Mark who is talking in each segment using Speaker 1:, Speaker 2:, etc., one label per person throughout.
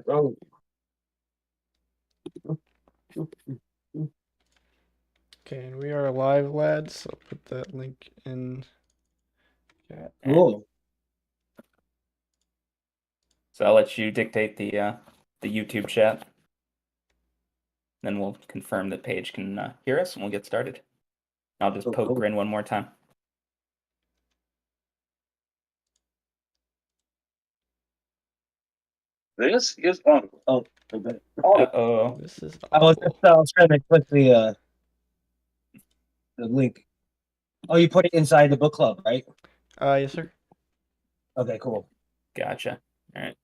Speaker 1: Oh.
Speaker 2: Okay, and we are live, lads. So I'll put that link in chat.
Speaker 1: Cool.
Speaker 3: So I'll let you dictate the YouTube chat. Then we'll confirm that Paige can hear us, and we'll get started. I'll just poke Grin one more time.
Speaker 1: This is on. Oh,
Speaker 3: Uh-oh.
Speaker 2: This is
Speaker 1: I was trying to click the link. Oh, you put it inside the book club, right?
Speaker 2: Yes, sir.
Speaker 1: Okay, cool.
Speaker 3: Gotcha. All right.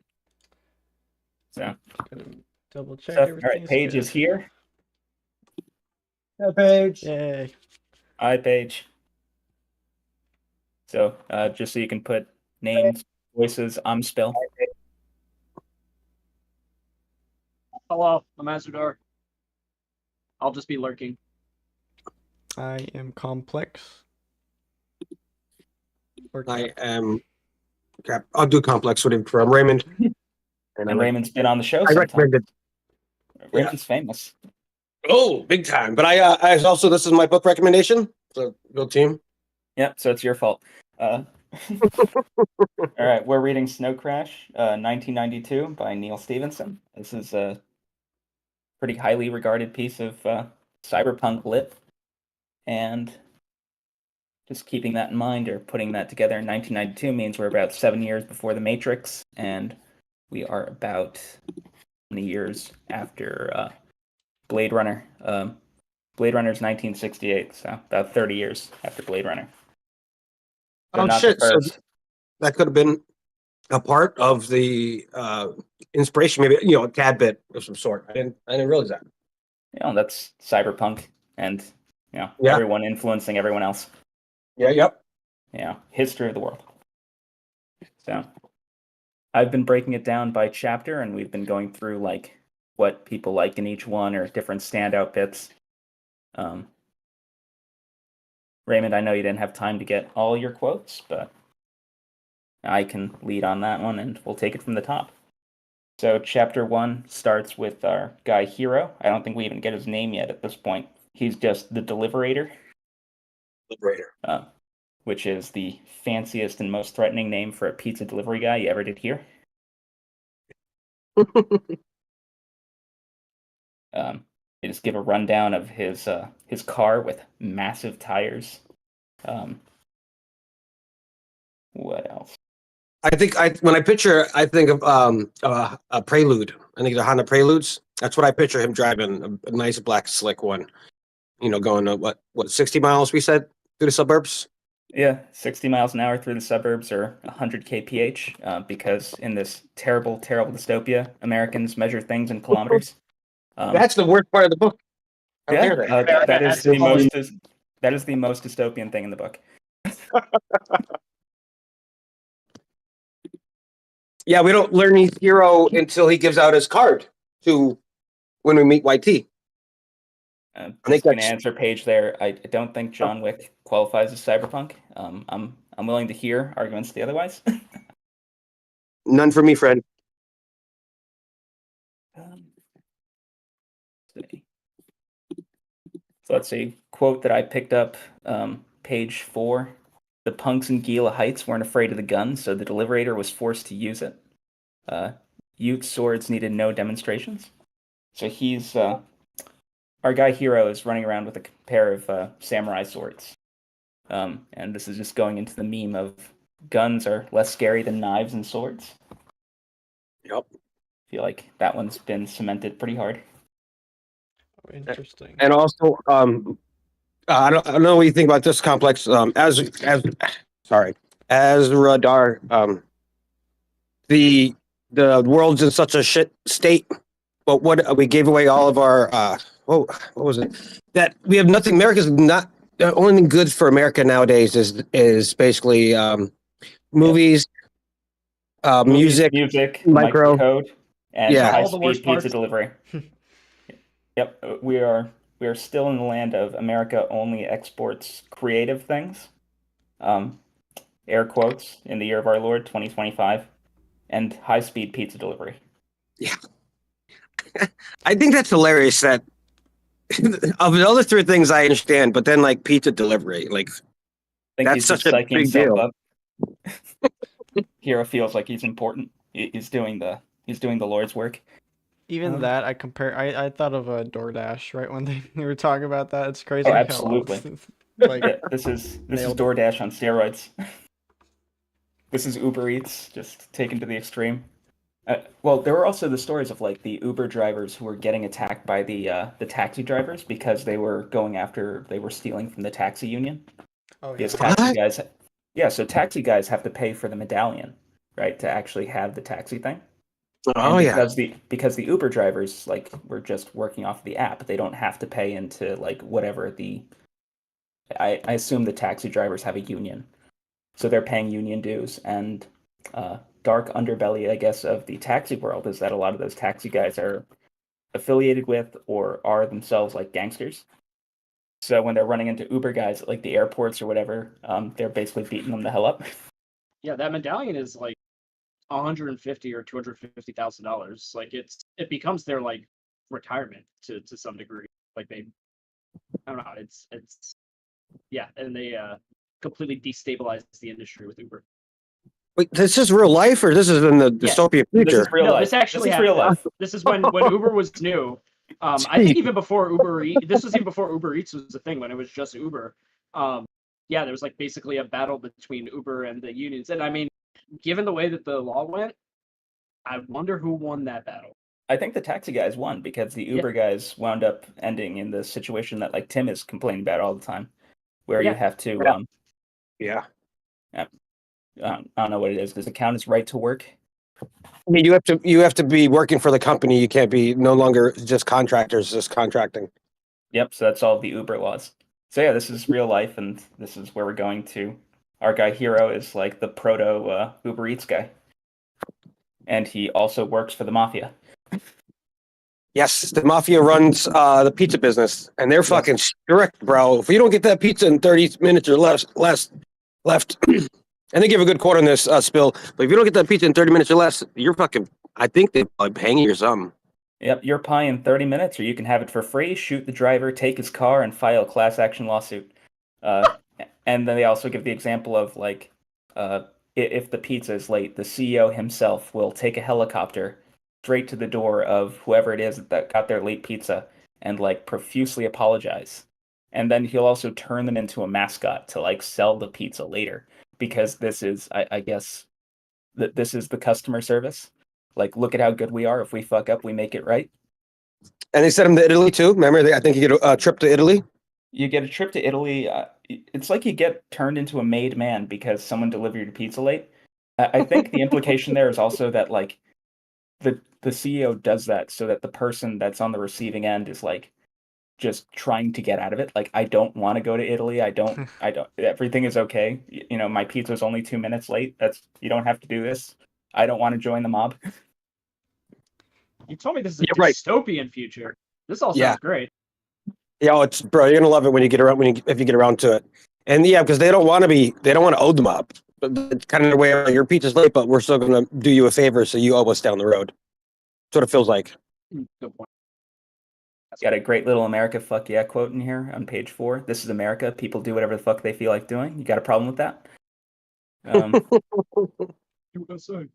Speaker 3: So,
Speaker 2: Gotta double check
Speaker 3: all
Speaker 2: everything.
Speaker 3: right, Paige is here.
Speaker 1: Hey, Paige.
Speaker 2: Yay.
Speaker 3: Hi, Paige. So, just so you can put names, voices, spell.
Speaker 4: Hello, I'm Azudar. I'll just be lurking.
Speaker 2: I am complex.
Speaker 5: I am. Okay, I'll do complex with him from Raymond.
Speaker 3: And Raymond's been on the show
Speaker 5: I
Speaker 3: sometime.
Speaker 5: recommended.
Speaker 3: Raymond's famous.
Speaker 5: Oh, big time! But I also this is my book recommendation. So go team.
Speaker 3: Yep. So it's your fault. All right, we're reading Snowcrash, 1992 by Neil Stephenson. This is a pretty highly regarded piece of cyberpunk lit, and just keeping that in mind or putting that together in 1992 means we're about 7 years before The Matrix, and we are about 20 years after Blade Runner. Blade Runner's 1968, so about 30 years after Blade Runner. So
Speaker 5: Oh shit! So that could have been a part of the inspiration, maybe a tad bit of some sort. I didn't realize that.
Speaker 3: That's cyberpunk, and everyone influencing everyone else.
Speaker 5: Yeah. Yep.
Speaker 3: History of the world. So I've been breaking it down by chapter, and we've been going through like what people like in each one or different standout bits. Raymond, I know you didn't have time to get all your quotes, but I can lead on that one, and we'll take it from the top. So chapter 1 starts with our guy Hero. I don't think we even get his name yet at this point. He's just the Deliberator. Which is the fanciest and most threatening name for a pizza delivery guy you ever did hear. They just give a rundown of his car with massive tires. What else?
Speaker 5: I think when I picture, I think of a Prelude. I think the Honda Preludes. That's what I picture him driving, a nice black slick one. Going what 60 miles we said through the suburbs.
Speaker 3: Yeah, 60 miles an hour through the suburbs or 100 kph, because in this terrible, terrible dystopia, Americans measure things in kilometers.
Speaker 5: That's the worst part of the book.
Speaker 3: That is the most dystopian thing in the book.
Speaker 5: Yeah, we don't learn he's Hero until he gives out his card to when we meet YT.
Speaker 3: I think going to answer Paige there. I don't think John Wick qualifies as cyberpunk. I'm willing to hear arguments to the otherwise.
Speaker 5: None for me, Fred.
Speaker 3: So let's see. Quote that I picked up, page 4. The punks in Gila Heights weren't afraid of the gun, so the Deliberator was forced to use it. Ute swords needed no demonstrations. So he's our guy Hero is running around with a pair of samurai swords. And this is just going into the meme of guns are less scary than knives and swords.
Speaker 5: Yep.
Speaker 3: I feel like that one's been cemented pretty hard.
Speaker 2: Interesting.
Speaker 5: And also, I don't know what you think about this complex. As radar, the world's in such a shit state. But what we gave away all of our what was it? That we have nothing. America's not the only thing good for America nowadays is basically movies, music,
Speaker 3: microcode, and
Speaker 4: high-speed
Speaker 3: pizza delivery. Yep, we are still in the land of America only exports creative things. Air quotes, in the year of our Lord 2025, and high-speed pizza delivery.
Speaker 5: I think that's hilarious that of the other three things I understand, but then like pizza delivery, like
Speaker 3: I think
Speaker 5: that's
Speaker 3: he's just
Speaker 5: such a
Speaker 3: psyching
Speaker 5: big
Speaker 3: himself
Speaker 5: deal.
Speaker 3: up. Hero feels like he's important. He's doing the Lord's work.
Speaker 2: Even that, I thought of a DoorDash right when they were talking about that. It's crazy.
Speaker 3: Oh,
Speaker 2: how,
Speaker 3: absolutely.
Speaker 2: like,
Speaker 3: Yeah, this is
Speaker 2: Nailed it.
Speaker 3: DoorDash on steroids. This is Uber Eats just taken to the extreme. Well, there were also the stories of like the Uber drivers who were getting attacked by the taxi drivers because they were stealing from the taxi union.
Speaker 2: oh yeah.
Speaker 3: Because taxi
Speaker 5: What?
Speaker 3: guys, yeah, so taxi guys have to pay for the medallion, right, to actually have the taxi thing.
Speaker 5: Oh
Speaker 3: And
Speaker 5: yeah.
Speaker 3: because the Uber drivers like were just working off the app, they don't have to pay into like whatever the I assume the taxi drivers have a union, so they're paying union dues. And dark underbelly, I guess, of the taxi world is that a lot of those taxi guys are affiliated with or are themselves like gangsters. So when they're running into Uber guys at like the airports or whatever, they're basically beating them the hell up.
Speaker 4: Yeah, that medallion is like $150 or $250,000. Like it becomes their like retirement to some degree. Like they, I don't know. It's yeah, and they completely destabilize the industry with Uber.
Speaker 5: Wait, this is real life, or this is in the
Speaker 4: Yeah.
Speaker 5: dystopian
Speaker 3: This
Speaker 5: future?
Speaker 3: is real
Speaker 4: No,
Speaker 3: life.
Speaker 4: this actually
Speaker 3: This is real
Speaker 4: happened.
Speaker 3: life.
Speaker 4: This is when Uber was new. I think even before Uber Eats, this was even before Uber Eats was a thing, when it was just Uber. Yeah, there was like basically a battle between Uber and the unions. And I mean, given the way that the law went, I wonder who won that battle.
Speaker 3: I think the taxi guys won because the Uber guys wound up ending in the situation that like Tim is complaining about all the time, where you
Speaker 4: Yeah.
Speaker 3: have to
Speaker 5: Yeah.
Speaker 3: I don't know what it is. Does it count as right to work?
Speaker 5: I mean, you have to be working for the company. You can't be no longer just contractors, just contracting.
Speaker 3: Yep. So that's all of the Uber laws. So yeah, this is real life, and this is where we're going to. Our guy Hero is like the proto Uber Eats guy, and he also works for the mafia.
Speaker 5: Yes, the mafia runs the pizza business, and they're fucking strict, bro. If you don't get that pizza in 30 minutes or left, and they give a good quote on this spill, but if you don't get that pizza in 30 minutes or less, you're fucking. I think they probably hang you or something.
Speaker 3: Yep, your pie in 30 minutes, or you can have it for free, shoot the driver, take his car, and file a class action lawsuit. Uh, and then they also give the example of like, if the pizza is late, the CEO himself will take a helicopter straight to the door of whoever it is that got their late pizza and like profusely apologize. And then he'll also turn them into a mascot to like sell the pizza later, because this is, I guess, that this is the customer service. Like, look at how good we are. If we fuck up, we make it right.
Speaker 5: And they sent him to Italy too. Remember, I think you get a trip to Italy.
Speaker 3: You get a trip to Italy. It's like you get turned into a made man because someone delivered your pizza late. I think the implication there is also that like the CEO does that so that the person that's on the receiving end is like just trying to get out of it. Like, I don't want to go to Italy. I don't. Everything is okay. You know, my pizza's only 2 minutes late. You don't have to do this. I don't want to join the mob.
Speaker 4: You told me this is a
Speaker 5: Yeah, right.
Speaker 4: dystopian future. This all sounds
Speaker 5: Yeah.
Speaker 4: great.
Speaker 5: Yeah, it's bro. You're gonna love it when you get around if you get around to it. And yeah, because they don't want to owe them up. But it's kind of the way your pizza's late, but we're still gonna do you a favor, so you owe us down the road. That's what it feels like.
Speaker 4: Good point.
Speaker 3: Got a great little America fuck yeah quote in here on page 4. This is America. People do whatever the fuck they feel like doing. You got a problem with that?
Speaker 4: USA.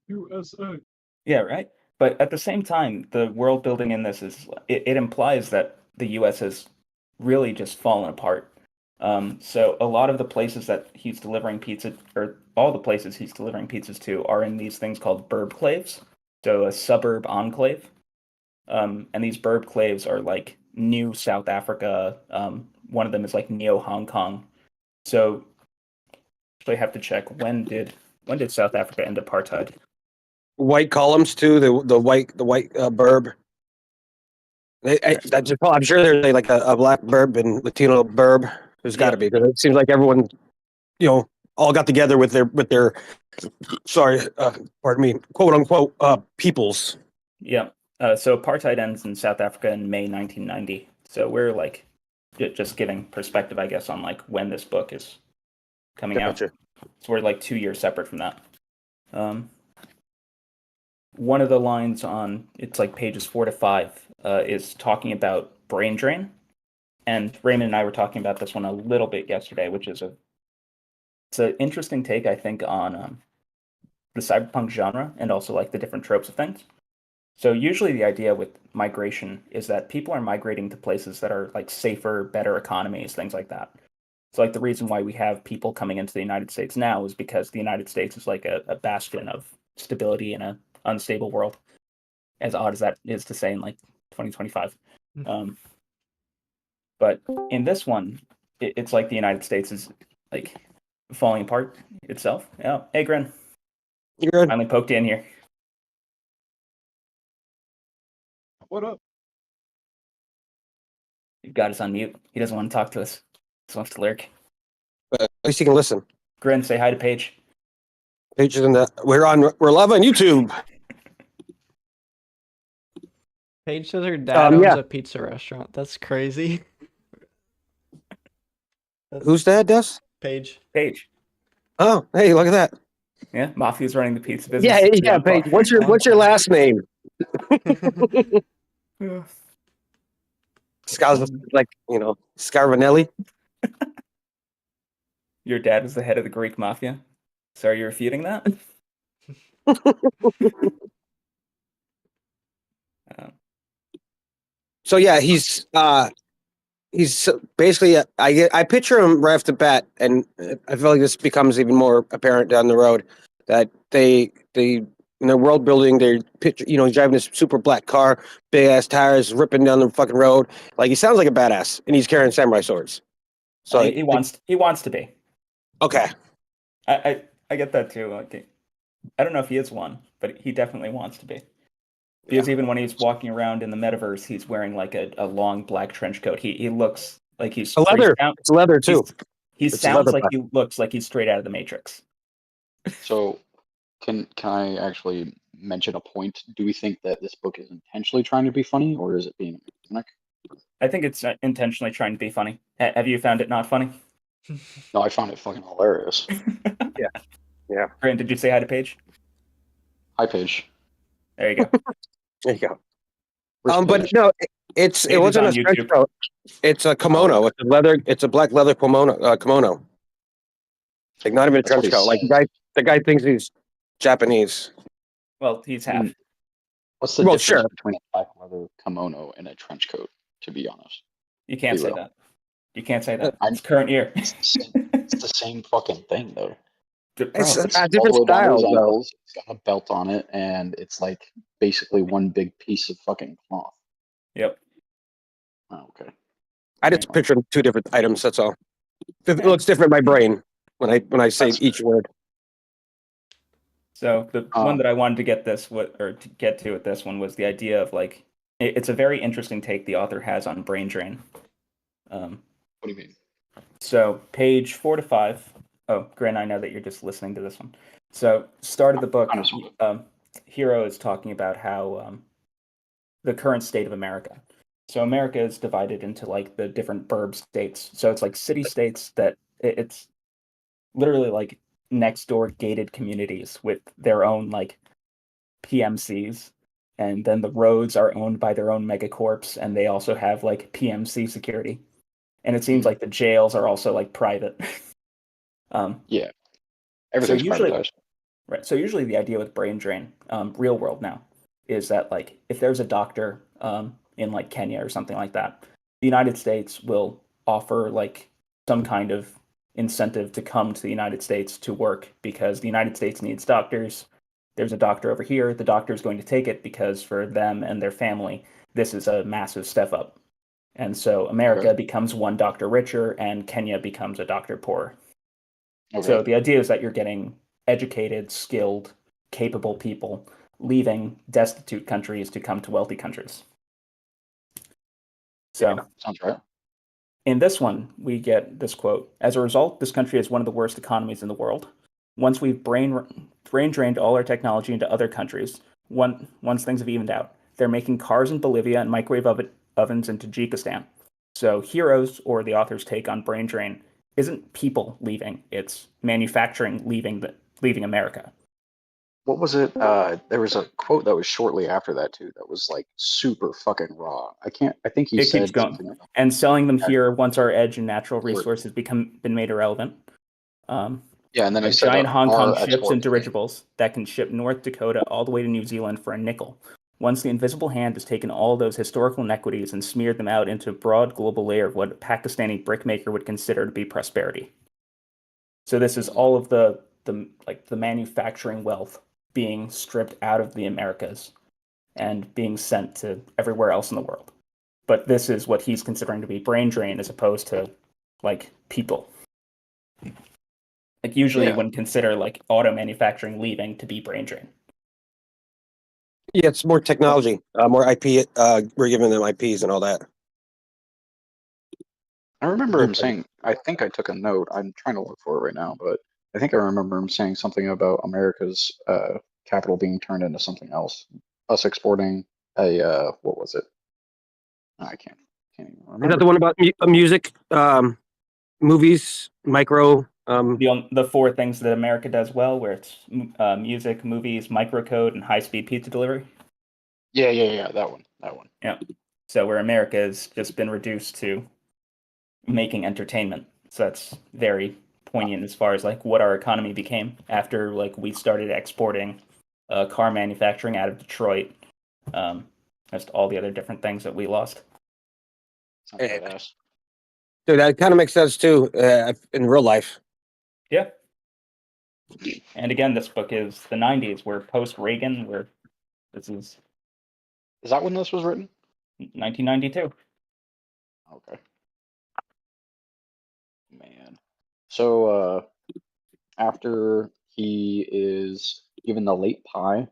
Speaker 3: Yeah, right. But at the same time, the world building in this it implies that the U.S. has really just fallen apart. So a lot of the places that he's delivering pizza, or all the places he's delivering pizzas to, are in these things called burbclaves, so a suburb enclave. And these burbclaves are like New South Africa. One of them is like Neo Hong Kong. So actually, I have to check when did South Africa end apartheid?
Speaker 5: White columns too. The white burb. I'm sure there's like a black burb and Latino burb. There's got to be, because it seems like everyone, all got together with their sorry, pardon me, quote unquote peoples.
Speaker 3: Yeah. So apartheid ends in South Africa in May 1990. So we're like just giving perspective, I guess, on like when this book is coming out. So we're like 2 years separate from that. one of the lines on it's like pages 4 to 5 is talking about brain drain, and Raymond and I were talking about this one a little bit yesterday, which is it's an interesting take, I think, on the cyberpunk genre and also like the different tropes of things. So usually the idea with migration is that people are migrating to places that are like safer, better economies, things like that. So like the reason why we have people coming into the United States now is because the United States is like a bastion of stability in an unstable world, as odd as that is to say in like 2025. But in this one, it's like the United States is like falling apart itself. Yeah. Hey, Gren.
Speaker 5: You're good.
Speaker 3: Finally poked in here.
Speaker 4: What up?
Speaker 3: You've got us on mute. He doesn't want to talk to us. He just wants to lurk.
Speaker 5: But at least you can listen.
Speaker 3: Gren, say hi to Paige.
Speaker 5: Pages in the we're live on YouTube.
Speaker 2: Paige says her dad owns
Speaker 5: yeah.
Speaker 2: a pizza restaurant. That's crazy.
Speaker 5: Who's dad, Des?
Speaker 2: Paige.
Speaker 3: Paige.
Speaker 5: Oh, hey, look at that.
Speaker 3: Yeah, Mafia's running the pizza business.
Speaker 5: Yeah, Paige. What's your last name? Like, Scarvanelli.
Speaker 3: Your dad was the head of the Greek mafia. So are you refuting that?
Speaker 5: So yeah, he's basically I picture him right off the bat, and I feel like this becomes even more apparent down the road that they in their world building, they picture he's driving this super black car, big ass tires, ripping down the fucking road. Like he sounds like a badass, and he's carrying samurai swords. So
Speaker 3: he wants to be.
Speaker 5: Okay.
Speaker 3: I get that too. Like, I don't know if he is one, but he definitely wants to be. Because even when he's walking around in the metaverse, he's wearing like a long black trench coat. He looks like he's
Speaker 5: leather. It's leather too.
Speaker 3: He
Speaker 5: It's
Speaker 3: sounds
Speaker 5: leather
Speaker 3: like
Speaker 5: black.
Speaker 3: he looks like he's straight out of the Matrix.
Speaker 6: So, can I actually mention a point? Do we think that this book is intentionally trying to be funny, or is it being ironic?
Speaker 3: I think it's intentionally trying to be funny. Have you found it not funny?
Speaker 6: No, I found it fucking hilarious.
Speaker 5: Yeah.
Speaker 3: Grant, did you say hi to Paige?
Speaker 6: Hi, Paige.
Speaker 3: There you go.
Speaker 5: There you go.
Speaker 6: Where's
Speaker 5: But
Speaker 6: Paige?
Speaker 5: no, it
Speaker 3: Paige
Speaker 5: wasn't a
Speaker 3: is on
Speaker 5: trench
Speaker 3: YouTube.
Speaker 5: coat. It's a kimono. It's a leather. It's a black leather kimono. Kimono. Like not even a
Speaker 6: That's what
Speaker 5: trench
Speaker 6: he
Speaker 5: coat. Like
Speaker 6: said.
Speaker 5: the guy thinks he's Japanese.
Speaker 3: Well, he's half.
Speaker 6: What's the
Speaker 5: Well,
Speaker 6: difference
Speaker 5: sure.
Speaker 6: between a black leather kimono and a trench coat? To be honest,
Speaker 3: You can't
Speaker 6: Be
Speaker 3: say
Speaker 6: real.
Speaker 3: that. You can't say that.
Speaker 6: I'm-
Speaker 3: It's current year.
Speaker 6: it's the same fucking thing, though.
Speaker 3: Bro,
Speaker 5: It's
Speaker 6: It's
Speaker 5: different
Speaker 6: all the way down to his
Speaker 5: styles, though.
Speaker 6: ankles. It's got a belt on it, and it's like basically one big piece of fucking cloth.
Speaker 3: yep.
Speaker 6: Oh, okay.
Speaker 5: I just
Speaker 6: Anyway.
Speaker 5: picture two different items. That's all. It looks different in my brain when I say
Speaker 6: That's
Speaker 5: each word.
Speaker 3: So the one that I wanted to get to with this one was the idea of like it's a very interesting take the author has on brain drain.
Speaker 6: What do you mean?
Speaker 3: So page 4 to 5. Oh, Grant, I know that you're just listening to this one. So start of the book,
Speaker 6: Kind of.
Speaker 3: Hero is talking about how the current state of America. So America is divided into like the different burb states. So it's like city states that it's literally like next door gated communities with their own like PMCs, and then the roads are owned by their own megacorps, and they also have like PMC security. And it seems like the jails are also like private.
Speaker 6: Yeah. Everything's
Speaker 3: usually-
Speaker 6: privatized.
Speaker 3: Right. So usually the idea with brain drain, real world now, is that like if there's a doctor in like Kenya or something like that, the United States will offer like some kind of incentive to come to the United States to work because the United States needs doctors. There's a doctor over here. The doctor is going to take it because for them and their family, this is a massive step up. And so America becomes one doctor richer and Kenya becomes a doctor poorer.
Speaker 6: Okay.
Speaker 3: So the idea is that you're getting educated, skilled, capable people leaving destitute countries to come to wealthy countries. So
Speaker 6: Yeah, sounds right.
Speaker 3: in this one, we get this quote. As a result, this country is one of the worst economies in the world. Once we've brain drained all our technology into other countries, once things have evened out, they're making cars in Bolivia and microwave ovens in Tajikistan. So Heroes, or the author's take on brain drain, isn't people leaving, it's manufacturing leaving America.
Speaker 6: what was it? There was a quote that was shortly after that too. That was like super fucking raw. I think he
Speaker 3: It keeps
Speaker 6: said
Speaker 3: going.
Speaker 6: something about
Speaker 3: And selling them here once our edge and natural
Speaker 6: Or-
Speaker 3: resources been made irrelevant.
Speaker 6: yeah, and then he said
Speaker 3: Giant
Speaker 6: that
Speaker 3: Hong Kong
Speaker 6: our
Speaker 3: ships and
Speaker 6: exports-
Speaker 3: dirigibles that can ship North Dakota all the way to New Zealand for a nickel. Once the invisible hand has taken all those historical inequities and smeared them out into a broad global layer of what a Pakistani brickmaker would consider to be prosperity. So this is all of the manufacturing wealth being stripped out of the Americas and being sent to everywhere else in the world. But this is what he's considering to be brain drain as opposed to like people. Like usually
Speaker 6: Yeah.
Speaker 3: when consider like auto manufacturing leaving to be brain drain.
Speaker 5: Yeah, it's more technology, more IP. We're giving them IPs and all that.
Speaker 6: I remember him saying, I think I took a note. I'm trying to look for it right now, but I think I remember him saying something about America's capital being turned into something else. Us exporting what was it? I can't even
Speaker 5: Is that
Speaker 6: remember.
Speaker 5: the one about music, movies, micro?
Speaker 3: The four things that America does well, where it's music, movies, microcode, and high-speed pizza delivery.
Speaker 6: Yeah, that one.
Speaker 3: Yeah. So where America has just been reduced to making entertainment. So that's very poignant as far as like what our economy became after like we started exporting car manufacturing out of Detroit. Just all the other different things that we lost.
Speaker 6: Sounds badass.
Speaker 5: Dude, that kind of makes sense too in real life.
Speaker 3: Yeah. And again, this book is the 90s. We're post-Reagan. This is
Speaker 6: Is that when this was written?
Speaker 3: 1992.
Speaker 6: Okay. Man. So after he is given the late pie,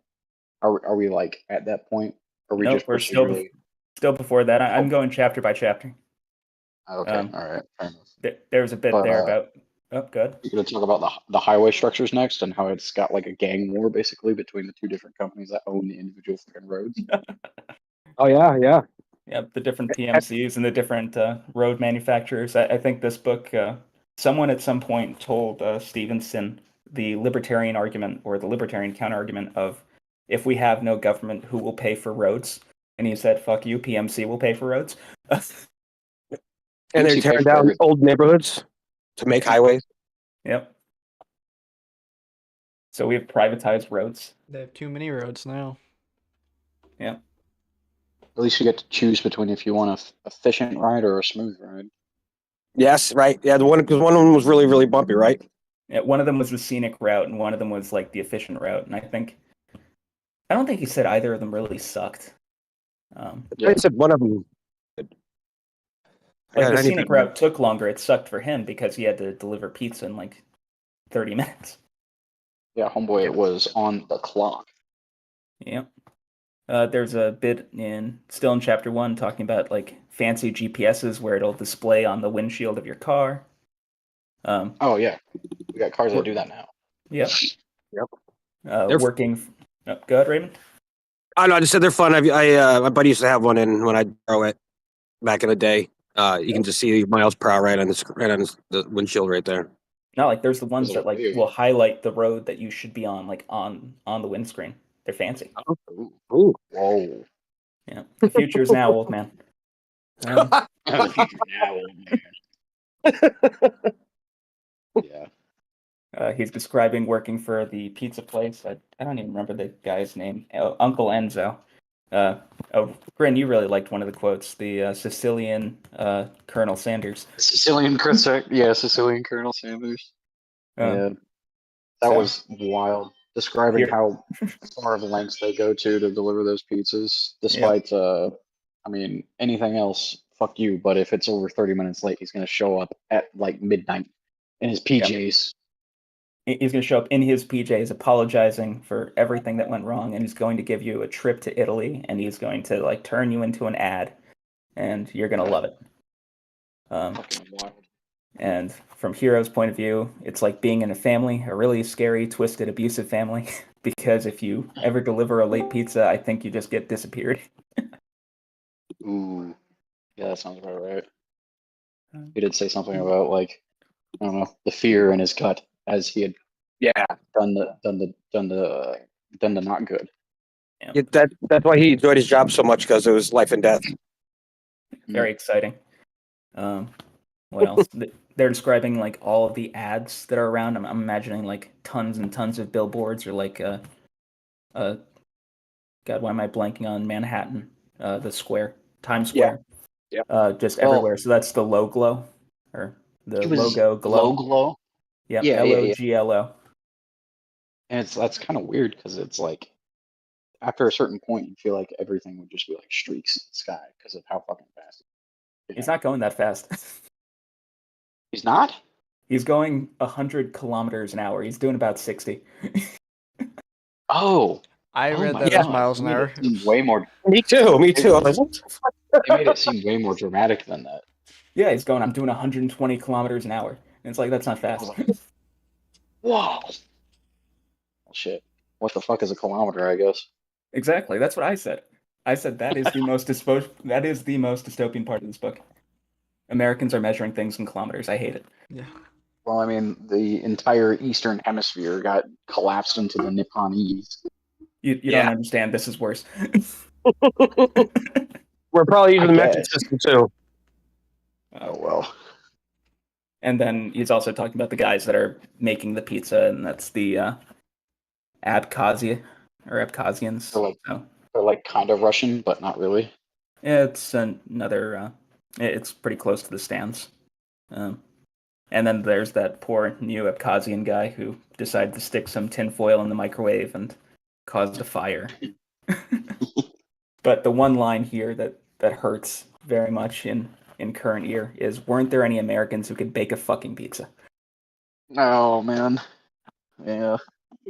Speaker 6: are we like at that point? Are we
Speaker 3: Nope,
Speaker 6: just
Speaker 3: we're
Speaker 6: procedurally?
Speaker 3: still before that. I'm going chapter by chapter.
Speaker 6: Okay, all right. Fair enough.
Speaker 3: There's a bit
Speaker 6: But,
Speaker 3: there about. Oh, good.
Speaker 6: You're gonna talk about the highway structures next and how it's got like a gang war basically between the two different companies that own the individual fucking roads.
Speaker 5: Oh yeah.
Speaker 3: Yep, the different PMCs and the different road manufacturers. I think this book, someone at some point told Stevenson the libertarian argument or the libertarian counter argument of if we have no government, who will pay for roads? And he said, fuck you, PMC will pay for roads.
Speaker 5: And they're
Speaker 6: PMC
Speaker 5: tearing
Speaker 6: pay for
Speaker 5: down
Speaker 6: everything.
Speaker 5: old neighborhoods to make highways.
Speaker 3: Yep. So we have privatized roads.
Speaker 2: They have too many roads now.
Speaker 3: Yeah.
Speaker 6: At least you get to choose between if you want a efficient ride or a smooth ride.
Speaker 5: Yes, right. Yeah, because one of them was really, really bumpy, right?
Speaker 3: Yeah, one of them was the scenic route, and one of them was like the efficient route. And I don't think he said either of them really sucked.
Speaker 6: Yeah.
Speaker 5: I said one of them.
Speaker 3: Like
Speaker 5: Yeah,
Speaker 3: the
Speaker 5: I need
Speaker 3: scenic
Speaker 5: to-
Speaker 3: route took longer. It sucked for him because he had to deliver pizza in like 30 minutes.
Speaker 6: Yeah, homeboy, it was on the clock.
Speaker 3: Yeah. There's a bit still in chapter 1 talking about like fancy GPSs where it'll display on the windshield of your car.
Speaker 6: Oh yeah, we got cars that do that now.
Speaker 3: Yep.
Speaker 5: Yep. They're-
Speaker 3: Working. Oh, go ahead, Raymond.
Speaker 5: I know. I just said they're fun. My buddy used to have one, and when I throw it back in the day, you can just see miles per hour right on the windshield right there.
Speaker 3: No, like there's the ones
Speaker 6: Those
Speaker 3: that
Speaker 6: are
Speaker 3: like
Speaker 6: weird.
Speaker 3: will highlight the road that you should be on, like on the windscreen. They're fancy.
Speaker 6: Ooh.
Speaker 5: Ooh.
Speaker 6: Whoa.
Speaker 3: Yeah. The future is now, old man.
Speaker 6: The future now, old man. Yeah.
Speaker 3: He's describing working for the pizza place. I don't even remember the guy's name. Uncle Enzo. Grin, you really liked one of the quotes. The Sicilian Colonel Sanders.
Speaker 6: Sicilian Colonel Sanders. Yeah. That
Speaker 3: so-
Speaker 6: was wild. Describing
Speaker 3: Here-
Speaker 6: how far of lengths they go to deliver those pizzas, despite I mean, anything else, fuck you. But if it's over 30 minutes late, he's gonna show up at like midnight in his PJs.
Speaker 3: He's going to show up in his PJs apologizing for everything that went wrong, and he's going to give you a trip to Italy, and he's going to like turn you into an ad, and you're going to love it.
Speaker 6: Fucking wild.
Speaker 3: And from Hero's point of view, it's like being in a family, a really scary, twisted, abusive family, because if you ever deliver a late pizza, I think you just get disappeared.
Speaker 6: Ooh. Yeah, that sounds about right. He did say something about like, I don't know, the fear in his gut as he had
Speaker 5: Yeah.
Speaker 6: done the than the not good.
Speaker 5: Yeah, that's why he enjoyed his job so much, because it was life and death.
Speaker 3: Very exciting. What else? They're describing like all of the ads that are around. I'm imagining like tons and tons of billboards, or like God, why am I blanking on Manhattan? The square, Times Square. Just
Speaker 6: Well,
Speaker 3: everywhere. So that's the logo, or the
Speaker 6: It was
Speaker 3: logo glow.
Speaker 6: Low-glow.
Speaker 3: Yep,
Speaker 6: yeah, yeah.
Speaker 3: LOGLO.
Speaker 6: And that's kind of weird because it's like after a certain point, you feel like everything would just be like streaks in the sky because of how fucking fast.
Speaker 3: He's not going that fast.
Speaker 6: He's not.
Speaker 3: He's going 100 kilometers an hour. He's doing about 60.
Speaker 6: Oh,
Speaker 2: I
Speaker 6: oh
Speaker 2: read
Speaker 6: my
Speaker 2: that as
Speaker 6: God.
Speaker 2: miles
Speaker 6: They
Speaker 2: an
Speaker 6: made
Speaker 2: hour.
Speaker 6: it seem way more.
Speaker 5: Me too. Me too. I'm like, what the fuck?
Speaker 6: They made it seem way more dramatic than that.
Speaker 3: Yeah, he's going. I'm doing 120 kilometers an hour. And it's like, that's not
Speaker 6: I
Speaker 3: fast.
Speaker 6: was like, whoa. Well, shit. What the fuck is a kilometer? I guess.
Speaker 3: Exactly. That's what I said. I said that is the most that is the most dystopian part of this book. Americans are measuring things in kilometers. I hate it.
Speaker 2: Yeah.
Speaker 6: Well, I mean, the entire Eastern Hemisphere got collapsed into the Nipponese.
Speaker 3: You don't understand. This is worse.
Speaker 5: We're probably using
Speaker 6: I
Speaker 5: the metric
Speaker 6: guess.
Speaker 5: system too.
Speaker 6: Oh well.
Speaker 3: And then he's also talking about the guys that are making the pizza, and that's the Abkhazia or Abkhazians.
Speaker 6: They're like kind of Russian, but not really.
Speaker 3: It's another. It's pretty close to the stands. And then there's that poor new Abkhazian guy who decided to stick some tinfoil in the microwave and caused a fire. But the one line here that hurts very much in current year is, weren't there any Americans who could bake a fucking pizza?
Speaker 6: Oh man. Yeah.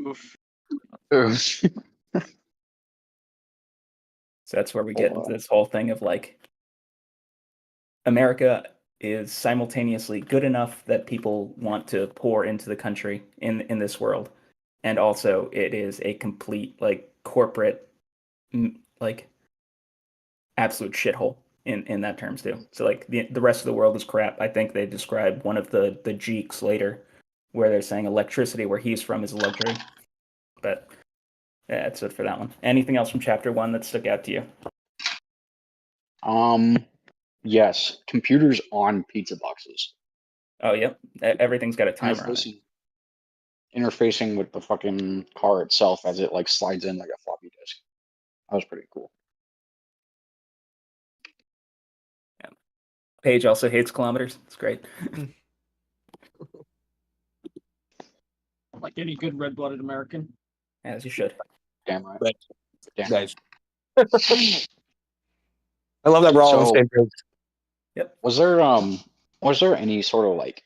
Speaker 4: Oof.
Speaker 6: Oof.
Speaker 3: So that's where we get into this whole thing of like, America is simultaneously good enough that people want to pour into the country in this world, and also it is a complete like corporate like absolute shithole in that terms too. So like the rest of the world is crap. I think they describe one of the jeeks later where they're saying electricity where he's from is a luxury. But yeah, that's it for that one. Anything else from chapter 1 that stuck out to you?
Speaker 6: Yes, computers on pizza boxes.
Speaker 3: Oh, yep. Everything's got a timer on it.
Speaker 6: Interfacing with the fucking car itself as it like slides in like a floppy disk. That was pretty cool.
Speaker 3: Yeah. Paige also hates kilometers. It's great.
Speaker 4: Like any good red-blooded American.
Speaker 3: As you should.
Speaker 6: Damn right.
Speaker 5: Right.
Speaker 6: Damn
Speaker 5: Guys. I love that we're all on the
Speaker 6: So-
Speaker 5: same page.
Speaker 3: Yep.
Speaker 6: Was there any sort of like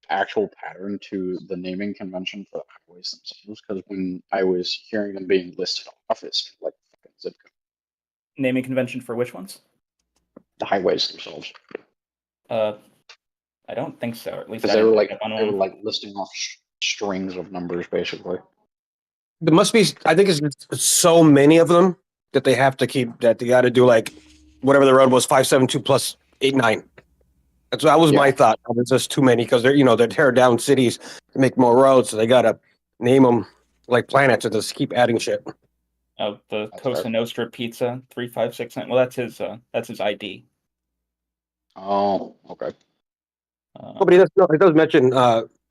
Speaker 6: actual pattern to the naming convention for the highways themselves? Because when I was hearing them being listed off, it seemed like fucking zip code.
Speaker 3: Naming convention for which ones?
Speaker 6: The highways themselves,
Speaker 3: I don't think so. Or at least
Speaker 6: because
Speaker 3: I
Speaker 6: they were
Speaker 3: didn't
Speaker 6: like
Speaker 3: pick up on
Speaker 6: they were
Speaker 3: one.
Speaker 6: like listing off strings of numbers basically.
Speaker 5: There must be, I think it's so many of them that they have to keep, that they got to do like whatever the road was, 572 plus 89. That was my
Speaker 6: Yeah.
Speaker 5: thought. There's just too many because they're tearing down cities to make more roads, so they got to name them like planets and just keep adding shit.
Speaker 3: Oh, the
Speaker 6: That's
Speaker 3: Cosa
Speaker 6: fair.
Speaker 3: Nostra pizza 3569. Well, that's his ID.
Speaker 6: Oh, okay.
Speaker 5: Oh, but it does mention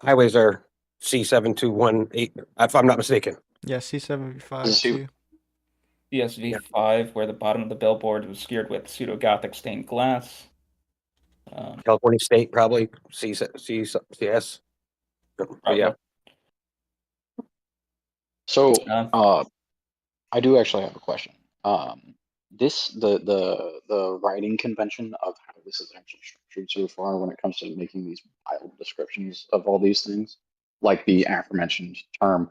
Speaker 5: highways are C7218, if I'm not mistaken.
Speaker 2: Yeah, C75
Speaker 6: Does it see-
Speaker 2: too.
Speaker 3: CSV 5, where the bottom of the billboard was smeared with pseudo Gothic stained glass.
Speaker 5: California State, probably CS. But yeah.
Speaker 6: So,
Speaker 3: Uh,
Speaker 6: I do actually have a question. The writing convention of how this is actually structured so far when it comes to making these wild descriptions of all these things, like the aforementioned term,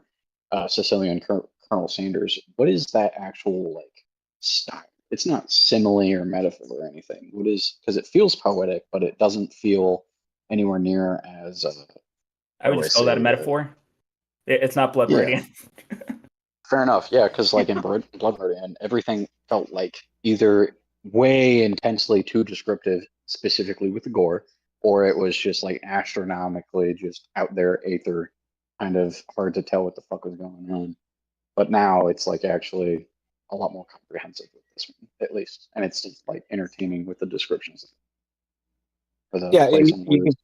Speaker 6: Sicilian Colonel Sanders. What is that actual like style? It's not simile or metaphor or anything. What is, because it feels poetic, but it doesn't feel anywhere near as.
Speaker 3: I would just call that a metaphor. It's not Blood
Speaker 6: Yeah.
Speaker 3: Meridian.
Speaker 6: Fair enough, yeah, because like in Blood Meridian, everything felt like either way intensely too descriptive, specifically with the gore, or it was just like astronomically just out there aether, kind of hard to tell what the fuck was going on. but now it's like actually a lot more comprehensive with this one, at least, and it's just like entertaining with the descriptions for the
Speaker 5: Yeah,
Speaker 6: place
Speaker 5: and
Speaker 6: and words.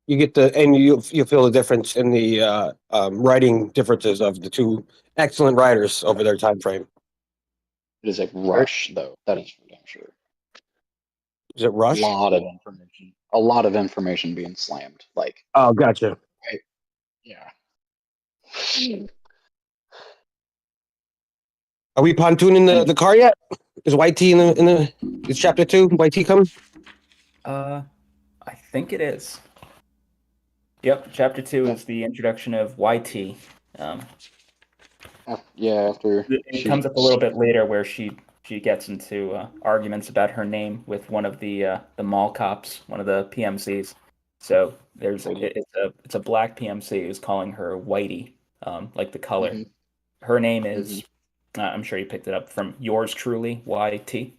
Speaker 5: you get the and you feel the difference in the writing differences of the two excellent writers over their time frame.
Speaker 6: It is like rush though. That is for damn sure.
Speaker 5: Is it Rush?
Speaker 6: A lot of information being slammed. Like,
Speaker 5: Oh, gotcha.
Speaker 6: yeah.
Speaker 5: Are we pontooning the car yet? Is YT in the is chapter 2? YT coming?
Speaker 3: I think it is. Yep, chapter 2 is the introduction of YT.
Speaker 6: Yeah, after
Speaker 3: It comes up a little bit later where she gets into arguments about her name with one of the mall cops, one of the PMCs. So it's a black PMC who's calling her Whitey, like the color.
Speaker 6: Mhm.
Speaker 3: Her name is I'm sure you picked it up from yours truly, YT.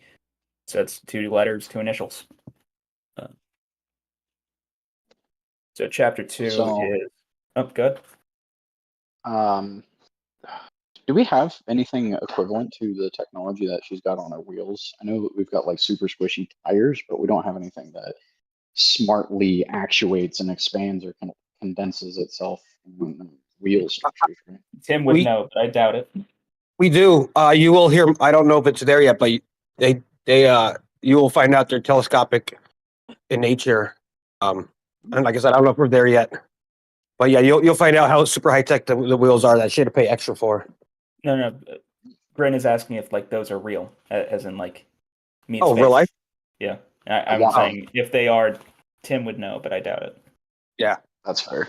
Speaker 3: So it's 2 letters, 2 initials. So chapter 2 is good.
Speaker 6: Do we have anything equivalent to the technology that she's got on her wheels? I know that we've got like super squishy tires, but we don't have anything that smartly actuates and expands or kind of condenses itself in wheel structures, right?
Speaker 3: Tim would know, but I doubt it.
Speaker 5: We do. You will hear. I don't know if it's there yet, but they you will find out they're telescopic in nature. And like I said, I don't know if we're there yet, but yeah, you'll find out how super high tech the wheels are that she had to pay extra for.
Speaker 3: No. Grin is asking if like those are real, as in like meat
Speaker 5: Oh,
Speaker 3: space.
Speaker 5: real life?
Speaker 3: Yeah, I'm saying if they are, Tim would know, but I doubt it.
Speaker 5: Yeah,
Speaker 6: That's fair.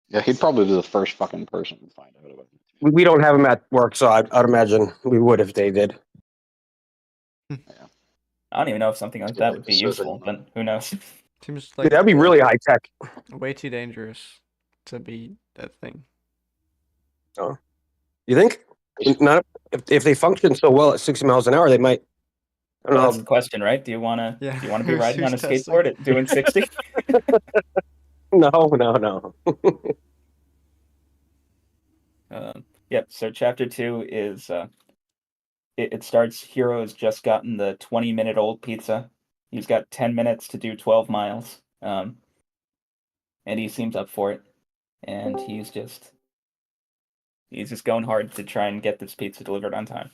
Speaker 6: Yeah, he'd probably be the first fucking person to find out about it.
Speaker 5: we don't have them at work, so I'd imagine we would if they did.
Speaker 3: I don't even know if something like that would be useful, but who knows?
Speaker 2: Seems
Speaker 5: Dude,
Speaker 2: like
Speaker 5: that'd be really high tech.
Speaker 2: way too dangerous to be that thing.
Speaker 5: Oh, you think? Not if they function so well at 60 miles an hour, they might. I don't
Speaker 3: Well,
Speaker 5: know.
Speaker 3: that's the question, right? Do you want to be
Speaker 2: Who's
Speaker 3: riding on a
Speaker 2: testing?
Speaker 3: skateboard at doing 60?
Speaker 5: No.
Speaker 3: Yep. So chapter 2 is it starts. Hero has just gotten the 20-minute-old pizza. He's got 10 minutes to do 12 miles. And he seems up for it. And he's just going hard to try and get this pizza delivered on time.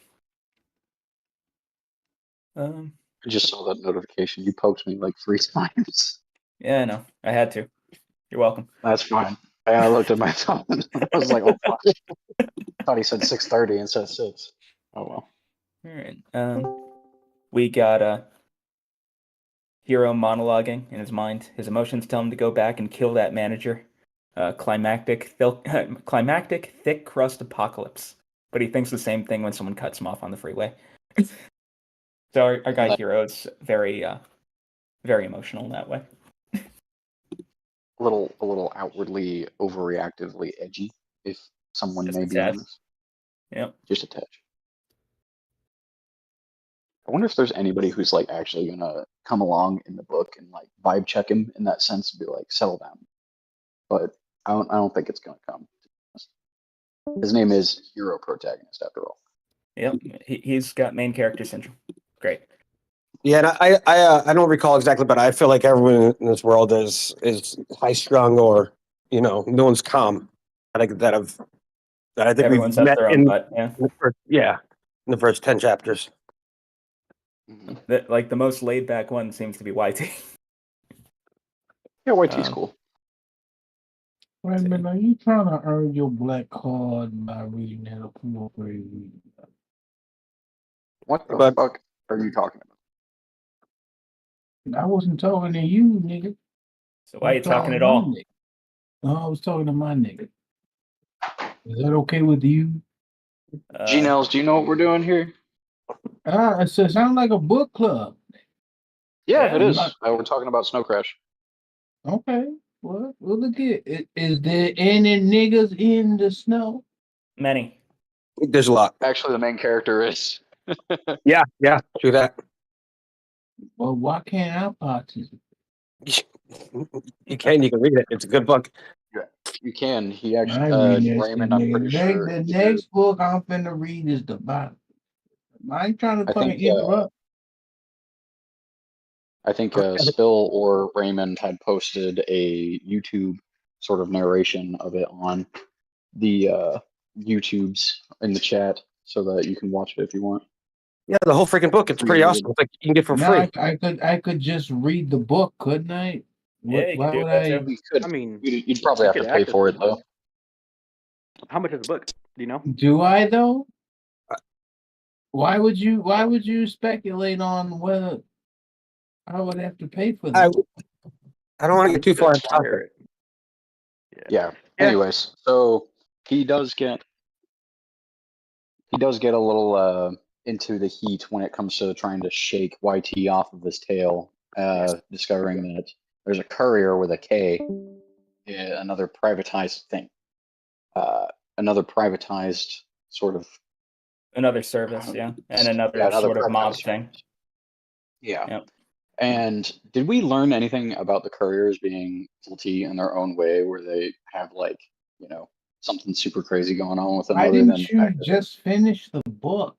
Speaker 6: I just saw that notification. You poked me like 3 times.
Speaker 3: Yeah, no, I had to. You're welcome.
Speaker 6: That's fine. I looked at my phone. I was like, oh fuck. Thought he said 6:30 instead of 6. Oh well.
Speaker 3: All right. We got Hero monologuing in his mind. His emotions tell him to go back and kill that manager. Climactic thick crust apocalypse. But he thinks the same thing when someone cuts him off on the freeway. So our guy Hero is very very emotional in that way.
Speaker 6: A little outwardly overreactively edgy, if someone
Speaker 3: Just
Speaker 6: may
Speaker 3: a
Speaker 6: be
Speaker 3: tad.
Speaker 6: honest.
Speaker 3: Yep.
Speaker 6: Just a touch. I wonder if there's anybody who's like actually gonna come along in the book and like vibe check him in that sense and be like, settle down. But I don't think it's gonna come. His name is Hero Protagonist after all.
Speaker 3: Yep. He's got main character syndrome. Great.
Speaker 5: Yeah, and I don't recall exactly, but I feel like everyone in this world is high strung or no one's calm. I think
Speaker 3: Everyone's
Speaker 5: we've
Speaker 3: up
Speaker 5: met
Speaker 3: their own butt. Yeah.
Speaker 5: in the first 10 chapters.
Speaker 3: Like the most laid back one seems to be YT.
Speaker 6: Yeah, YT's cool.
Speaker 7: Wait a minute, are you trying to earn your black card by reading that appropriate reading?
Speaker 6: What the
Speaker 5: But-
Speaker 6: fuck are you talking about?
Speaker 7: I wasn't talking to you, nigga.
Speaker 3: So why are you talking at
Speaker 7: to my
Speaker 3: all?
Speaker 7: nigga. No, I was talking to my nigga. Is that okay with you?
Speaker 6: G-Nels, do you know what we're doing here?
Speaker 7: It sounds like a book club.
Speaker 6: Yeah,
Speaker 3: Yeah,
Speaker 6: it is.
Speaker 7: not-
Speaker 6: We're talking about Snowcrash.
Speaker 7: Okay, well look at it. Is there any niggas in the snow?
Speaker 3: Many.
Speaker 5: There's a lot.
Speaker 6: Actually, the main character is.
Speaker 5: Yeah, true that.
Speaker 7: Well, why can't I participate?
Speaker 5: You can read it. It's a good book.
Speaker 6: you can. He actually,
Speaker 7: I ain't reading that shit,
Speaker 6: Raymond, I'm pretty sure.
Speaker 7: The
Speaker 6: either-
Speaker 7: next book I'm finna read is the Bible. I ain't trying to
Speaker 6: I
Speaker 7: fucking
Speaker 6: think,
Speaker 7: interrupt.
Speaker 6: I think Spill or Raymond had posted a YouTube sort of narration of it on the YouTubes in the chat so that you can watch it if you want.
Speaker 5: Yeah, the whole freaking book. It's pretty awesome. It's like you can get for
Speaker 7: No,
Speaker 5: free.
Speaker 7: I could just read the book, couldn't I?
Speaker 3: Yeah, you
Speaker 7: Why
Speaker 3: can do
Speaker 7: would
Speaker 3: that
Speaker 7: I?
Speaker 3: too.
Speaker 6: You could,
Speaker 8: I mean,
Speaker 6: you'd probably
Speaker 8: you
Speaker 6: have to
Speaker 8: could
Speaker 6: pay
Speaker 8: access
Speaker 6: for
Speaker 8: the
Speaker 6: it though.
Speaker 8: how much is the book? Do you know?
Speaker 7: Do I though? Why would you speculate on whether I would have to pay for
Speaker 5: I,
Speaker 7: that?
Speaker 5: I don't want to get too far into
Speaker 8: Acquire
Speaker 5: topic.
Speaker 8: it.
Speaker 6: Yeah.
Speaker 8: Yeah.
Speaker 6: Anyways, so he does get a little into the heat when it comes to trying to shake YT off of his tail, discovering that there's a courier with a K, another privatized thing, another privatized sort of
Speaker 3: Another service, yeah, and another
Speaker 6: yeah, another
Speaker 3: sort of mob
Speaker 6: privatized
Speaker 3: thing.
Speaker 6: service. Yeah.
Speaker 3: Yep.
Speaker 6: And did we learn anything about the couriers being guilty in their own way, where they have like, something super crazy going on with them
Speaker 7: Why
Speaker 6: other
Speaker 7: didn't
Speaker 6: than the
Speaker 7: you
Speaker 6: fact that
Speaker 7: just finish the book?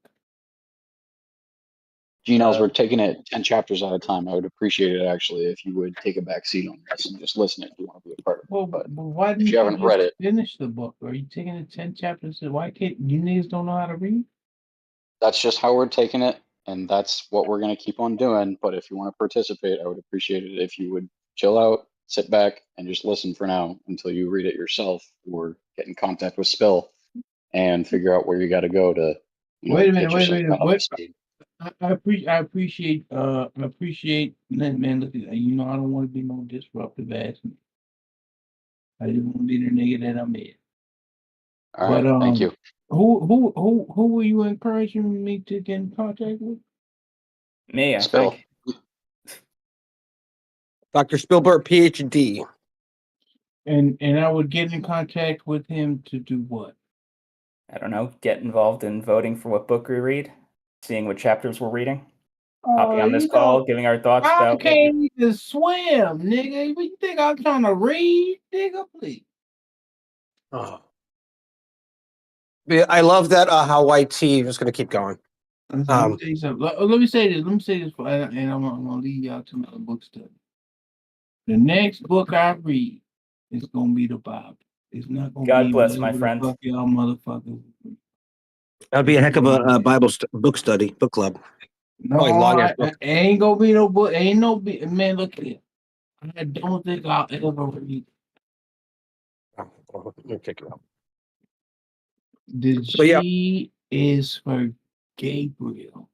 Speaker 6: Gino's, we're taking it 10 chapters at a time. I would appreciate it actually if you would take a back seat on this and just listen if you want to be a part of it.
Speaker 7: Well,
Speaker 6: But
Speaker 7: why
Speaker 6: if
Speaker 7: didn't
Speaker 6: you haven't read
Speaker 7: just
Speaker 6: it,
Speaker 7: finish the book? Are you taking it 10 chapters? Why can't you niggas don't know how to read?
Speaker 6: that's just how we're taking it, and that's what we're going to keep on doing. But if you want to participate, I would appreciate it if you would chill out, sit back, and just listen for now until you read it yourself or get in contact with Spill and figure out where you got to go to.
Speaker 7: Wait a minute,
Speaker 6: get
Speaker 7: wait a
Speaker 6: yourself
Speaker 7: minute,
Speaker 6: caught up
Speaker 7: wait.
Speaker 6: to speed.
Speaker 7: I appreciate man, look, I don't want to be no disruptive ass. I just want to be the nigga that I'm in.
Speaker 6: All right,
Speaker 7: But
Speaker 6: thank you.
Speaker 7: who were you encouraging me to get in contact with?
Speaker 3: Me, I
Speaker 6: Spill.
Speaker 3: think.
Speaker 5: Dr. Spielberg, PhD.
Speaker 7: And I would get in contact with him to do what?
Speaker 3: I don't know. Get involved in voting for what book we read, seeing what chapters we're reading, hopping on this call, giving our thoughts
Speaker 7: I
Speaker 3: about. What
Speaker 7: can't even swim, nigga. What you think I'm trying to read, nigga? Please.
Speaker 5: Oh. Yeah, I love that how YT is going to keep going.
Speaker 7: Let me tell you something. Let me say this. Let me say this, and I'm gonna lead y'all to another book study. The next book I read is gonna be the Bible. It's not gonna
Speaker 3: God
Speaker 7: be
Speaker 3: bless, my
Speaker 7: whatever the
Speaker 3: friend.
Speaker 7: fuck y'all motherfuckers.
Speaker 5: That'd be a heck of a book study, book club.
Speaker 7: No,
Speaker 5: Probably long ass book.
Speaker 7: ain't gonna be no book. Ain't no man. Look here. I don't think I'll ever read
Speaker 5: Oh, let me check it out.
Speaker 7: the
Speaker 5: But yeah.
Speaker 7: G is for Gabriel.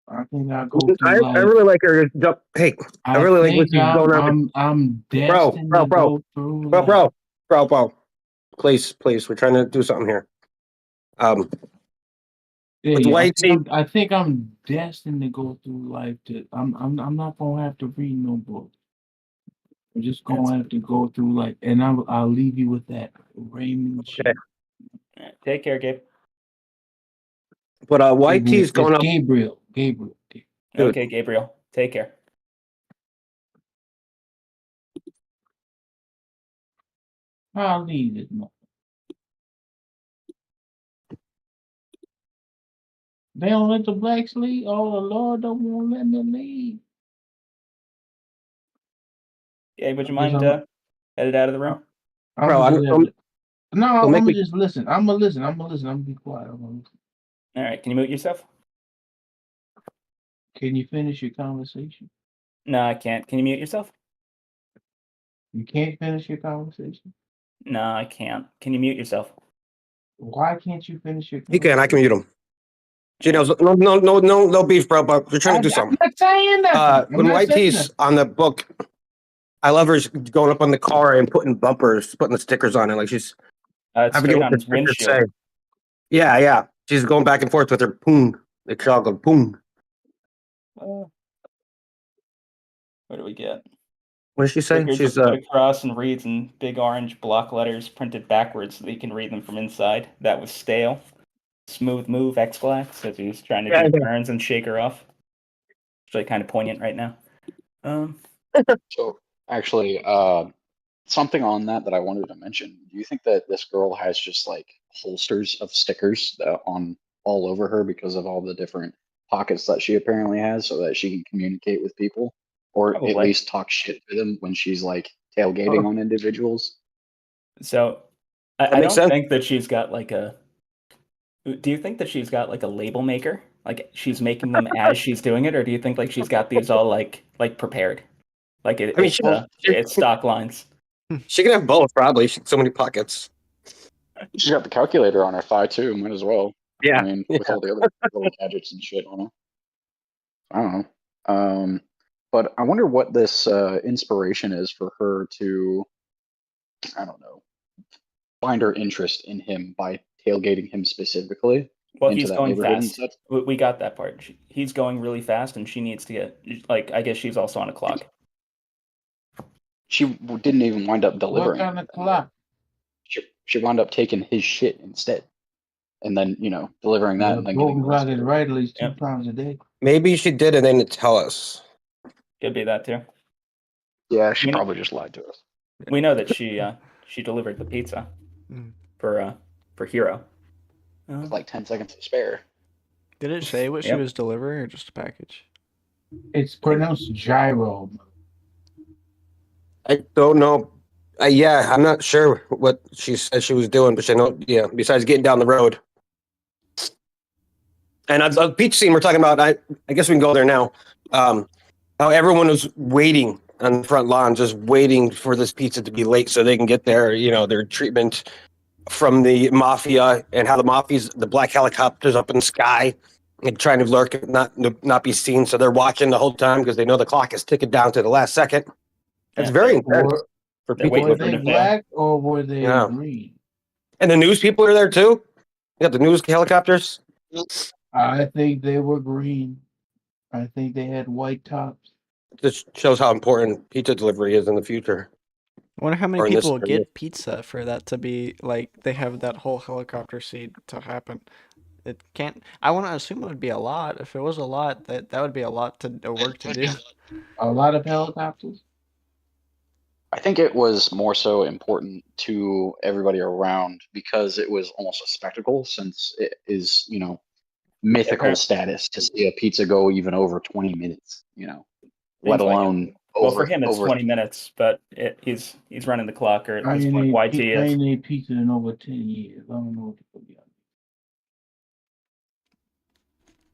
Speaker 7: I think I'll go through
Speaker 5: I
Speaker 7: life.
Speaker 5: really like her. Hey, I really like what
Speaker 7: think
Speaker 5: she's going on.
Speaker 7: I'm destined to go through life.
Speaker 5: Bro. Please, we're trying to do something here. With YT,
Speaker 7: I think I'm destined to go through life. I'm not gonna have to read no book. I'm just gonna have to go through life, and I'll leave you with that, Raymond.
Speaker 5: Okay.
Speaker 3: Take care, Gabe.
Speaker 5: but YT's going up.
Speaker 7: Gabriel.
Speaker 5: Dude.
Speaker 3: Okay, Gabriel. Take care.
Speaker 7: I'll leave it. They don't let the blacks leave. Oh, the Lord don't want to let them leave.
Speaker 3: Gabe, would you
Speaker 7: I guess
Speaker 3: mind headed out of the room?
Speaker 5: Bro,
Speaker 7: I'm
Speaker 5: make
Speaker 7: gonna
Speaker 5: me-
Speaker 7: just listen. I'm gonna listen. I'm gonna be quiet. I'm gonna listen.
Speaker 3: All right. Can you mute yourself?
Speaker 7: Can you finish your conversation?
Speaker 3: No, I can't. Can you mute yourself?
Speaker 7: You can't finish your conversation.
Speaker 3: No, I can't. Can you mute yourself?
Speaker 7: Why can't you finish your
Speaker 5: He
Speaker 7: conversation?
Speaker 5: can. I can mute him. Gino's no beef, bro. But we're trying to do something.
Speaker 7: I'm not saying nothing.
Speaker 5: When YT's on the book, I love her going up on the car and putting bumpers, putting the stickers on it. Like she's
Speaker 3: It's
Speaker 5: I forget
Speaker 3: straight
Speaker 5: what
Speaker 3: on
Speaker 5: the
Speaker 3: his
Speaker 5: stickers
Speaker 3: windshield.
Speaker 5: say. Yeah. She's going back and forth with her poom. The child goes poom.
Speaker 3: What do we get?
Speaker 5: What did she say?
Speaker 3: Stickers
Speaker 5: She's
Speaker 3: are put across and reads in big orange block letters printed backwards so that you can read them from inside. That was stale. Smooth move, X-Flax, as he's trying to do turns and shake her off. It's really kind of poignant right now.
Speaker 6: So actually, something on that I wanted to mention. Do you think that this girl has just like holsters of stickers on all over her because of all the different pockets that she apparently has, so that she can communicate with people, or at
Speaker 3: Probably.
Speaker 6: least talk shit to them when she's like tailgating on individuals?
Speaker 3: So
Speaker 5: That
Speaker 3: I
Speaker 5: makes
Speaker 3: don't
Speaker 5: sense.
Speaker 3: think that she's got like a. Do you think that she's got like a label maker? Like she's making them as she's doing it, or do you think like she's got these all like prepared? Like
Speaker 5: I mean,
Speaker 3: it's stock lines.
Speaker 5: she can have both, probably. So many pockets.
Speaker 6: She's got the calculator on her thigh too. Might as well.
Speaker 5: Yeah.
Speaker 6: I mean, with all the other little gadgets and shit on her. I don't know. But I wonder what this inspiration is for her to, I don't know, find her interest in him by tailgating him specifically
Speaker 3: Well,
Speaker 6: into
Speaker 3: he's
Speaker 6: that
Speaker 3: going
Speaker 6: neighborhood and
Speaker 3: fast.
Speaker 6: such.
Speaker 3: We got that part. He's going really fast, and she needs to get like. I guess she's also on a clock.
Speaker 6: She didn't even wind up
Speaker 7: What
Speaker 6: delivering.
Speaker 7: kind of clock?
Speaker 6: She wound up taking his shit instead, and then delivering that,
Speaker 7: The
Speaker 6: and then
Speaker 7: boat
Speaker 6: getting
Speaker 7: clock
Speaker 6: arrested.
Speaker 7: is right at least 2
Speaker 3: Yep.
Speaker 7: times a day.
Speaker 5: Maybe she did and they didn't tell us.
Speaker 3: Could be that too.
Speaker 6: Yeah, she
Speaker 3: You know-
Speaker 6: probably just lied to us.
Speaker 3: We know that she delivered the pizza
Speaker 2: Mm.
Speaker 3: for Hero.
Speaker 6: With like 10 seconds to spare.
Speaker 2: Did it say what she
Speaker 3: Yep.
Speaker 2: was delivering or just a package?
Speaker 7: It's pronounced gyro.
Speaker 5: I don't know. Yeah, I'm not sure what she said she was doing, but she know. Yeah, besides getting down the road. And on the beach scene we're talking about, I guess we can go there now. How everyone was waiting on the front lawn, just waiting for this pizza to be late so they can get their treatment from the mafia, and how the black helicopters up in the sky and trying to lurk and not be seen. So they're watching the whole time because they know the clock is ticking down to the last second. It's
Speaker 3: Yeah,
Speaker 5: very
Speaker 3: they-
Speaker 5: intense
Speaker 7: Were,
Speaker 5: for
Speaker 3: they're
Speaker 5: people.
Speaker 3: waiting
Speaker 7: were
Speaker 3: for
Speaker 7: they
Speaker 3: the veil.
Speaker 7: black or were they
Speaker 5: Yeah.
Speaker 7: green?
Speaker 5: And the news people are there too. You got the news helicopters.
Speaker 7: I think they were green. I think they had white tops.
Speaker 5: This shows how important pizza delivery is in the future.
Speaker 2: I wonder how many
Speaker 5: Or in this
Speaker 2: people
Speaker 5: area.
Speaker 2: get pizza for that to be like they have that whole helicopter scene to happen. It can't. I want to assume it would be a lot. If it was a lot, that would be a lot to work to do.
Speaker 7: A lot of helicopters.
Speaker 6: I think it was more so important to everybody around because it was almost a spectacle, since it is, mythical
Speaker 3: Yeah.
Speaker 6: status to see a pizza go even over 20 minutes, let
Speaker 3: Seems like it.
Speaker 6: alone
Speaker 3: Well, for him it's
Speaker 6: over
Speaker 3: 20 minutes, but he's running the clock, or at
Speaker 7: I
Speaker 3: this
Speaker 7: ain't
Speaker 3: point
Speaker 7: ate,
Speaker 3: YT
Speaker 7: I
Speaker 3: is.
Speaker 7: ain't ate pizza in over 10 years. I don't know what to put you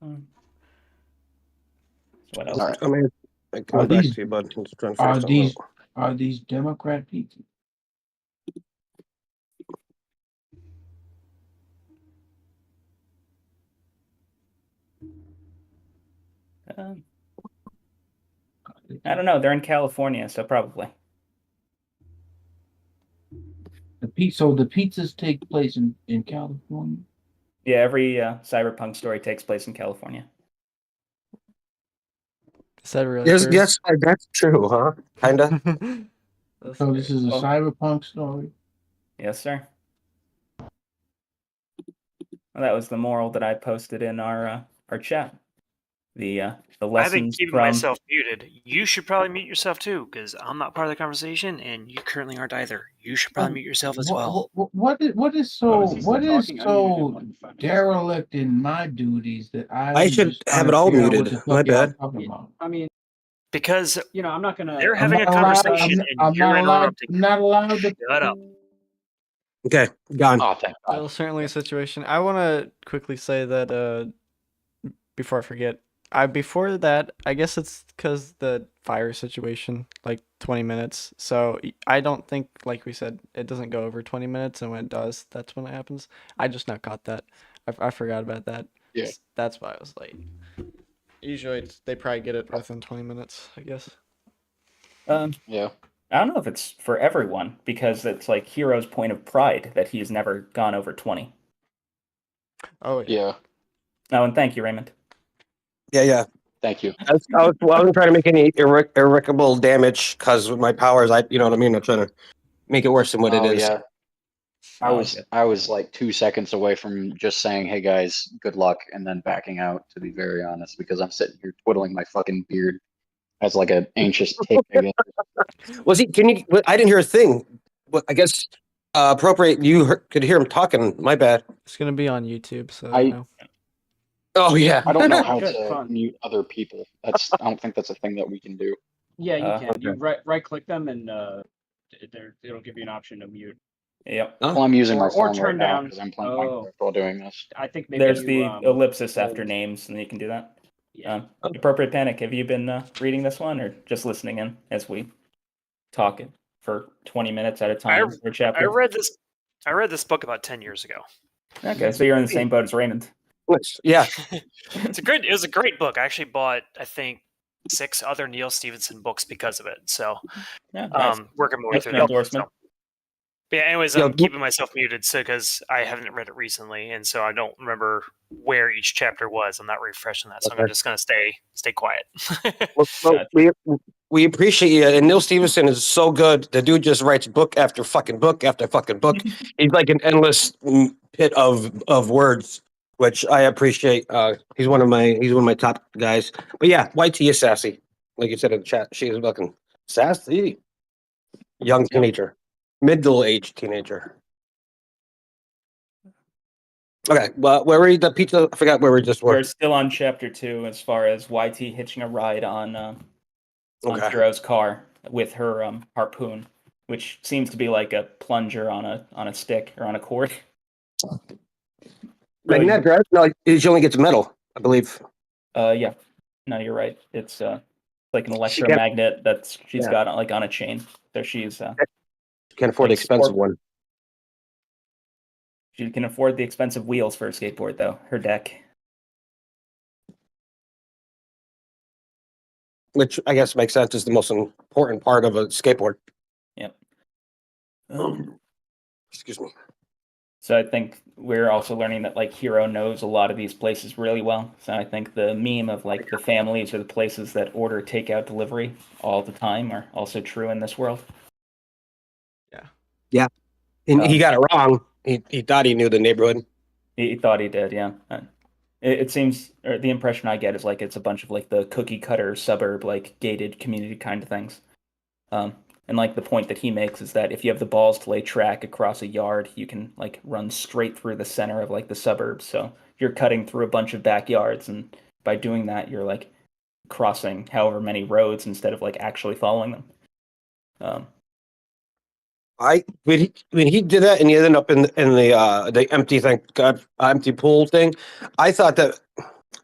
Speaker 3: So what else?
Speaker 6: All right.
Speaker 5: I mean, I can
Speaker 7: Are
Speaker 5: go back
Speaker 7: these-
Speaker 5: to you, bud. I'm just trying to
Speaker 7: Are
Speaker 5: figure something
Speaker 7: these
Speaker 5: out.
Speaker 7: are these Democrat pizzas?
Speaker 3: Um, I don't know. They're in California, so probably.
Speaker 7: So the pizzas take place in California.
Speaker 3: Yeah, every cyberpunk story takes place in California.
Speaker 2: Is that really
Speaker 5: Yes,
Speaker 2: true?
Speaker 5: yes, that's true, huh? Kinda.
Speaker 2: That's
Speaker 7: So this
Speaker 2: great.
Speaker 7: is a
Speaker 3: Oh.
Speaker 7: cyberpunk story.
Speaker 3: Yes, sir. Well, that was the moral that I posted in our chat. The
Speaker 9: I've been
Speaker 3: lessons
Speaker 9: keeping
Speaker 3: from
Speaker 9: myself muted. You should probably mute yourself too, because I'm not part of the conversation, and you currently aren't either. You should probably mute yourself as well.
Speaker 7: What is
Speaker 4: Oh,
Speaker 7: so
Speaker 4: is he still
Speaker 7: what is
Speaker 4: talking? I muted him
Speaker 7: so
Speaker 4: like 5 minutes ago.
Speaker 7: derelict in my duties that
Speaker 5: I should
Speaker 7: just
Speaker 5: have
Speaker 7: trying
Speaker 5: it
Speaker 7: to
Speaker 5: all
Speaker 7: figure out what
Speaker 5: muted.
Speaker 7: the fuck
Speaker 5: My
Speaker 7: y'all
Speaker 5: bad.
Speaker 7: talking about?
Speaker 4: I mean,
Speaker 9: Because
Speaker 4: I'm not gonna.
Speaker 9: they're
Speaker 7: I'm
Speaker 9: having a
Speaker 7: not allowed.
Speaker 9: conversation, and
Speaker 7: I'm
Speaker 9: you're
Speaker 7: not allowed.
Speaker 9: interrupting.
Speaker 7: I'm not allowed to.
Speaker 9: Shut up.
Speaker 5: Okay, gone.
Speaker 6: Oh, thank God.
Speaker 2: Well, certainly a situation. I want to quickly say that before I forget, before that, I guess it's because the fire situation, like 20 minutes. So I don't think, like we said, it doesn't go over 20 minutes, and when it does, that's when it happens. I just now caught that. I forgot about that.
Speaker 6: Yeah.
Speaker 2: That's why I was late. Usually they probably get it within 20 minutes, I guess.
Speaker 6: Yeah.
Speaker 3: I don't know if it's for everyone, because it's like Hero's point of pride that he's never gone over 20.
Speaker 2: Oh, yeah.
Speaker 6: Yeah.
Speaker 3: Oh, and thank you, Raymond.
Speaker 5: Yeah.
Speaker 6: Thank you.
Speaker 5: I wasn't trying to make any irreparable damage because with my powers, you know what I mean? I'm trying to make it worse than what it is.
Speaker 6: Yeah. I
Speaker 3: Oh,
Speaker 6: was
Speaker 3: good.
Speaker 6: I was like 2 seconds away from just saying, "Hey guys, good luck," and then backing out. To be very honest, because I'm sitting here twiddling my fucking beard, as like an anxious tick, I guess.
Speaker 5: Was he? Can you? I didn't hear a thing. But I guess appropriate. You could hear him talking. My bad.
Speaker 2: It's gonna be on YouTube, so
Speaker 6: I-
Speaker 2: you know.
Speaker 5: Oh yeah.
Speaker 6: I don't know how
Speaker 4: Good,
Speaker 6: to
Speaker 4: fun.
Speaker 6: mute other people. I don't think that's a thing that we can do.
Speaker 4: Yeah, you can.
Speaker 5: Okay.
Speaker 4: You right click them and it'll give you an option to mute.
Speaker 3: Yep.
Speaker 5: Huh?
Speaker 6: Well, I'm using my
Speaker 4: Or
Speaker 6: phone
Speaker 4: turn
Speaker 6: right now
Speaker 4: down-
Speaker 6: because I'm playing
Speaker 4: oh.
Speaker 6: Minecraft while doing this.
Speaker 4: I think maybe
Speaker 3: There's
Speaker 4: you,
Speaker 3: the ellipsis after
Speaker 4: hold-
Speaker 3: names, and you can do that.
Speaker 4: Yeah.
Speaker 3: Appropriate Panic, have you been reading this one or just listening in as we talk for 20 minutes at a time per chapter?
Speaker 9: I read this book about 10 years ago.
Speaker 3: Okay, so you're in the same boat as Raymond.
Speaker 5: Yeah.
Speaker 9: It was a great book. I actually bought, I think, 6 other Neil Stephenson books because of it. So,
Speaker 3: Yeah, nice.
Speaker 9: working my way
Speaker 3: That's
Speaker 9: through
Speaker 3: the
Speaker 9: that.
Speaker 3: endorsement.
Speaker 9: So. But yeah, anyways,
Speaker 5: Yeah,
Speaker 9: I'm keeping myself muted because I haven't read it recently, and so I don't remember where each chapter was. I'm not refreshing that, so I'm
Speaker 5: Okay.
Speaker 9: just gonna stay quiet.
Speaker 5: Well, we appreciate you. And Neil Stevenson is so good. The dude just writes book after fucking book after fucking book. He's like an endless pit of words, which I appreciate. He's one of my top guys. But yeah, YT is sassy, like you said in the chat. She is fucking sassy, young teenager, middle-aged teenager. Okay, well, where were you? The pizza? I forgot where we just were.
Speaker 3: We're still on chapter 2 as far as YT hitching a ride on
Speaker 5: Okay.
Speaker 3: Hero's car with her harpoon, which seems to be like a plunger on a stick or on a cord.
Speaker 5: Magnetic, right? No, she only gets metal, I believe.
Speaker 3: Yeah. No, you're right. It's like an
Speaker 5: She can't-
Speaker 3: electromagnet that she's
Speaker 5: Yeah.
Speaker 3: got like on a chain. So she's
Speaker 5: Can't afford the
Speaker 3: Like
Speaker 5: expensive
Speaker 3: sport-
Speaker 5: one.
Speaker 3: she can afford the expensive wheels for a skateboard though. Her deck.
Speaker 5: Which I guess makes sense is the most important part of a skateboard.
Speaker 3: Yep.
Speaker 5: Excuse me.
Speaker 3: So I think we're also learning that like Hero knows a lot of these places really well. So I think the meme of like the families or the places that order takeout delivery all the time are also true in this world.
Speaker 5: And he got it wrong. He thought he knew the neighborhood.
Speaker 3: He thought he did, yeah. It seems, or the impression I get is like it's a bunch of like the cookie cutter suburb, like gated community kind of things. And like the point that he makes is that if you have the balls to lay track across a yard, you can like run straight through the center of like the suburbs. So you're cutting through a bunch of backyards, and by doing that, you're like crossing however many roads instead of like actually following them.
Speaker 5: When he did that and he ended up in the empty thing, empty pool thing, I thought that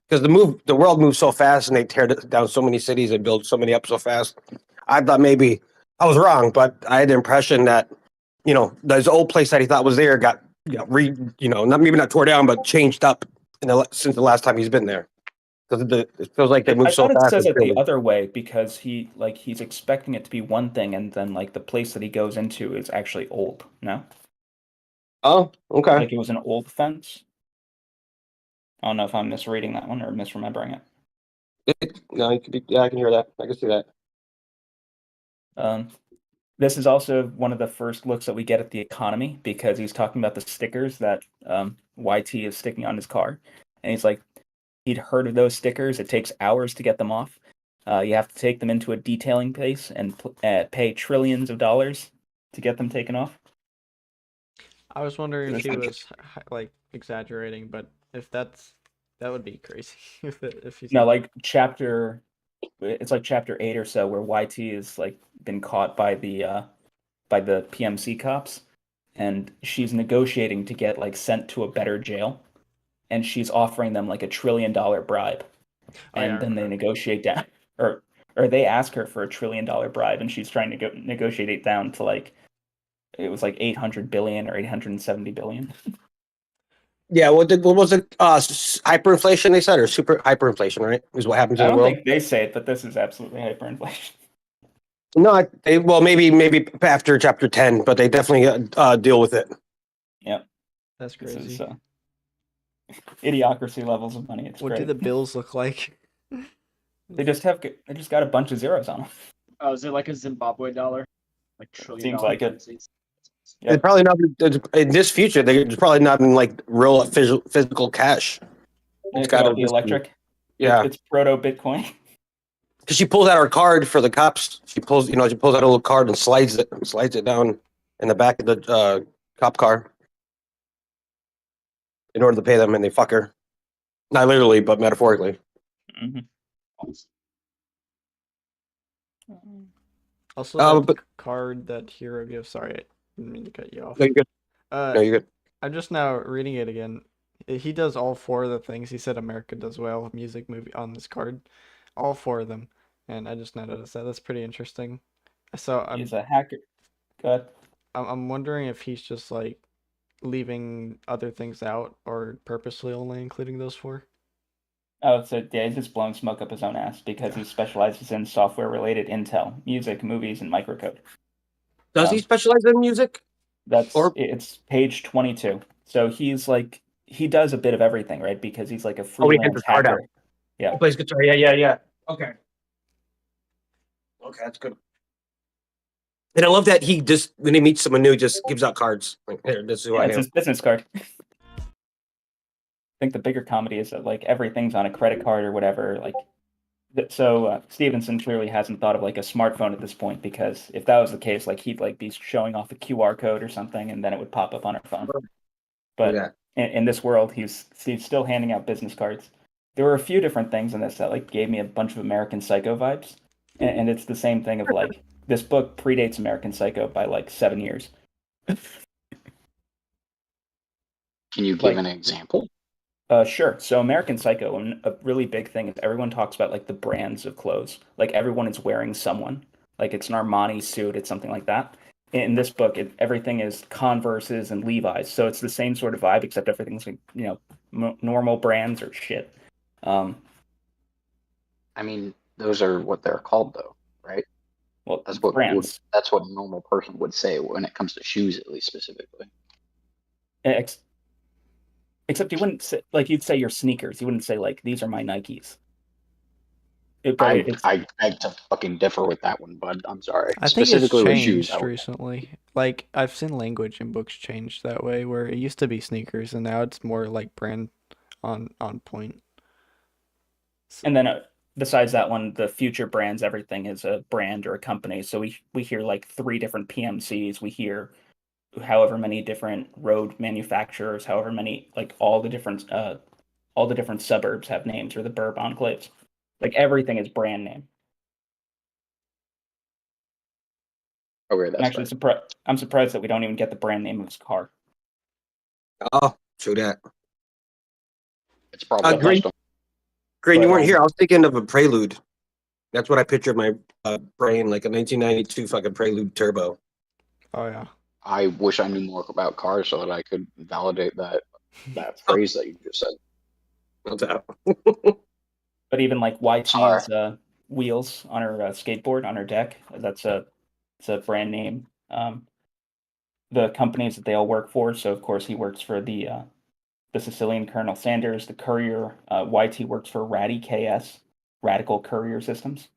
Speaker 5: because the world moves so fast and they tear down so many cities and build so many up so fast, I thought maybe I was wrong, but I had the impression that this old place that he thought was there got not tore down but changed up since the last time he's been there. Because it feels like they move
Speaker 3: I
Speaker 5: so
Speaker 3: thought it
Speaker 5: fast.
Speaker 3: says
Speaker 5: and
Speaker 3: it the
Speaker 5: building.
Speaker 3: other way because he's expecting it to be one thing, and then like the place that he goes into is actually old. No,
Speaker 5: Oh, okay.
Speaker 3: like it was an old fence. I don't know if I'm misreading that one or misremembering it.
Speaker 5: No, you could be, yeah, I can hear that. I can see that.
Speaker 3: This is also one of the first looks that we get at the economy because he's talking about the stickers that YT is sticking on his car, and he's like, he'd heard of those stickers. It takes hours to get them off. You have to take them into a detailing place and pay trillions of dollars to get them taken off.
Speaker 2: I was wondering if he
Speaker 3: That's
Speaker 2: was like exaggerating, but if that would be crazy if he's
Speaker 3: No, like it's like chapter 8 or so where YT is like been caught by the PMC cops, and she's negotiating to get like sent to a better jail, and she's offering them like $1 trillion bribe,
Speaker 2: Oh, yeah,
Speaker 3: and
Speaker 2: I
Speaker 3: then they
Speaker 2: remember.
Speaker 3: negotiate down, or they ask her for $1 trillion bribe, and she's trying to negotiate it down to like it was like 800 billion or 870 billion.
Speaker 5: Yeah, what was it? Hyperinflation, they said, or super hyperinflation, right? Is what happens
Speaker 3: I
Speaker 5: in the
Speaker 3: don't
Speaker 5: world.
Speaker 3: think they say it, but this is absolutely hyperinflation.
Speaker 5: No, well, maybe after chapter 10, but they definitely deal with it.
Speaker 3: Yep,
Speaker 2: That's
Speaker 3: this
Speaker 2: crazy.
Speaker 3: is idiocracy levels of money. It's
Speaker 2: What
Speaker 3: great.
Speaker 2: do the bills look like?
Speaker 3: They just got a bunch of zeros on them.
Speaker 4: Oh, is it like a Zimbabwe dollar? Like $1 trillion
Speaker 3: Seems like it.
Speaker 4: currencies?
Speaker 5: It's probably not in this future. There's probably not in like real physical cash.
Speaker 3: It
Speaker 5: gotta
Speaker 3: could all be
Speaker 5: just be-
Speaker 3: electric.
Speaker 5: Yeah,
Speaker 3: It's proto Bitcoin.
Speaker 5: because she pulls out her card for the cops. She pulls out a little card and slides it down in the back of the cop car in order to pay them, and they fuck her. Not literally, but metaphorically.
Speaker 3: Mhm.
Speaker 2: Also, that
Speaker 5: But
Speaker 2: card that Hero gives. Sorry, I didn't mean to cut you off.
Speaker 5: no, you're good.
Speaker 2: Uh,
Speaker 5: No, you're good.
Speaker 2: I'm just now reading it again. He does all four of the things he said America does well: music, movie, on this card, all four of them. And I just now noticed that. That's pretty interesting. So
Speaker 3: He's a hacker. Go ahead.
Speaker 2: I'm wondering if he's just like leaving other things out or purposely only including those four.
Speaker 3: Oh, so yeah, he's just blowing smoke up his own ass because he specializes in software-related intel, music, movies, and microcode.
Speaker 5: Does he specialize in music?
Speaker 3: It's page 22. So he does a bit of everything, right? Because he's like a
Speaker 5: He hands
Speaker 3: freelance
Speaker 5: his card out.
Speaker 3: hacker. Yeah.
Speaker 5: He plays guitar. Yeah. Okay, that's good. And I love that he just, when he meets someone new, just gives out cards. Like, here, this is who I
Speaker 3: It's
Speaker 5: am.
Speaker 3: his business card. I think the bigger comedy is that like everything's on a credit card or whatever. Like, so Stevenson clearly hasn't thought of like a smartphone at this point, because if that was the case, like he'd like be showing off a QR code or something, and then it would pop up on our phone. But
Speaker 5: Yeah.
Speaker 3: in this world, he's still handing out business cards. There were a few different things in this that like gave me a bunch of American Psycho vibes, and it's the same thing of like this book predates American Psycho by like 7 years.
Speaker 6: Can you give an example?
Speaker 3: Sure. So American Psycho, and a really big thing is everyone talks about like the brands of clothes. Like everyone is wearing someone. Like it's an Armani suit, it's something like that. In this book, everything is Converses and Levi's. So it's the same sort of vibe, except everything's like, normal brands or shit.
Speaker 6: I mean, those are what they're called, though, right?
Speaker 3: Well,
Speaker 6: that's what
Speaker 3: brands.
Speaker 6: That's what a normal person would say when it comes to shoes, at least specifically.
Speaker 3: Except you wouldn't say, like, you'd say your sneakers. You wouldn't say like, these are my Nikes.
Speaker 6: I beg to fucking differ with that one, bud. I'm sorry.
Speaker 2: I think it's
Speaker 6: Specifically with
Speaker 2: changed
Speaker 6: shoes,
Speaker 2: recently. Like I've seen language in books change that way, where it used to be sneakers and now it's more like brand on point.
Speaker 3: And then besides that one, the future brands, everything is a brand or a company. So we hear like 3 different PMCs. We hear however many different road manufacturers, however many, like all the different suburbs have names, or the burb enclaves. Like everything is brand name.
Speaker 6: Okay, that's
Speaker 3: actually I'm surprised that we don't even get the brand name of his car.
Speaker 5: Oh, true that.
Speaker 6: It's probably
Speaker 5: Green, you weren't here. I was thinking of a Prelude. That's what I pictured my brain, like a 1992 fucking Prelude Turbo.
Speaker 2: Oh yeah.
Speaker 6: I wish I knew more about cars so that I could validate that phrase that you just said.
Speaker 5: No doubt.
Speaker 3: But even like YT's wheels on her skateboard on her deck, it's a brand name. The companies that they all work for. So of course he works for the Sicilian Colonel Sanders, the Courier. YT works for Ratty KS, Radical Courier Systems.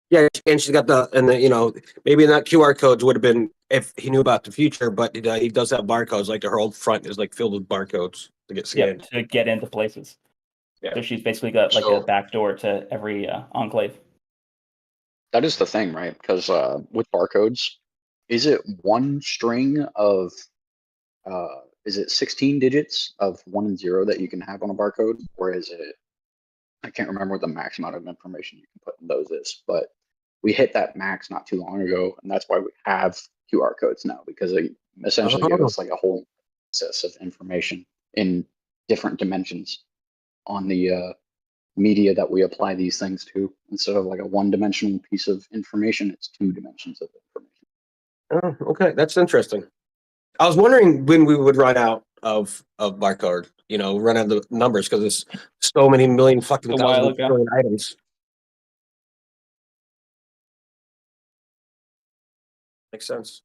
Speaker 5: Yeah, and she's got maybe not QR codes would have been if he knew about the future, but he does have barcodes. Like her whole front is like filled with barcodes to get scanned.
Speaker 3: To get into places.
Speaker 5: Yeah.
Speaker 3: So she's basically got like a back door to every enclave.
Speaker 6: That is the thing, right? Because with barcodes, is it one string of, is it 16 digits of 1 and 0 that you can have on a barcode? Or is it, I can't remember what the max amount of information you can put in those is, but we hit that max not too long ago, and that's why we have QR codes now, because they essentially give us like a whole access of information in different dimensions on the media that we apply these things to. Instead of like a one-dimensional piece of information, it's 2 dimensions of information.
Speaker 5: Oh, okay, that's interesting. I was wondering when we would run out of barcode, run out of the numbers, because there's so many million fucking thousand billion items. Makes sense.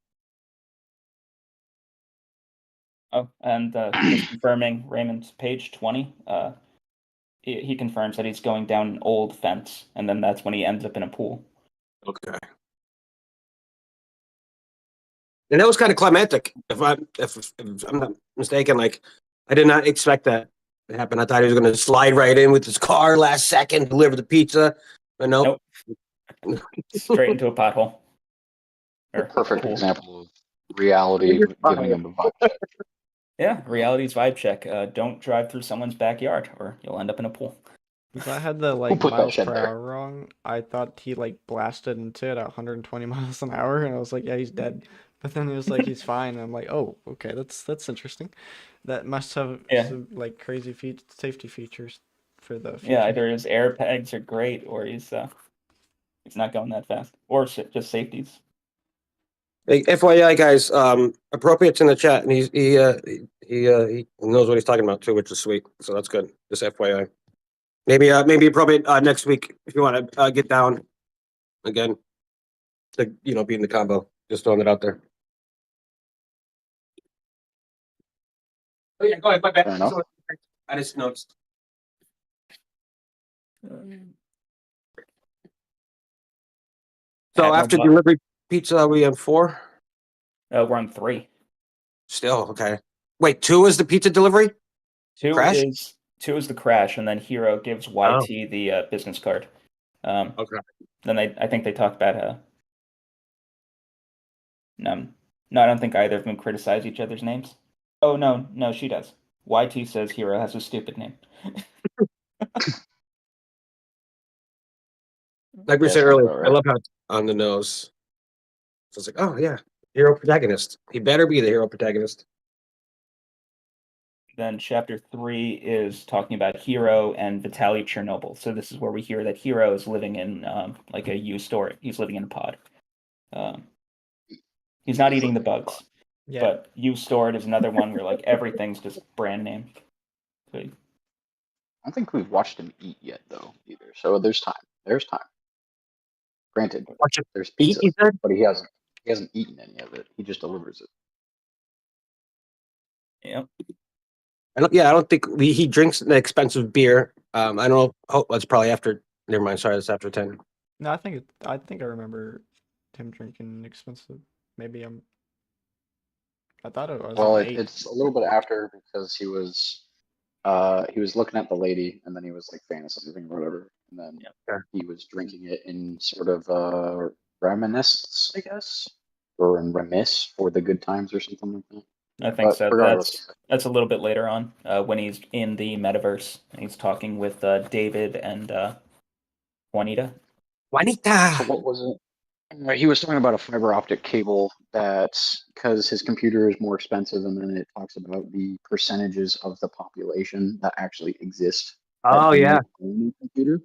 Speaker 3: Oh, and just confirming Raymond's page 20. He confirms that he's going down an old fence, and then that's when he ends up in a pool.
Speaker 5: Okay. And that was kind of climactic, if I'm not mistaken. Like, I did not expect that. happened. I thought he was going to slide right in with his car last second, deliver the pizza. But nope.
Speaker 3: Straight into a pothole.
Speaker 6: The
Speaker 3: Or
Speaker 6: perfect
Speaker 3: pool.
Speaker 6: example of reality giving him a vibe check.
Speaker 3: Yeah, reality's vibe check. Don't drive through someone's backyard, or you'll end up in a pool.
Speaker 2: Because I had the
Speaker 6: put that
Speaker 2: miles
Speaker 6: shit
Speaker 2: per
Speaker 6: there?
Speaker 2: hour wrong. I thought he blasted into it at 120 miles an hour, and I was like, yeah, he's dead. But then he was like, he's fine. And I'm like, oh, okay, that's interesting. That must have some crazy safety features for the future.
Speaker 3: Yeah, either his airbags are great, or he's not going that fast, or just safeties.
Speaker 5: Hey, FYI, guys, Appropriate's in the chat, and he knows what he's talking about too, which is sweet. So that's good. Just FYI. Maybe Appropriate next week if you want to get down again to be in the combo. Just throwing it out there. Oh yeah, go ahead. My bad.
Speaker 6: Fair enough.
Speaker 5: I just noticed. So after delivery pizza, we have 4.
Speaker 3: We're on 3.
Speaker 5: Still okay. Wait, 2 is the pizza delivery.
Speaker 3: 2
Speaker 5: Crash?
Speaker 3: is the crash, and then Hero gives YT the business card.
Speaker 5: Okay.
Speaker 3: Then I think they talk about no, I don't think either of them criticize each other's names. Oh no, she does. YT says Hero has a stupid name.
Speaker 5: Like we
Speaker 6: Yeah,
Speaker 5: said
Speaker 6: sounds
Speaker 5: earlier,
Speaker 6: about
Speaker 5: I
Speaker 6: right.
Speaker 5: love how it's on the nose. So it's like, oh yeah, hero protagonist. He better be the hero protagonist.
Speaker 3: Then chapter 3 is talking about Hero and Vitaly Chernobyl. So this is where we hear that Hero is living in like a U store. He's living in a pod. He's not eating the bugs.
Speaker 2: Yeah.
Speaker 3: But U stored is another one where like everything's just brand name. So,
Speaker 6: I don't think we've watched him eat yet, though, either. So there's time. There's time. Granted,
Speaker 5: Watch it
Speaker 6: there's
Speaker 5: eat,
Speaker 6: pizza,
Speaker 5: he said?
Speaker 6: but he hasn't eaten any of it. He just delivers it.
Speaker 3: yeah.
Speaker 5: I don't think he drinks the expensive beer. I don't know. Oh, that's probably after. Never mind. Sorry, that's after 10.
Speaker 2: No, I think I remember him drinking expensive. Maybe I thought it was
Speaker 6: Well,
Speaker 2: on 8.
Speaker 6: it's a little bit after because he was looking at the lady and then he was like fantasizing or whatever, and then he was drinking it in sort of reminiscence, I guess, or in remiss for the good times or something like that.
Speaker 3: I think
Speaker 6: But
Speaker 3: so.
Speaker 6: regardless,
Speaker 3: That's a little bit later on when he's in the metaverse and he's talking with David and Juanita.
Speaker 6: so what was it? He was talking about a fiber optic cable that, because his computer is more expensive, and then it talks about the percentages of the population that actually exist.
Speaker 5: Oh yeah.
Speaker 6: Own a computer,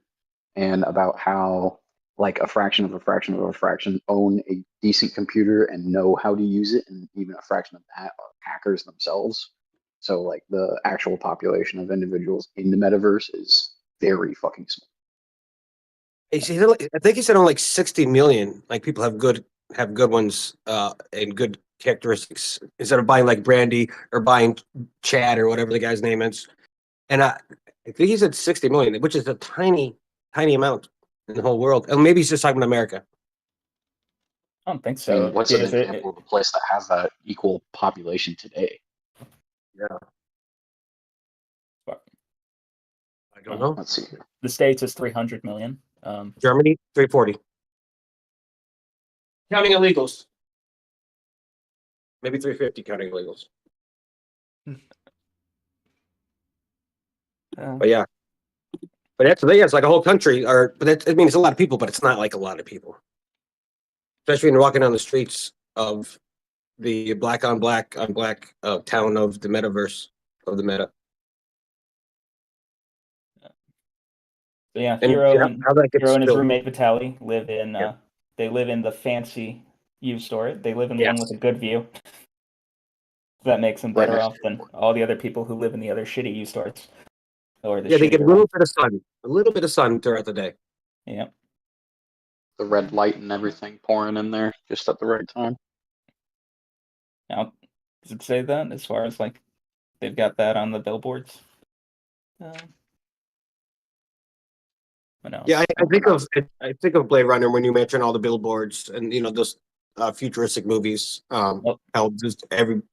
Speaker 6: and about how like a fraction of a fraction of a fraction own a decent computer and know how to use it, and even a fraction of that are hackers themselves. So like the actual population of individuals in the metaverse is very fucking small.
Speaker 5: I think he said on like 60 million. Like people have good ones and good characteristics instead of buying like Brandy or buying Chad or whatever the guy's name is. And I think he said 60 million, which is a tiny amount in the whole world. And maybe he's just talking about America.
Speaker 3: I don't think
Speaker 6: I
Speaker 3: so.
Speaker 6: mean, what's an example of a place that has that equal population today?
Speaker 5: Yeah. I don't know.
Speaker 6: Let's see here.
Speaker 3: The States is 300 million.
Speaker 5: Germany, 340. Counting illegals. Maybe 350 counting illegals. But yeah. But it's like a whole country, it's a lot of people, but it's not like a lot of people. Especially when you're walking down the streets of the black on black town of the metaverse of the meta.
Speaker 3: So yeah,
Speaker 5: And
Speaker 3: Hero
Speaker 5: how that gets
Speaker 3: and his
Speaker 5: built.
Speaker 3: roommate Vitaly live in they live in the fancy U store. They live in the one with a good view. That makes them better off than all the other people who live in the other shitty U stores. Or
Speaker 5: they get a little bit of sun throughout the day.
Speaker 3: Yeah.
Speaker 6: The red light and everything pouring in there just at the right time.
Speaker 3: Now, does it say that as far as like they've got that on the billboards?
Speaker 5: Yeah, I think of Blade Runner when you mention all the billboards and those futuristic movies.
Speaker 3: Well-
Speaker 5: How just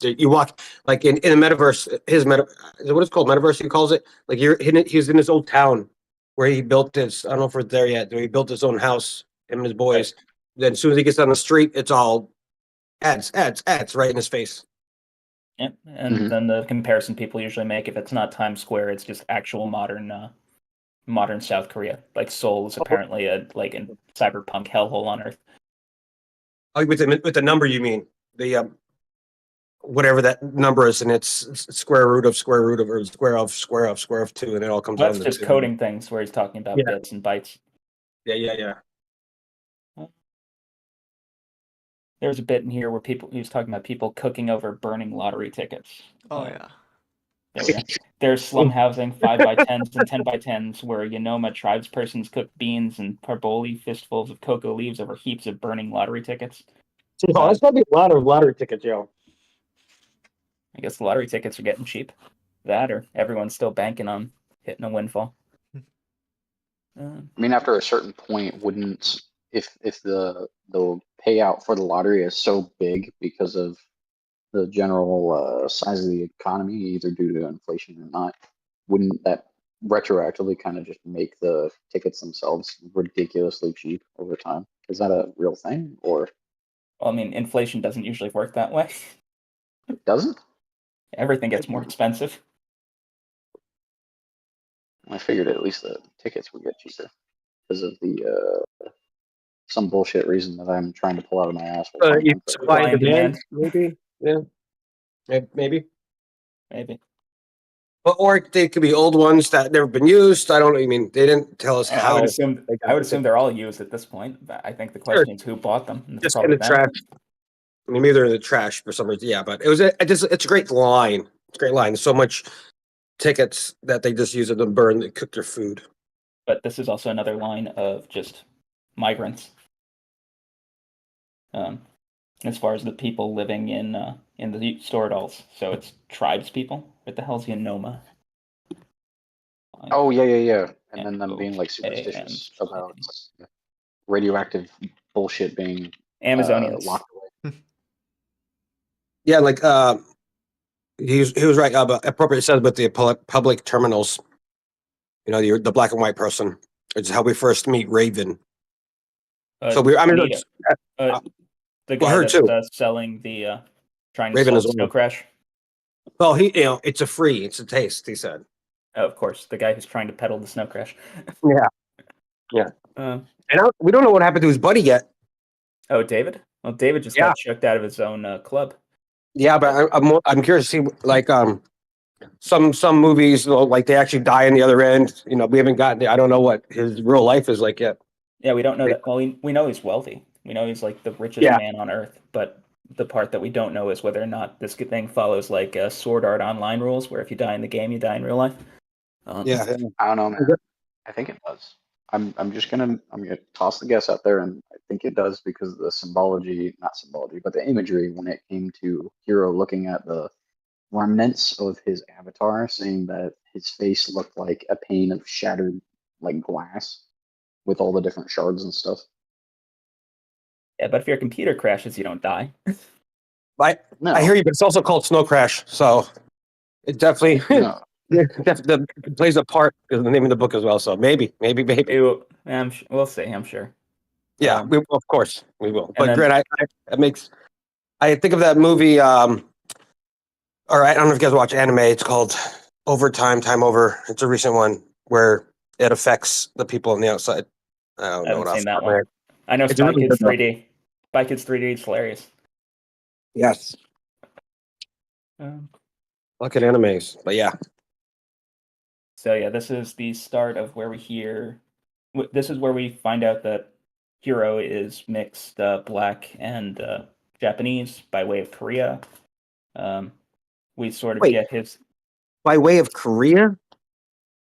Speaker 5: you walk like in the metaverse, his meta, is it what it's called, metaverse. He calls it like he's in his old town where he built this. I don't know if it's there yet. Where he built his own house. Him and his boys. Then as soon as he gets on the street, it's all ads right in his face.
Speaker 3: Yeah, and
Speaker 6: Mhm.
Speaker 3: then the comparison people usually make, if it's not Times Square, it's just actual modern South Korea. Like Seoul is apparently a cyberpunk hellhole on Earth.
Speaker 5: Oh, with the number you mean the whatever that number is, and it's square root of square root of or square of 2, and it all comes
Speaker 3: That's
Speaker 5: down to
Speaker 3: just
Speaker 5: 2.
Speaker 3: coding things where he's talking about
Speaker 5: Yeah.
Speaker 3: bits and bytes.
Speaker 5: Yeah.
Speaker 3: There's a bit in here where he was talking about people cooking over burning lottery tickets.
Speaker 2: Oh yeah.
Speaker 3: There we go. There's slum housing, 5x10s and 10x10s, where Yanoma tribespersons cook beans and parboili fistfuls of cocoa leaves over heaps of burning lottery tickets.
Speaker 5: Oh, that's gonna be a lot of lottery tickets, yo.
Speaker 3: I guess the lottery tickets are getting cheap. That, or everyone's still banking on hitting a windfall.
Speaker 6: I mean, after a certain point, wouldn't if the payout for the lottery is so big because of the general size of the economy, either due to inflation or not, wouldn't that retroactively kind of just make the tickets themselves ridiculously cheap over time? Is that a real thing, or
Speaker 3: Well, I mean, inflation doesn't usually work that way.
Speaker 6: it doesn't?
Speaker 3: Everything gets more expensive.
Speaker 6: I figured at least the tickets would get cheaper because of the some bullshit reason that I'm trying to pull out of my ass.
Speaker 5: Supply and
Speaker 3: demand.
Speaker 5: demand, maybe. Yeah, maybe.
Speaker 3: Maybe.
Speaker 5: Or they could be old ones that never been used. I don't know. I mean, they didn't tell us
Speaker 3: I
Speaker 5: how.
Speaker 3: would assume
Speaker 5: they got
Speaker 3: I would
Speaker 5: the
Speaker 3: assume they're all used at this point. But I think the question is who bought them. And it's
Speaker 5: just in
Speaker 3: probably
Speaker 5: the
Speaker 3: them.
Speaker 5: trash. I mean, maybe they're in the trash for some reason. Yeah, but it's a great line. It's a great line. There's so much tickets that they just use it to burn to cook their food.
Speaker 3: But this is also another line of just migrants. As far as the people living in the Storedals, so it's tribes people. What the hell's Yanoma?
Speaker 6: Oh yeah. And then them
Speaker 3: N-O-A-M.
Speaker 6: being like superstitious about radioactive bullshit being
Speaker 3: Amazonians.
Speaker 6: locked away.
Speaker 5: Yeah, like he was right about appropriate said with the public terminals. You know, the black and white person. It's how we first meet Raven. So I mean,
Speaker 3: Anita. The guy
Speaker 5: her
Speaker 3: that's
Speaker 5: too.
Speaker 3: Selling the trying to
Speaker 5: Raven
Speaker 3: sell
Speaker 5: as well.
Speaker 3: Snowcrash.
Speaker 5: Well, it's it's a taste. He said.
Speaker 3: Oh, of course, the guy who's trying to peddle the Snowcrash.
Speaker 5: Yeah.
Speaker 3: Uh,
Speaker 5: And we don't know what happened to his buddy yet.
Speaker 3: oh, David. Well, David just got chucked out of his own club.
Speaker 5: Yeah, but I'm curious to see like some movies like they actually die in the other end. You know, we haven't gotten. I don't know what his real life is like yet.
Speaker 3: Yeah, we don't know that. Well, we know he's wealthy. We know he's like the richest man on earth. But the part that we don't know is whether or not this thing follows like Sword Art Online rules, where if you die in the game, you die in real life.
Speaker 6: I don't know, man. I think it does. I'm gonna toss the guess out there, and I think it does because of the not symbology, but the imagery when it came to Hero looking at the remnants of his avatar, saying that his face looked like a pane of shattered like glass with all the different shards and stuff.
Speaker 3: Yeah, but if your computer crashes, you don't die.
Speaker 6: No,
Speaker 5: I hear you, but it's also called Snowcrash, so it definitely
Speaker 6: no.
Speaker 5: definitely plays a part in the name of the book as well. So maybe.
Speaker 3: We'll see. I'm sure.
Speaker 5: Yeah, of course we will. But
Speaker 3: then-
Speaker 5: Grant, I think of that movie. All right, I don't know if you guys watch anime. It's called Overtime, Time Over. It's a recent one where it affects the people on the outside. I don't
Speaker 3: I
Speaker 5: know
Speaker 3: haven't
Speaker 5: what
Speaker 3: seen
Speaker 5: else.
Speaker 3: that one. I know
Speaker 5: It's
Speaker 3: Spy
Speaker 5: really
Speaker 3: Kids
Speaker 5: good, though.
Speaker 3: 3D. Spy Kids 3D is hilarious.
Speaker 5: Yes, look at animes, but yeah.
Speaker 3: So yeah, this is the start of where this is where we find out that Hiro is mixed black and Japanese by way of Korea. We sort of get his
Speaker 5: By way of Korea,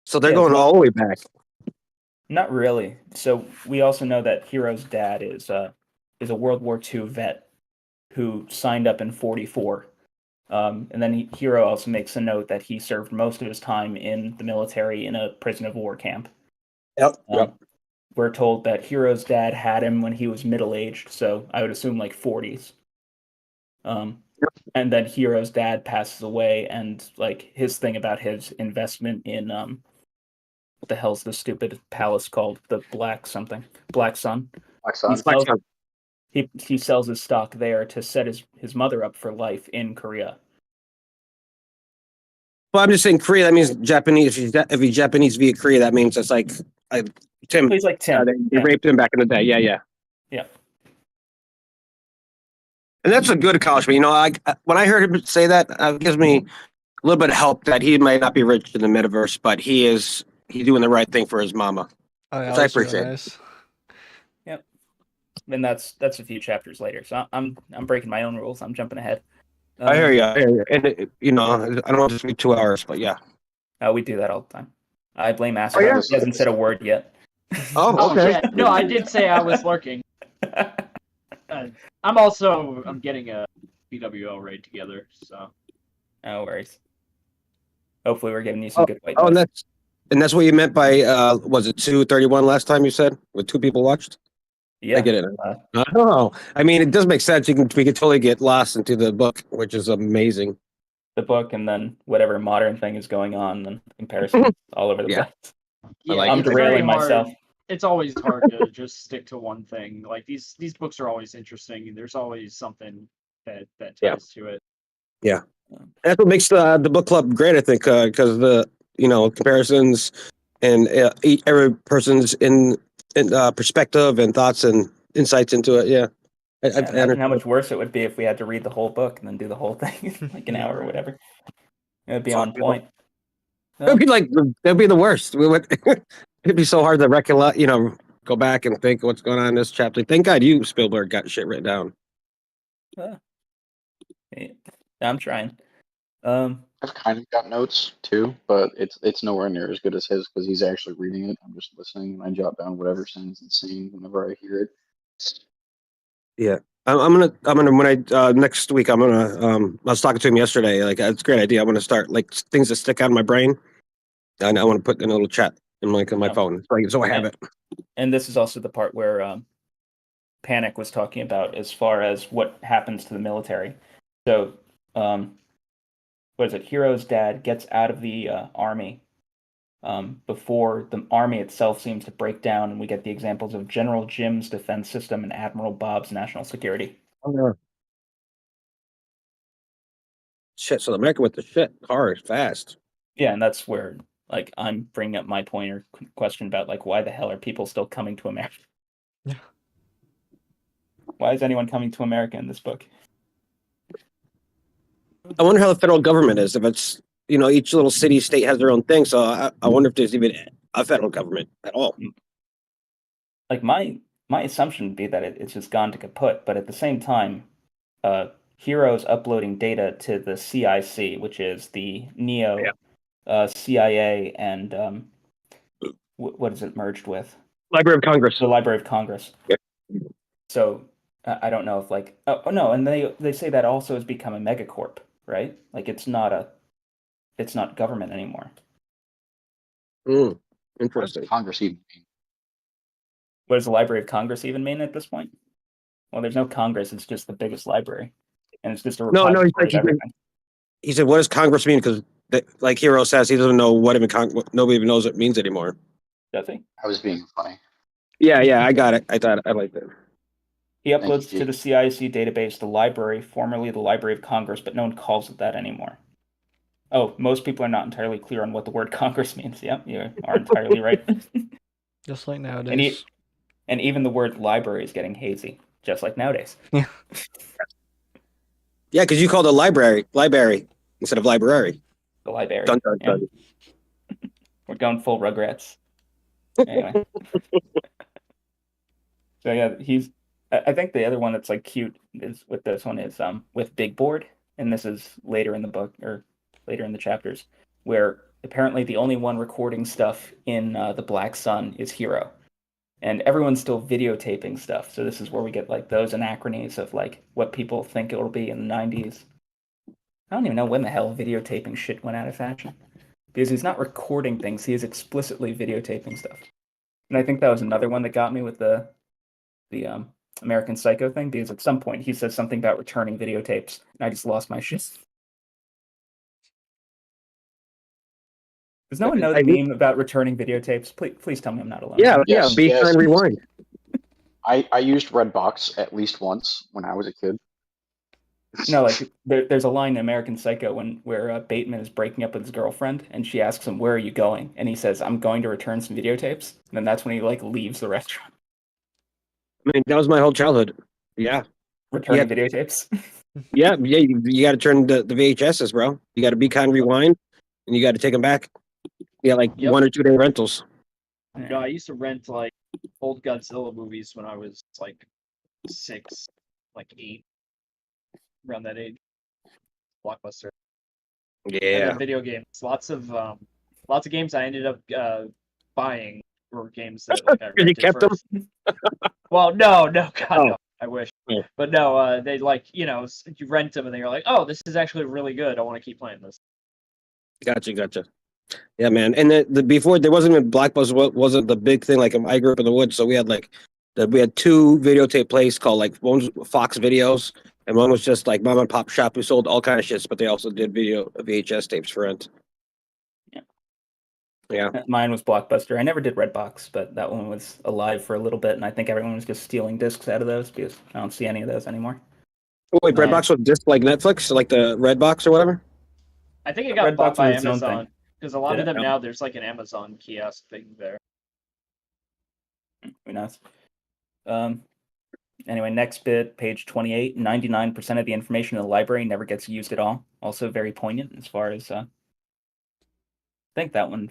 Speaker 5: so they're
Speaker 3: Yeah,
Speaker 5: going
Speaker 3: well-
Speaker 5: all the way back.
Speaker 3: Not really. So we also know that Hiro's dad is a World War II vet who signed up in '44. And then Hiro also makes a note that he served most of his time in the military in a prison of war camp.
Speaker 5: Yep.
Speaker 3: we're told that Hero's dad had him when he was middle-aged, so I would assume like 40s. And then Hero's dad passes away, and like his thing about his investment in what the hell's the stupid palace called? The Black Sun.
Speaker 6: Black Sun.
Speaker 3: He sells his stock there to set his mother up for life in Korea.
Speaker 5: Well, I'm just saying Korea. That means Japanese. If he's Japanese via Korea, that means it's like Tim.
Speaker 3: He's like Tim.
Speaker 5: They raped him back in the day. Yeah. And that's a good accomplishment. You know, when I heard him say that, it gives me a little bit of help that he might not be rich in the metaverse, but he's doing the right thing for his mama.
Speaker 2: Oh, yeah,
Speaker 5: Which I
Speaker 2: that's really
Speaker 5: appreciate.
Speaker 2: nice.
Speaker 3: Yep. And that's a few chapters later. So I'm breaking my own rules. I'm jumping ahead.
Speaker 5: I hear you. And you know, I don't want this to be 2 hours, but yeah.
Speaker 3: We do that all the time. I blame Aster.
Speaker 6: yeah?
Speaker 3: He hasn't said a word yet.
Speaker 5: Oh, okay.
Speaker 4: Yeah. No, I did say I was lurking. I'm getting a BWL raid together, so.
Speaker 3: No worries. Hopefully we're giving you some good white
Speaker 5: Oh,
Speaker 3: notes.
Speaker 5: and that's what you meant by was it 231 last time you said with 2 people watched?
Speaker 3: Yeah.
Speaker 5: I get it. Oh, I mean, it does make sense. We can totally get lost into the book, which is amazing.
Speaker 3: The book and then whatever modern thing is going on and comparison all over the
Speaker 5: Yeah.
Speaker 3: place.
Speaker 4: Yeah,
Speaker 3: I'm
Speaker 4: it's very
Speaker 3: derailing
Speaker 4: hard.
Speaker 3: myself.
Speaker 4: It's always hard to just stick to one thing. Like these books are always interesting. There's always something that ties
Speaker 5: Yeah.
Speaker 4: to it.
Speaker 5: That's what makes the book club great, I think, because the comparisons and every person's in perspective and thoughts and insights into it. Yeah.
Speaker 3: Imagine how much worse it would be if we had to read the whole book and then do the whole thing in like an hour or whatever. It would be on point.
Speaker 5: It'd be like that'd be the worst. It'd be so hard to recollect, go back and think what's going on in this chapter. Thank God you, Spielberg, got shit written down.
Speaker 3: Yeah, I'm trying.
Speaker 6: I've kind of got notes too, but it's nowhere near as good as his because he's actually reading it. I'm just listening and I jot down whatever sounds insane whenever I hear it.
Speaker 5: Yeah. I'm gonna when I next week I was talking to him yesterday, like it's a great idea. I'm gonna start like things that stick out in my brain, and I want to put in a little chat in on my phone, so I have it.
Speaker 3: And this is also the part where Panic was talking about as far as what happens to the military. So, what is it? Hero's dad gets out of the army before the army itself seems to break down, and we get the examples of General Jim's defense system and Admiral Bob's national security.
Speaker 5: Oh, yeah. Shit. So America with the shit hard, fast.
Speaker 3: Yeah, and that's where like I'm bringing up my point or question about like why the hell are people still coming to America?
Speaker 2: Yeah.
Speaker 3: Why is anyone coming to America in this book?
Speaker 5: I wonder how the federal government is. If it's each little city state has their own thing. So I wonder if there's even a federal government at all.
Speaker 3: Like my assumption would be that it's just gone to kaput, but at the same time, Hero's uploading data to the CIC, which is the Neo CIA and what is it merged with?
Speaker 5: Library of Congress.
Speaker 3: The Library of Congress.
Speaker 5: Yeah.
Speaker 3: So I don't know if like no, and they say that also has become a megacorp, right? Like it's not government anymore.
Speaker 6: What does
Speaker 5: Interesting.
Speaker 6: Congress even mean?
Speaker 3: What does the Library of Congress even mean at this point? Well, there's no Congress. It's just the biggest library, and it's just a repository of everything.
Speaker 5: He said, "What does Congress mean?" Because, like Hero says, he doesn't know what nobody even knows what it means anymore.
Speaker 3: Does he?
Speaker 6: I was being funny.
Speaker 5: Yeah, I got it. I thought I liked it.
Speaker 3: He uploads
Speaker 6: you.
Speaker 3: to the CIC database the library, formerly the Library of Congress, but no one calls it that anymore. Oh, most people are not entirely clear on what the word Congress means. Yep, you are entirely right.
Speaker 2: Just like nowadays.
Speaker 3: And even the word library is getting hazy, just like nowadays.
Speaker 2: Yeah.
Speaker 5: Yeah, because you called it library instead of library.
Speaker 3: The library.
Speaker 5: Dun, dun,
Speaker 3: Yeah.
Speaker 5: dun.
Speaker 3: We're going full Rugrats. Anyway. So yeah, I think the other one that's like cute is with this one is with Big Board, and this is later in the book or later in the chapters, where apparently the only one recording stuff in the Black Sun is Hero, and everyone's still videotaping stuff. So this is where we get like those anachronies of like what people think it'll be in the 90s. I don't even know when the hell videotaping shit went out of fashion, because he's not recording things; he is explicitly videotaping stuff. And I think that was another one that got me with the American Psycho thing, because at some point he says something about returning videotapes, and I just lost my shit. Does no one know the meme about returning videotapes? Please tell me I'm not alone.
Speaker 5: Yeah,
Speaker 6: Yes,
Speaker 5: be
Speaker 6: yes.
Speaker 5: kind, rewind.
Speaker 6: I used Redbox at least once when I was a kid.
Speaker 3: No, like there's a line in American Psycho where Bateman is breaking up with his girlfriend, and she asks him, "Where are you going?" And he says, "I'm going to return some videotapes." And then that's when he like leaves the restaurant.
Speaker 5: I mean, that was my whole childhood. Yeah,
Speaker 3: Returning videotapes.
Speaker 5: yeah. You got to turn the VHSs, bro. You got to be kind, rewind, and you got to take them back. Yeah, like
Speaker 4: Yep.
Speaker 5: 1 or 2 day rentals.
Speaker 4: You know, I used to rent like old Godzilla movies when I was like 6, like 8, around that age. Blockbuster. And
Speaker 5: Yeah,
Speaker 4: then video games. Lots of games I ended up buying were games that like I
Speaker 5: you
Speaker 4: rented
Speaker 5: kept them.
Speaker 4: first. Well, no, God,
Speaker 5: Oh.
Speaker 4: no. I wish.
Speaker 5: Yeah.
Speaker 4: But no, they like, you rent them and then you're like, oh, this is actually really good. I want to keep playing this.
Speaker 5: Gotcha. Yeah, man. And the before there wasn't even Blockbuster wasn't the big thing. Like I grew up in the woods, so we had we had 2 videotape places called like one was Fox Videos and one was just like mom and pop shop who sold all kind of shits, but they also did VHS tapes for rent. Yeah.
Speaker 3: Mine was Blockbuster. I never did Redbox, but that one was alive for a little bit, and I think everyone was just stealing discs out of those because I don't see any of those anymore.
Speaker 5: Oh, wait, Redbox was just like Netflix, like the Redbox or whatever.
Speaker 4: I think it got
Speaker 3: Redbox
Speaker 4: bought by
Speaker 3: was its own thing.
Speaker 4: Amazon because a lot
Speaker 3: Did
Speaker 4: of
Speaker 3: it?
Speaker 4: them now there's like an Amazon kiosk thing there.
Speaker 3: Who knows? Anyway, next bit, page 28. 99% of the information in the library never gets used at all. Also very poignant as far as I think that one.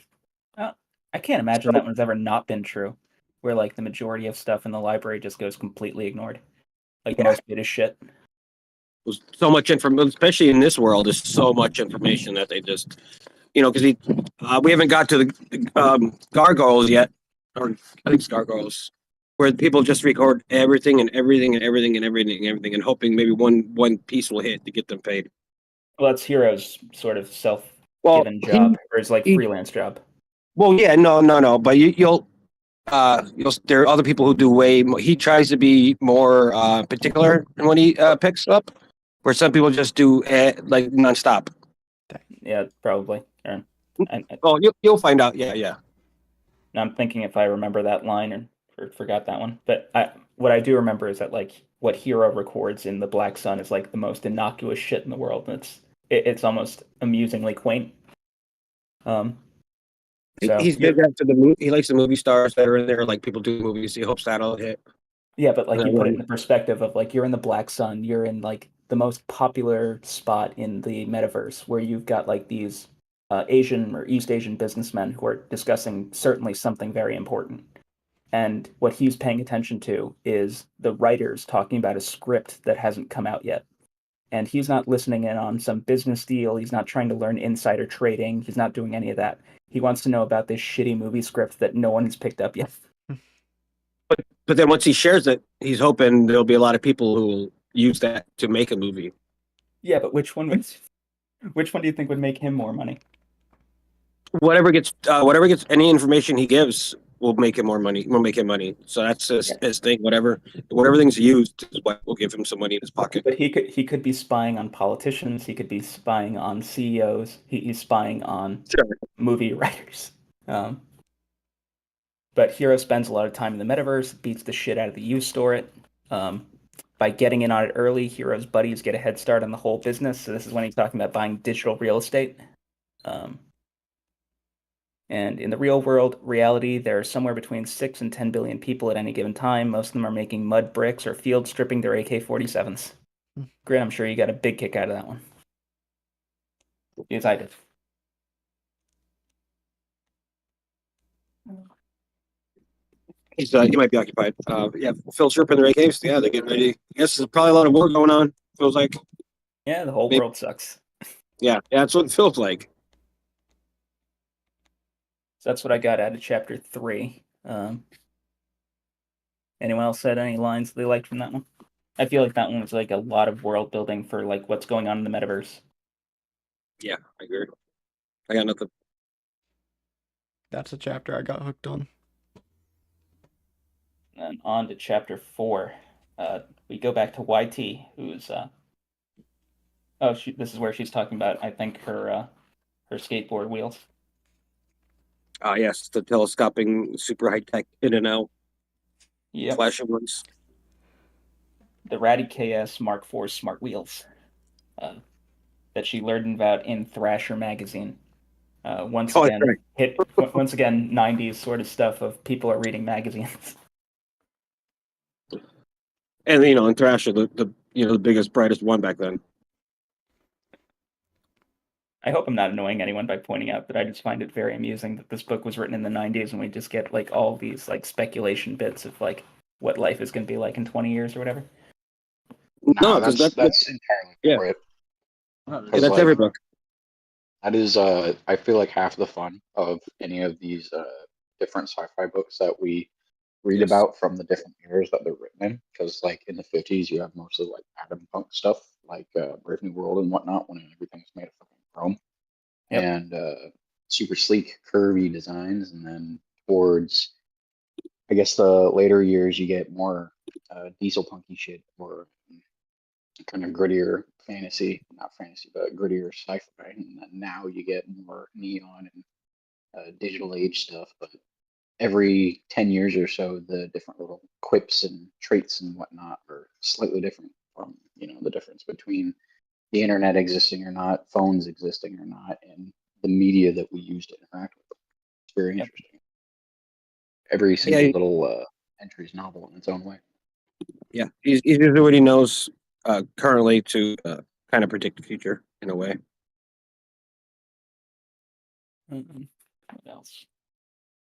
Speaker 3: I can't imagine that one's ever not been true, where like the majority of stuff in the library just goes completely ignored. Like most bit is shit.
Speaker 5: There's so much information, especially in this world. There's so much information that they just, because we haven't got to the gargoyles yet, or I think it's gargoyles, where people just record everything and hoping maybe one piece will hit to get them paid.
Speaker 3: Well, that's Hero's sort of self-given
Speaker 5: Well,
Speaker 3: job, or his like freelance job.
Speaker 5: Well, yeah, no, but you'll there are other people who do way more. He tries to be more particular when he picks up, where some people just do like nonstop.
Speaker 3: Yeah, probably.
Speaker 5: Oh, you'll find out. Yeah.
Speaker 3: Now I'm thinking if I remember that line or forgot that one, but what I do remember is that like what Hero records in the Black Sun is like the most innocuous shit in the world, and it's almost amusingly quaint. So
Speaker 5: He's big after the movie. He likes the movie stars that are in there, like people do movies. He hopes that'll hit.
Speaker 3: Yeah, but like you put it in the perspective of like you're in the Black Sun, you're in like the most popular spot in the metaverse where you've got like these Asian or East Asian businessmen who are discussing certainly something very important. And what he's paying attention to is the writers talking about a script that hasn't come out yet. And he's not listening in on some business deal. He's not trying to learn insider trading. He's not doing any of that. He wants to know about this shitty movie script that no one has picked up yet.
Speaker 5: But then once he shares it, he's hoping there'll be a lot of people who will use that to make a movie.
Speaker 3: Yeah, but which one do you think would make him more money?
Speaker 5: Whatever gets any information he gives will make him more money. Will make him money. So that's his thing. Whatever thing's used is what will give him some money in his pocket.
Speaker 3: But he could be spying on politicians. He could be spying on CEOs. He's spying on movie writers. But Hero spends a lot of time in the metaverse, beats the shit out of the used store it. By getting in on it early, Hero's buddies get a head start on the whole business. So this is when he's talking about buying digital real estate. And in the real world, reality, there are somewhere between 6 and 10 billion people at any given time. Most of them are making mud bricks or field stripping their AK-47s. Grin, I'm sure you got a big kick out of that one. Yes, I did.
Speaker 5: He might be occupied. Yeah, Phil stripping their AKs. Yeah, they're getting ready. I guess there's probably a lot of war going on. Feels like.
Speaker 3: Yeah, the whole world sucks.
Speaker 5: Yeah, that's what it feels like.
Speaker 3: So that's what I got out of chapter 3. Anyone else said any lines they liked from that one? I feel like that one was like a lot of world building for like what's going on in the metaverse.
Speaker 5: Yeah, I agree. I got nothing.
Speaker 2: That's a chapter I got hooked on.
Speaker 3: And on to chapter 4. We go back to YT, who's this is where she's talking about, I think, her skateboard wheels.
Speaker 5: Yes, the telescoping, super high tech, in and out,
Speaker 3: Yep.
Speaker 5: flashing ones.
Speaker 3: The Ratty KS Mark IV smart wheels that she learned about in Thrasher magazine. Once
Speaker 5: Oh,
Speaker 3: again,
Speaker 5: that's
Speaker 3: once again, 90s sort of stuff of people are reading magazines.
Speaker 5: And in Thrasher, the biggest, brightest one back then.
Speaker 3: I hope I'm not annoying anyone by pointing out that I just find it very amusing that this book was written in the 90s and we just get like all these like speculation bits of like what life is going to be like in 20 years or whatever.
Speaker 5: No, because
Speaker 6: that's entirely
Speaker 5: yeah.
Speaker 6: for it.
Speaker 4: Oh,
Speaker 5: Yeah, that's
Speaker 6: like-
Speaker 5: every book.
Speaker 6: That is, I feel like half the fun of any of these different sci-fi books that we read
Speaker 5: Yes.
Speaker 6: about from the different eras that they're written in. Because, like in the 50s, you have mostly like atom punk stuff, like Brave New World and whatnot, when everything's made of fucking chrome
Speaker 3: Yep.
Speaker 6: and super sleek, curvy designs. And then towards, I guess, the later years, you get more diesel punky shit or kind of grittier fantasy, not fantasy, but grittier sci-fi. And then now you get more neon and digital age stuff. But every 10 years or so, the different little quips and traits and whatnot are slightly different from, the difference between the internet existing or not, phones existing or not, and the media that we use to interact with them. It's very interesting. Every single little entry is novel in its own way.
Speaker 5: Yeah, he's using what he knows currently to kind of predict the future in a way.
Speaker 3: What else?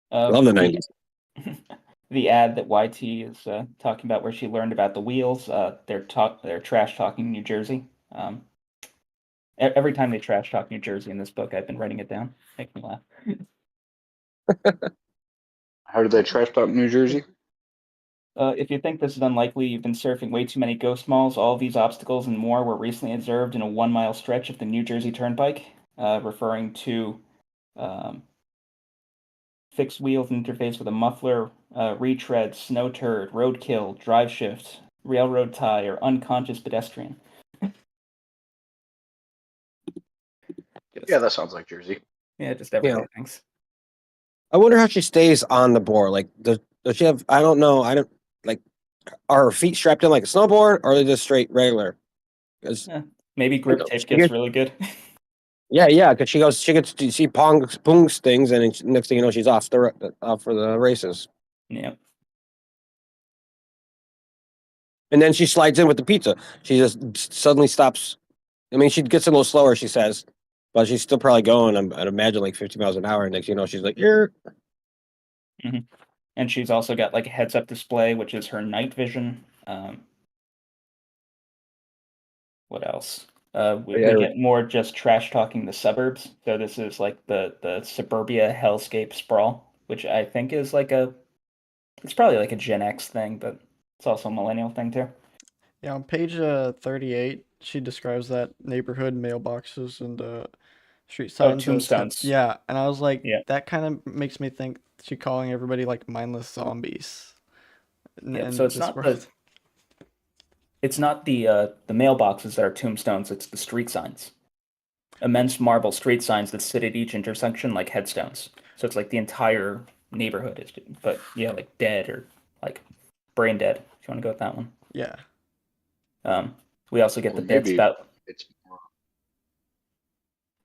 Speaker 5: Love the 90s.
Speaker 3: The ad that YT is talking about, where she learned about the wheels, they're trash talking New Jersey. Every time they trash talk New Jersey in this book, I've been writing it down. Make me laugh.
Speaker 6: How did they trash talk New Jersey?
Speaker 3: If you think this is unlikely, you've been surfing way too many ghost malls. All of these obstacles and more were recently observed in a 1-mile stretch of the New Jersey Turnpike, referring to fixed wheels interface with a muffler, retread, snow turd, roadkill, drive shift, railroad tie, or unconscious pedestrian.
Speaker 6: Yeah, that sounds like Jersey.
Speaker 3: Yeah, just everyday things.
Speaker 5: I wonder how she stays on the board. Like, does she have? I don't know. I don't like. Are her feet strapped in like a snowboard, or are they just straight regular? Because
Speaker 3: Maybe grip tape gets really good.
Speaker 5: yeah. Because she gets to see Pong's things, and next thing you know, she's off for the races.
Speaker 3: Yeah.
Speaker 5: And then she slides in with the pizza. She just suddenly stops. I mean, she gets a little slower, she says, but she's still probably going. I'd imagine like 50 miles an hour. And next, thing you know, she's like, "Here."
Speaker 3: Mm-hmm. And she's also got like a heads-up display, which is her night vision. What else? We get more just trash talking the suburbs. So this is like the suburbia hellscape sprawl, which I think is it's probably like a Gen X thing, but it's also a millennial thing too.
Speaker 2: Yeah, on page 38, she describes that neighborhood mailboxes and street signs.
Speaker 3: Tombstones.
Speaker 2: Yeah, and I was like, that kind of makes me think she's calling everybody like mindless zombies.
Speaker 3: So it's not the mailboxes that are tombstones. It's the street signs, immense marble street signs that sit at each intersection like headstones. So it's like the entire neighborhood is, but like dead or like brain dead. If you want to go with that one.
Speaker 2: Yeah.
Speaker 3: We also get the bits about.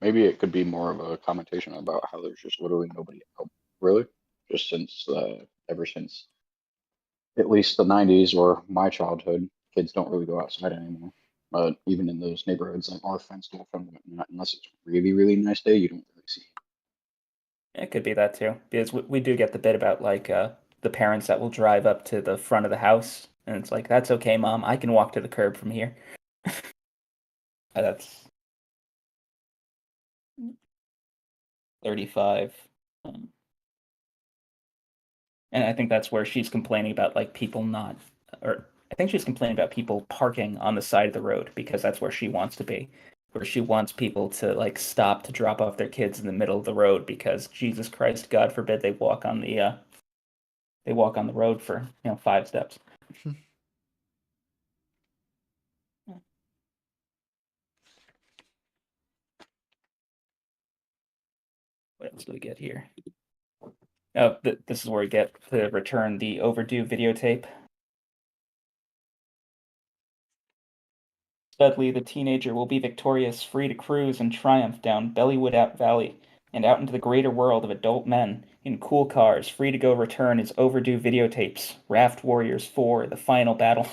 Speaker 6: Maybe it could be more of a commentation about how there's just literally nobody out, really, just since ever since at least the 90s or my childhood, kids don't really go outside anymore. But even in those neighborhoods that are fenced off and whatnot, unless it's really, really nice day, you don't really see.
Speaker 3: It could be that too, because we do get the bit about like the parents that will drive up to the front of the house, and it's like, that's okay, Mom, I can walk to the curb from here. That's 35. And I think that's where she's complaining about like people not, or I think she's complaining about people parking on the side of the road because that's where she wants to be, where she wants people to like stop to drop off their kids in the middle of the road because Jesus Christ, God forbid they walk on the they walk on the road for 5 steps. What else do we get here? Oh, this is where we get to return the overdue videotape. Dudley, the teenager, will be victorious, free to cruise and triumph down Bellywood Valley and out into the greater world of adult men in cool cars, free to go return his overdue videotapes. Raft Warriors 4, the final battle.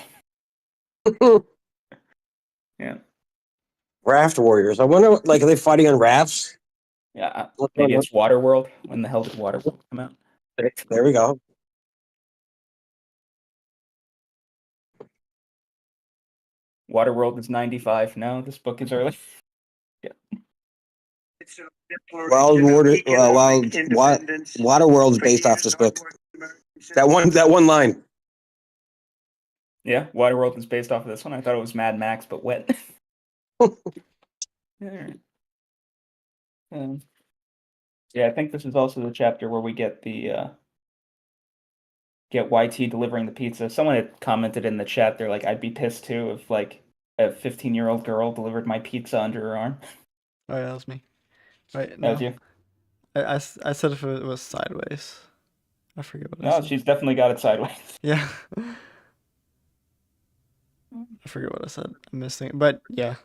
Speaker 3: Yeah.
Speaker 5: Raft Warriors. I wonder, like, are they fighting on rafts?
Speaker 3: Yeah, maybe it's Waterworld. When the hell did Waterworld come out?
Speaker 5: There we go.
Speaker 3: Waterworld is 95. No, this book is early. Yeah.
Speaker 5: Waterworld is based off this book. That one line.
Speaker 3: Yeah, Waterworld is based off of this one. I thought it was Mad Max, but wet. Yeah, I think this is also the chapter where we get the get YT delivering the pizza. Someone had commented in the chat, they're like, I'd be pissed too if like a 15-year-old girl delivered my pizza under her arm.
Speaker 2: Oh yeah, that was me. Wait,
Speaker 3: That
Speaker 2: no.
Speaker 3: was you?
Speaker 2: I said if it was sideways. I forget what I
Speaker 3: No,
Speaker 2: said.
Speaker 3: she's definitely got it sideways.
Speaker 2: Yeah. I forget what I said. I'm missing. But yeah,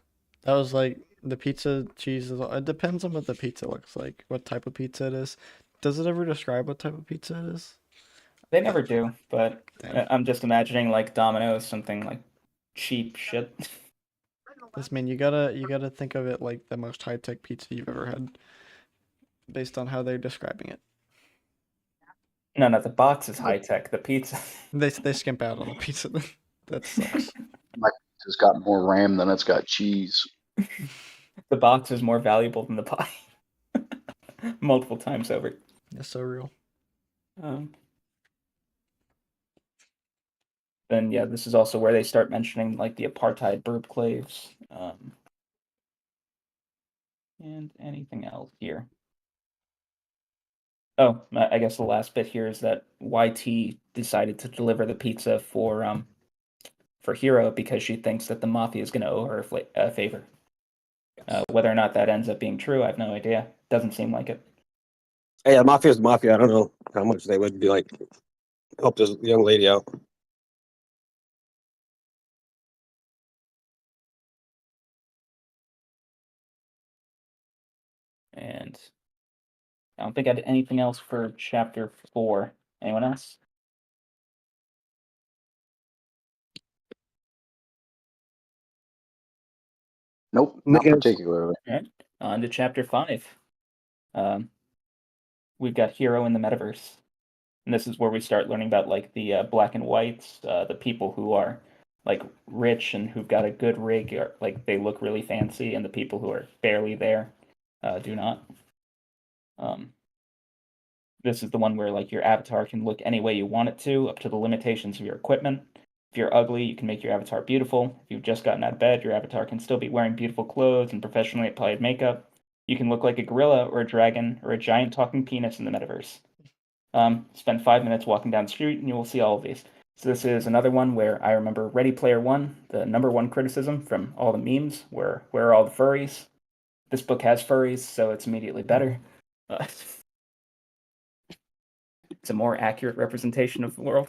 Speaker 2: that was like the pizza cheese. It depends on what the pizza looks like, what type of pizza it is. Does it ever describe what type of pizza it is?
Speaker 3: They never do, but
Speaker 2: Damn.
Speaker 3: I'm just imagining like Domino's, something like cheap shit.
Speaker 2: This mean you gotta think of it like the most high tech pizza you've ever had, based on how they're describing it.
Speaker 3: No, the box is high tech. The pizza.
Speaker 2: They skimp out on the pizza. That sucks.
Speaker 6: My pizza's got more RAM than it's got cheese.
Speaker 3: The box is more valuable than the pie. Multiple times over.
Speaker 2: That's so real.
Speaker 3: Then yeah, this is also where they start mentioning like the apartheid burpclaves. And anything else here? Oh, I guess the last bit here is that YT decided to deliver the pizza for Hero because she thinks that the mafia is going to owe her a favor. Whether or not that ends up being true, I have no idea. Doesn't seem like it.
Speaker 5: Hey, mafia is mafia. I don't know how much they would be like help this young lady out.
Speaker 3: And I don't think I had anything else for chapter 4. Anyone else?
Speaker 6: Nope, not particularly.
Speaker 3: All right, on to chapter 5. We've got Hero in the Metaverse. And this is where we start learning about like the black and whites, the people who are like rich and who've got a good rig, or like they look really fancy, and the people who are barely there do not. This is the one where like your avatar can look any way you want it to, up to the limitations of your equipment. If you're ugly, you can make your avatar beautiful. If you've just gotten out of bed, your avatar can still be wearing beautiful clothes and professionally applied makeup. You can look like a gorilla or a dragon or a giant talking penis in the metaverse. Spend 5 minutes walking down the street and you will see all of these. So this is another one where I remember Ready Player One, the number one criticism from all the memes were, where are all the furries? This book has furries, so it's immediately better. It's a more accurate representation of the world.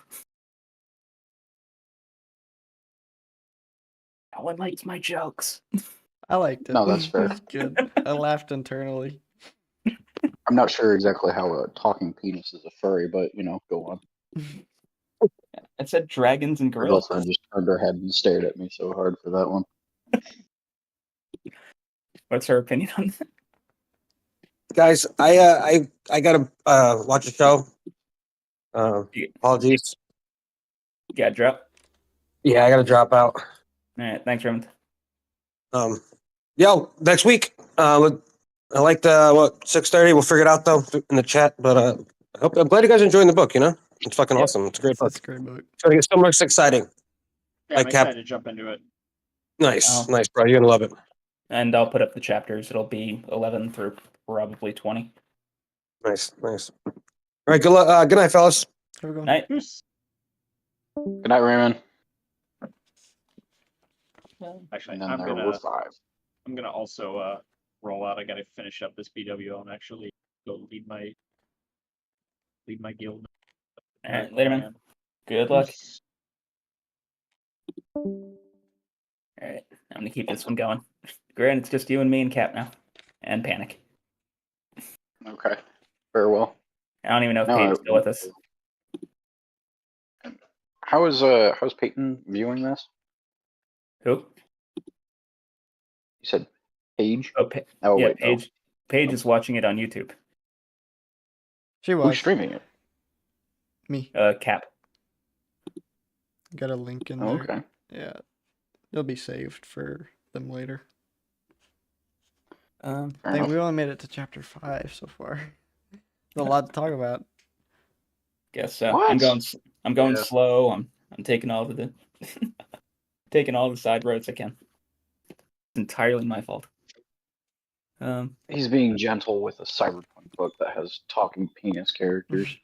Speaker 3: No one likes my jokes.
Speaker 2: I liked it.
Speaker 6: No, that's fair.
Speaker 2: It was good. I laughed internally.
Speaker 6: I'm not sure exactly how a talking penis is a furry, but go on.
Speaker 3: It said dragons and gorillas.
Speaker 6: Alyssa just turned her head and stared at me so hard for that one.
Speaker 3: What's her opinion on that?
Speaker 5: Guys, I gotta watch a show. Apologies.
Speaker 3: Yeah, drop.
Speaker 5: Yeah, I gotta drop out.
Speaker 3: All right, thanks, Raymond.
Speaker 5: Next week. I like the 6:30. We'll figure it out though in the chat. But I'm glad you guys are enjoying the book. It's fucking awesome. It's a great book.
Speaker 2: It's a great book.
Speaker 5: It's gonna get so much exciting.
Speaker 4: Yeah,
Speaker 5: Like
Speaker 4: I'm
Speaker 5: Cap-
Speaker 4: excited to jump into it.
Speaker 5: Nice, bro. You're gonna love it.
Speaker 3: And I'll put up the chapters. It'll be 11 through probably 20.
Speaker 5: Nice. All right. Good night, fellas.
Speaker 2: Have a good one.
Speaker 3: Night.
Speaker 4: Peace.
Speaker 6: Good night, Raymond.
Speaker 4: Actually,
Speaker 6: And then
Speaker 4: I'm
Speaker 6: there were
Speaker 4: gonna
Speaker 6: 5.
Speaker 4: I'm gonna also roll out. I gotta finish up this BWO and actually go lead my guild.
Speaker 3: All right, later, man. Good luck.
Speaker 4: Peace.
Speaker 3: All right, I'm gonna keep this one going. Grant, it's just you and me and Cap now, and Panic.
Speaker 6: Okay. Very well.
Speaker 3: I don't even know if
Speaker 6: No,
Speaker 3: Peyton's still with us.
Speaker 6: How's Peyton viewing this?
Speaker 3: Who?
Speaker 6: You said Paige?
Speaker 3: Oh,
Speaker 6: Oh
Speaker 3: yeah,
Speaker 6: wait, no.
Speaker 3: Paige. Paige is watching it on YouTube.
Speaker 2: She
Speaker 6: Who's
Speaker 2: was
Speaker 6: streaming it?
Speaker 2: me.
Speaker 3: Cap.
Speaker 2: Got a link in
Speaker 6: Oh,
Speaker 2: there.
Speaker 6: okay.
Speaker 2: Yeah, it'll be saved for them later.
Speaker 3: Um,
Speaker 6: Fair
Speaker 2: I think
Speaker 6: enough.
Speaker 2: we only made it to chapter 5 so far. There's a lot to talk about.
Speaker 3: guess so.
Speaker 6: What?
Speaker 3: I'm going
Speaker 6: Yeah.
Speaker 3: slow. I'm taking all of the taking all the side roads I can. It's entirely my fault.
Speaker 6: He's being gentle with a cyberpunk book that has talking penis characters.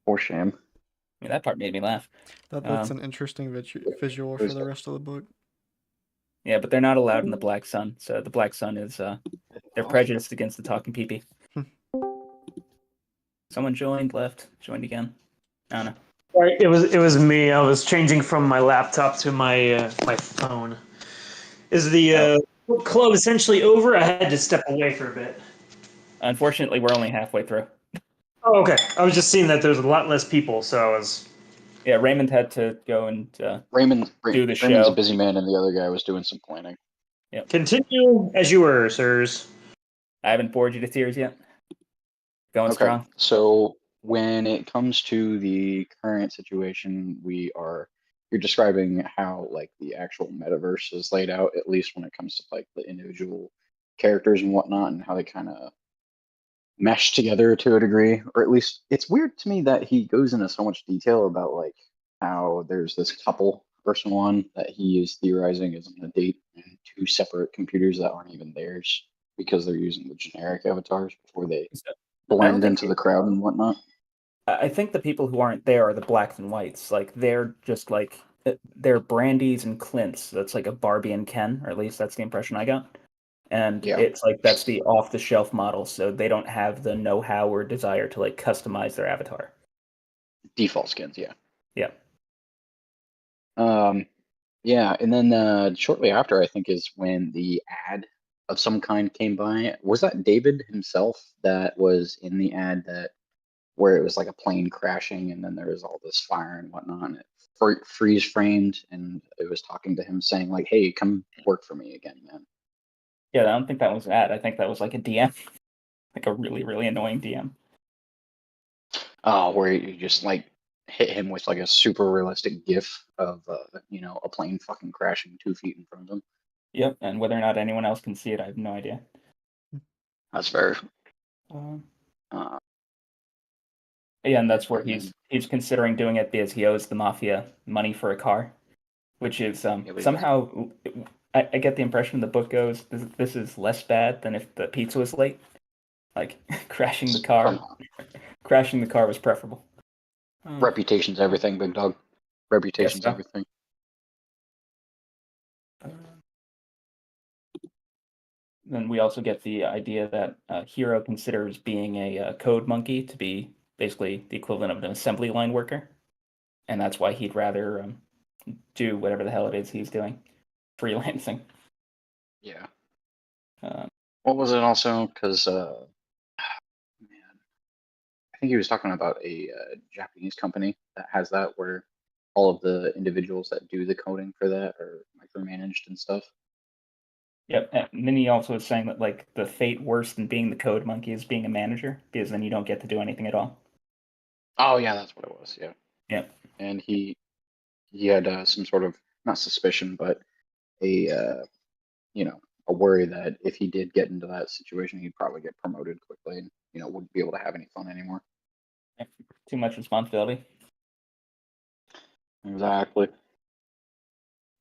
Speaker 6: For shame.
Speaker 3: I mean, that part made me laugh.
Speaker 2: That's an interesting visual for the rest of the book.
Speaker 3: Yeah, but they're not allowed in the Black Sun. So the Black Sun is they're prejudiced against the talking peepee. Someone joined again. I don't know.
Speaker 10: Sorry, it was me. I was changing from my laptop to my my phone. Is the book club essentially over? I had to step away for a bit.
Speaker 3: Unfortunately, we're only halfway through.
Speaker 10: Oh, okay. I was just seeing that there's a lot less people, so I was.
Speaker 3: Yeah, Raymond had to go and
Speaker 6: Raymond's
Speaker 3: do the
Speaker 6: Raymond's
Speaker 3: show.
Speaker 6: a busy man, and the other guy was doing some planning.
Speaker 3: Yep.
Speaker 10: Continue as you were, sirs.
Speaker 3: I haven't bored you to tears yet. Going
Speaker 6: Okay,
Speaker 3: strong.
Speaker 6: so when it comes to the current situation, you're describing how like the actual metaverse is laid out, at least when it comes to like the individual characters and whatnot, and how they kind of mesh together to a degree, or at least it's weird to me that he goes into so much detail about like how there's this couple, person one, that he is theorizing is on a date, and 2 separate computers that aren't even theirs because they're using the generic avatars before they blend
Speaker 3: think
Speaker 6: into the crowd and whatnot.
Speaker 3: I think the people who aren't there are the blacks and whites. Like they're just like they're Brandy's and Clint's. That's like a Barbie and Ken, or at least that's the impression I got. And
Speaker 6: Yeah.
Speaker 3: it's like that's the off-the-shelf model, so they don't have the know-how or desire to like customize their avatar.
Speaker 6: Default skins, yeah.
Speaker 3: Yeah.
Speaker 6: Yeah, and then shortly after, I think, is when the ad of some kind came by. Was that David himself that was in the ad that where it was like a plane crashing and then there was all this fire and whatnot, and it freeze framed, and it was talking to him saying like, "Hey, come work for me again, man."
Speaker 3: Yeah, I don't think that was an ad. I think that was like a DM, like a really, really annoying DM.
Speaker 6: Oh, where you just like hit him with like a super realistic GIF of a plane fucking crashing 2 feet in front of him.
Speaker 3: Yep, and whether or not anyone else can see it, I have no idea.
Speaker 6: That's fair.
Speaker 3: Yeah, and that's where he's considering doing it because he owes the mafia money for a car, which is somehow I get the impression the book goes this is less bad than if the pizza was late. Like crashing the car was preferable.
Speaker 6: Reputation's everything, big dog. Reputation's
Speaker 3: so.
Speaker 6: everything.
Speaker 3: Then we also get the idea that Hero considers being a code monkey to be basically the equivalent of an assembly line worker, and that's why he'd rather do whatever the hell it is he's doing, freelancing.
Speaker 6: Yeah. What was it also? Because I think he was talking about a Japanese company that has that, where all of the individuals that do the coding for that are micromanaged and stuff.
Speaker 3: Yep, and then he also was saying that like the fate worse than being the code monkey is being a manager, because then you don't get to do anything at all.
Speaker 6: Oh yeah, that's what it was. Yeah.
Speaker 3: Yeah.
Speaker 6: And he had some sort of, not suspicion, but a a worry that if he did get into that situation, he'd probably get promoted quickly and wouldn't be able to have any fun anymore.
Speaker 3: Too much responsibility.
Speaker 6: Exactly.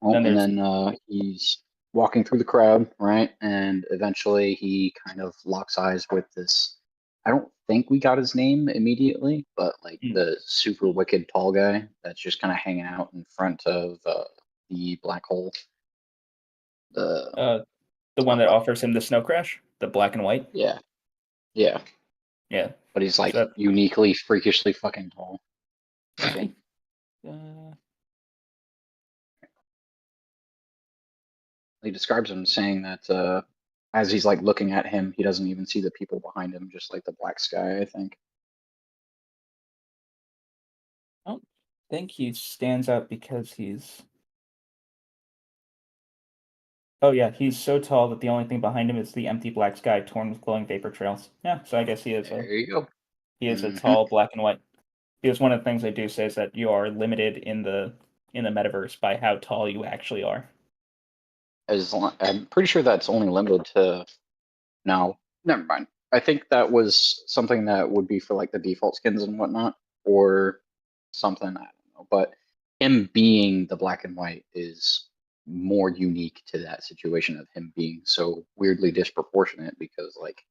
Speaker 6: Well,
Speaker 3: Then
Speaker 6: and then he's walking through the crowd, right? And eventually he kind of locks eyes with this. I don't think we got his name immediately, but like
Speaker 3: Hmm.
Speaker 6: the super wicked tall guy that's just kind of hanging out in front of the black hole.
Speaker 3: The one that offers him the Snowcrash, the black and white.
Speaker 6: Yeah,
Speaker 3: Yeah.
Speaker 6: but he's like
Speaker 3: So-
Speaker 6: uniquely, freakishly fucking tall.
Speaker 3: I think.
Speaker 6: He describes him saying that as he's like looking at him, he doesn't even see the people behind him, just like the black sky, I think.
Speaker 3: I don't think he stands out because he's. Oh yeah, he's so tall that the only thing behind him is the empty black sky torn with glowing vapor trails. Yeah, so I guess he is
Speaker 6: There you go.
Speaker 3: a tall black and white. Because one of the things they do say is that you are limited in the metaverse by how tall you actually are.
Speaker 6: I'm pretty sure that's only limited to. No, never mind. I think that was something that would be for like the default skins and whatnot, or something. I don't know. But him being the black and white is more unique to that situation of him being so weirdly disproportionate because, like,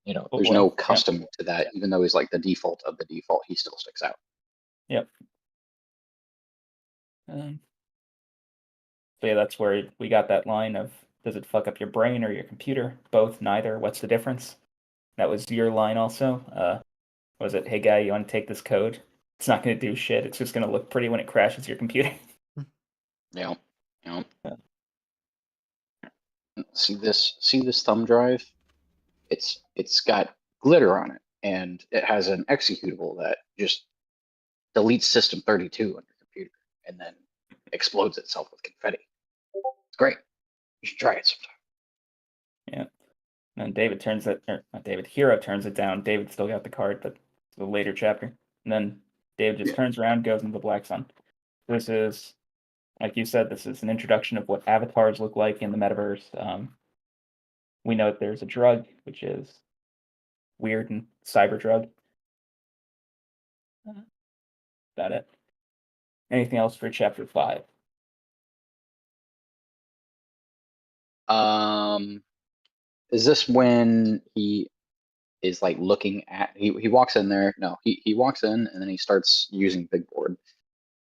Speaker 6: there's
Speaker 3: boy.
Speaker 6: no
Speaker 3: Yeah.
Speaker 6: custom to that. Even though he's like the default of the default, he still sticks out.
Speaker 3: Yep. So yeah, that's where we got that line of, does it fuck up your brain or your computer? Both, neither. What's the difference? That was your line also. Was it, hey guy, you want to take this code? It's not going to do shit. It's just going to look pretty when it crashes your computer.
Speaker 6: Yeah. See this thumb drive? It's got glitter on it, and it has an executable that just deletes System 32 on your computer and then explodes itself with confetti. It's great. You should try it sometime.
Speaker 3: Yeah. And then Hero turns it down. David still got the card, but it's a later chapter. And then David just turns around, goes into the Black Sun. This is, like you said, this is an introduction of what avatars look like in the metaverse. We know that there's a drug, which is weird and cyber drug. About it. Anything else for chapter 5?
Speaker 6: Is this when he is like looking at he walks in there? No, he walks in and then he starts using Big Board.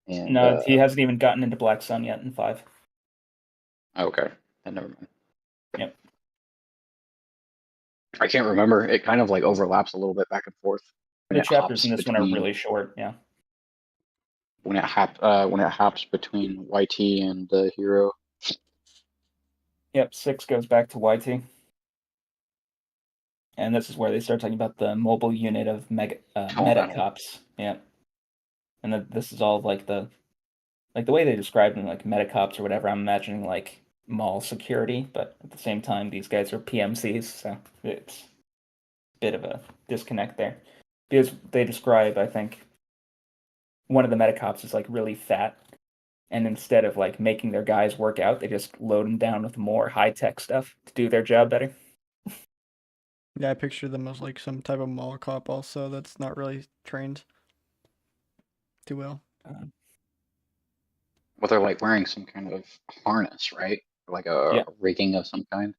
Speaker 6: And
Speaker 3: No, he hasn't even gotten into Black Sun yet in 5.
Speaker 6: okay, then never mind.
Speaker 3: Yep.
Speaker 6: I can't remember. It kind of like overlaps a little bit back and forth.
Speaker 3: The chapters in this one are really short, yeah.
Speaker 6: When it hops between YT and Hero.
Speaker 3: Yep, 6 goes back to YT. And this is where they start talking about the mobile unit of meta cops. Yeah. And this is all of like the way they describe them, like meta cops or whatever. I'm imagining like mall security, but at the same time, these guys are PMCs, so it's a bit of a disconnect there. Because they describe, I think, one of the meta cops is like really fat, and instead of like making their guys work out, they just load them down with more high tech stuff to do their job better.
Speaker 2: Yeah, I picture them as like some type of mall cop also that's not really trained too well.
Speaker 6: Well, they're like wearing some kind of harness, right? Like a rigging of some kind.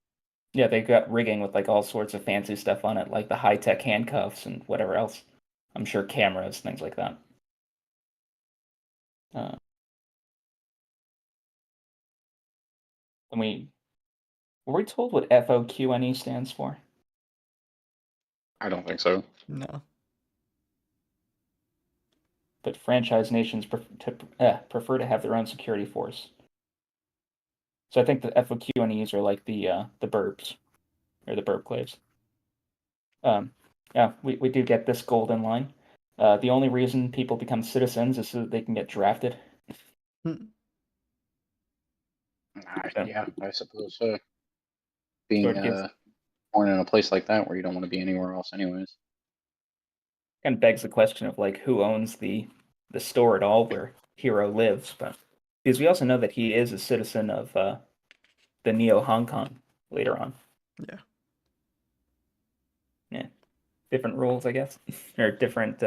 Speaker 3: Yeah, they got rigging with like all sorts of fancy stuff on it, like the high tech handcuffs and whatever else. I'm sure cameras, things like that. And were we told what FOQNE stands for?
Speaker 6: I don't think so.
Speaker 2: No.
Speaker 3: But franchise nations prefer to have their own security force. So I think the FOQNEs are like the burbs, or the burb claves. Yeah, we do get this golden line. The only reason people become citizens is so that they can get drafted.
Speaker 6: Yeah, I suppose so. Being born in a place like that where you don't want to be anywhere else anyways.
Speaker 3: Kind of begs the question of like who owns the store at all where Hero lives, but because we also know that he is a citizen of the Neo Hong Kong later on.
Speaker 2: Yeah.
Speaker 3: Yeah. Different rules, I guess. Or different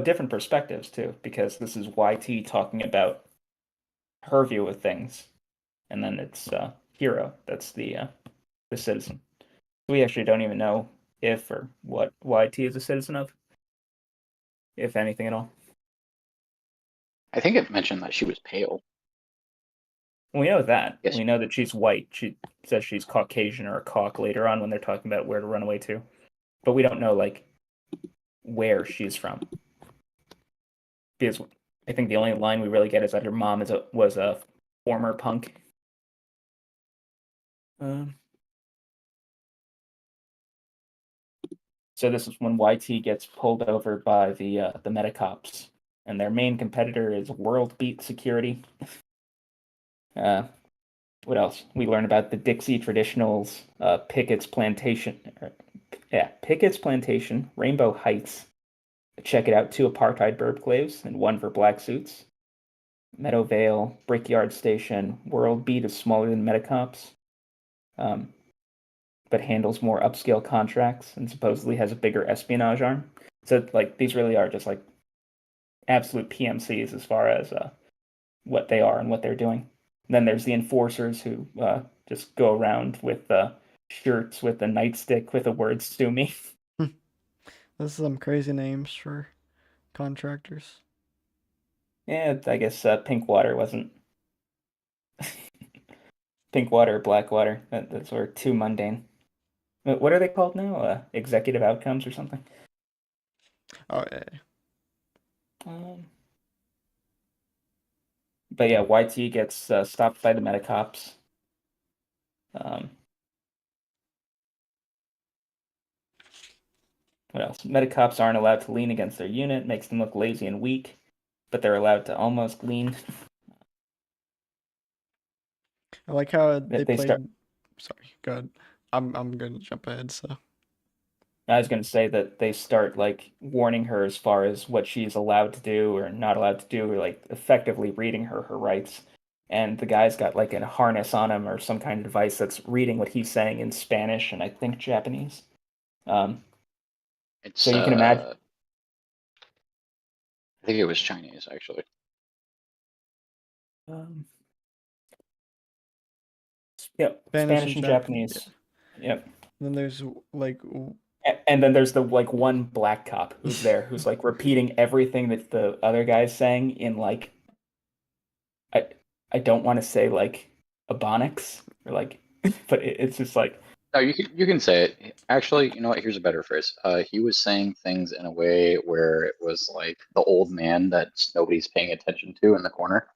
Speaker 3: different perspectives too, because this is YT talking about her view of things. And then it's Hero, that's the citizen. We actually don't even know if or what YT is a citizen of, if anything at all.
Speaker 6: I think it mentioned that she was pale.
Speaker 3: We know that.
Speaker 6: Yes.
Speaker 3: We know that she's white. She says she's Caucasian or a Cauc later on when they're talking about where to run away to. But we don't know, like, where she's from. Because I think the only line we really get is that her mom was a former punk. So this is when YT gets pulled over by the Medicops, and their main competitor is World Beat Security. What else? We learn about the Dixie Traditionals, Pickett's Plantation, Pickett's Plantation, Rainbow Heights. Check it out, 2 apartheid burglaves and 1 for black suits. Meadow Vale, Brickyard Station, World Beat is smaller than Medicops, but handles more upscale contracts and supposedly has a bigger espionage arm. So, like, these really are just, like, absolute PMCs as far as what they are and what they're doing. And then there's the enforcers who just go around with shirts with a nightstick with the words "Sue me."
Speaker 2: This is some crazy names for contractors.
Speaker 3: Yeah, I guess Pinkwater wasn't. Pinkwater or Blackwater. That's sort of too mundane. What are they called now? Executive outcomes or something?
Speaker 2: Oh yeah.
Speaker 3: But yeah, YT gets stopped by the Medicops. What else? Medicops aren't allowed to lean against their unit, makes them look lazy and weak, but they're allowed to almost lean.
Speaker 2: I like how they
Speaker 3: They
Speaker 2: played.
Speaker 3: start-
Speaker 2: Sorry, go ahead. I'm gonna jump ahead. So
Speaker 3: I was going to say that they start like warning her as far as what she's allowed to do or not allowed to do, or like effectively reading her rights. And the guy's got like a harness on him or some kind of device that's reading what he's saying in Spanish and I think Japanese. So you can imagine.
Speaker 6: I think it was Chinese, actually.
Speaker 3: Yep, Spanish and Japanese.
Speaker 2: Yeah.
Speaker 3: Yep.
Speaker 2: Then there's like
Speaker 3: And then there's the like one black cop who's there who's like repeating everything that the other guy's saying in like I don't want to say like Ebonics or like but it's just like
Speaker 6: No, you can say it. Actually, you know what? Here's a better phrase. He was saying things in a way where it was like the old man that nobody's paying attention to in the corner.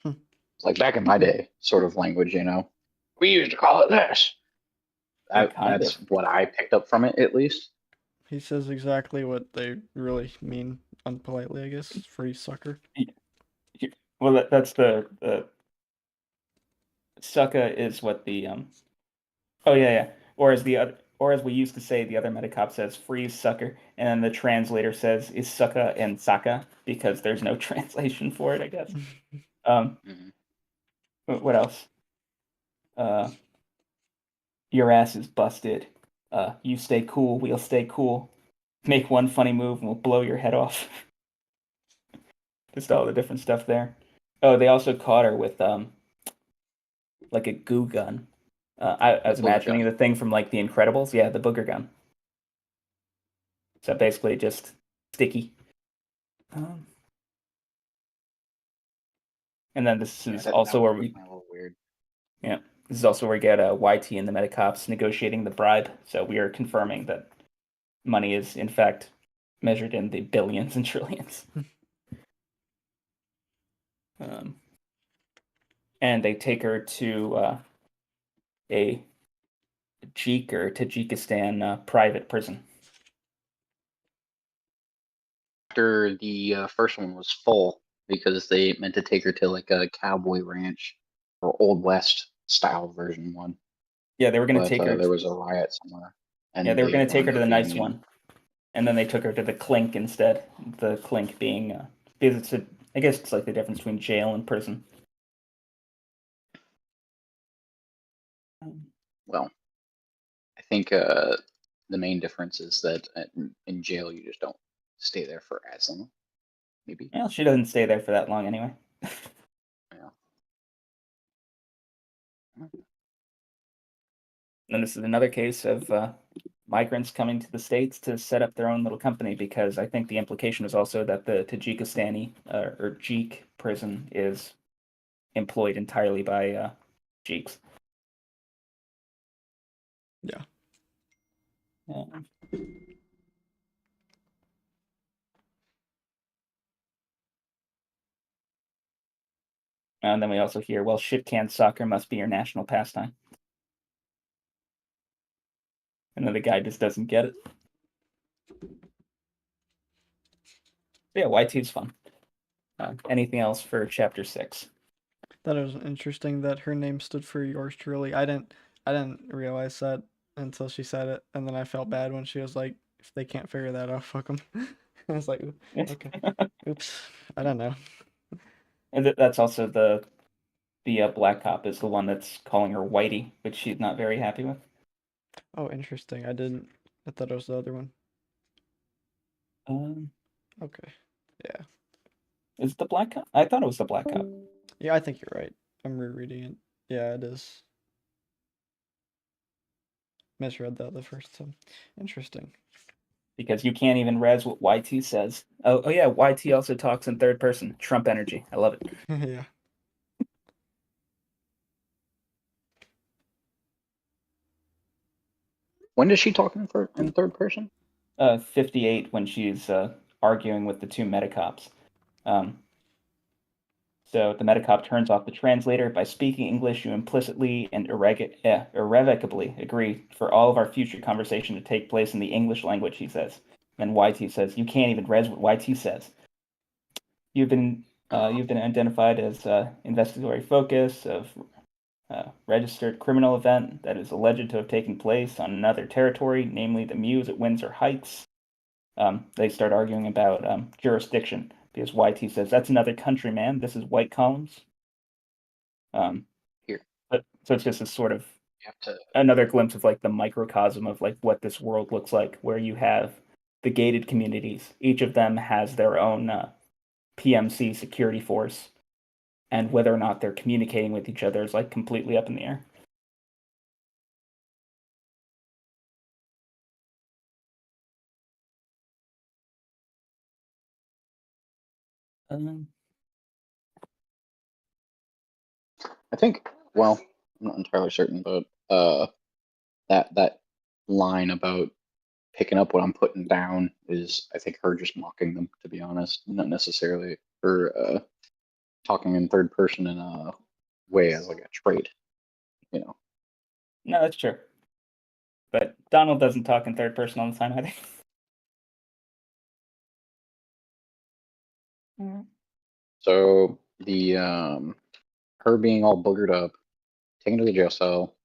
Speaker 6: It's like back in my day, sort of language, you know. We used to call it this. That's what I picked up from it, at least.
Speaker 2: he says exactly what they really mean unpolitely, I guess. Free sucker.
Speaker 3: Well, that's the sucker is what the oh yeah. Or as we used to say, the other Metacop says freeze sucker, and then the translator says is sucker and saka because there's no translation for it, I guess. What else? Your ass is busted. You stay cool, we'll stay cool. Make one funny move and we'll blow your head off. Just all the different stuff there. Oh, they also caught her with like a goo gun. I was imagining the thing from like The Incredibles. Yeah, the booger gun. So basically just sticky. And then this is also where we.
Speaker 6: A little weird.
Speaker 3: Yeah, this is also where we get YT and the Medicops negotiating the bribe. So we are confirming that money is in fact measured in the billions and trillions. And they take her to a Tajikistan private prison.
Speaker 6: After the first one was full, because they meant to take her to like a cowboy ranch or Old West style version one.
Speaker 3: Yeah, they were going to take her.
Speaker 6: There was a riot somewhere. And
Speaker 3: yeah, they were going to take her to the nice
Speaker 6: vacating
Speaker 3: one, and then they took her to the Clink instead. The Clink being because it's I guess it's like the difference between jail and prison.
Speaker 6: Well, I think the main difference is that in jail you just don't stay there for as long. Maybe.
Speaker 3: Well, she doesn't stay there for that long anyway.
Speaker 6: Yeah.
Speaker 3: And this is another case of migrants coming to the States to set up their own little company, because I think the implication is also that the Tajikistani or Jeek prison is employed entirely by Jeeks.
Speaker 2: Yeah.
Speaker 3: Yeah. And then we also hear, well, shit can soccer must be your national pastime. And then the guy just doesn't get it. Yeah, YT's fun. Anything else for chapter 6?
Speaker 2: Thought it was interesting that her name stood for yours truly. I didn't realize that until she said it, and then I felt bad when she was like, "If they can't figure that out, fuck them." I was like, "Okay, oops, I don't know."
Speaker 3: And that's also the black cop is the one that's calling her Whitey, which she's not very happy with.
Speaker 2: Oh, interesting. I didn't. I thought it was the other one. Okay. Yeah.
Speaker 3: Is it the black cop? I thought it was the black cop.
Speaker 2: Yeah, I think you're right. I'm rereading it. Yeah, it is. Misread that the first time. Interesting.
Speaker 3: Because you can't even res what YT says. Oh yeah, YT also talks in third person. Trump energy. I love it.
Speaker 2: Yeah.
Speaker 6: When does she talk in third person?
Speaker 3: 58 when she's arguing with the two metacops. So the metacop turns off the translator. By speaking English, you implicitly and irrevocably agree for all of our future conversation to take place in the English language, he says. And YT says, you can't even res what YT says. You've been identified as investigatory focus of registered criminal event that is alleged to have taken place on another territory, namely the Mews at Windsor Heights. They start arguing about jurisdiction, because YT says, that's another country, man. This is white columns.
Speaker 6: Here.
Speaker 3: But, so it's just this sort of
Speaker 6: You have to.
Speaker 3: another glimpse of like the microcosm of like what this world looks like, where you have the gated communities. Each of them has their own PMC security force, and whether or not they're communicating with each other is like completely up in the air.
Speaker 6: I think. Well, I'm not entirely certain, but that line about picking up what I'm putting down is, I think, her just mocking them. To be honest, not necessarily her talking in third person in a way as like a trait. You know.
Speaker 3: No, that's true. But Donald doesn't talk in third person all the time, I think.
Speaker 6: So the her being all boogered up, taken to the jail cell.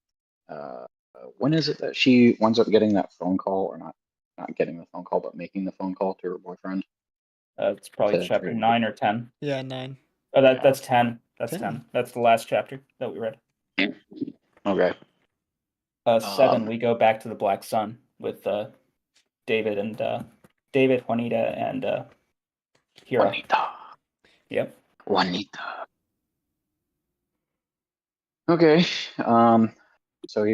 Speaker 6: When is it that she winds up getting that phone call, or not getting the phone call, but making the phone call to her boyfriend?
Speaker 3: It's probably
Speaker 6: To-
Speaker 3: chapter 9 or 10.
Speaker 2: Yeah, 9.
Speaker 3: Oh,
Speaker 8: Yeah.
Speaker 3: that's 10. That's
Speaker 2: 10.
Speaker 3: 10. That's the last chapter that we read.
Speaker 6: Okay.
Speaker 3: 7, we go back to the Black Sun with David, Juanita, and Kira.
Speaker 6: Juanita.
Speaker 3: Yep.
Speaker 6: Juanita. Okay. So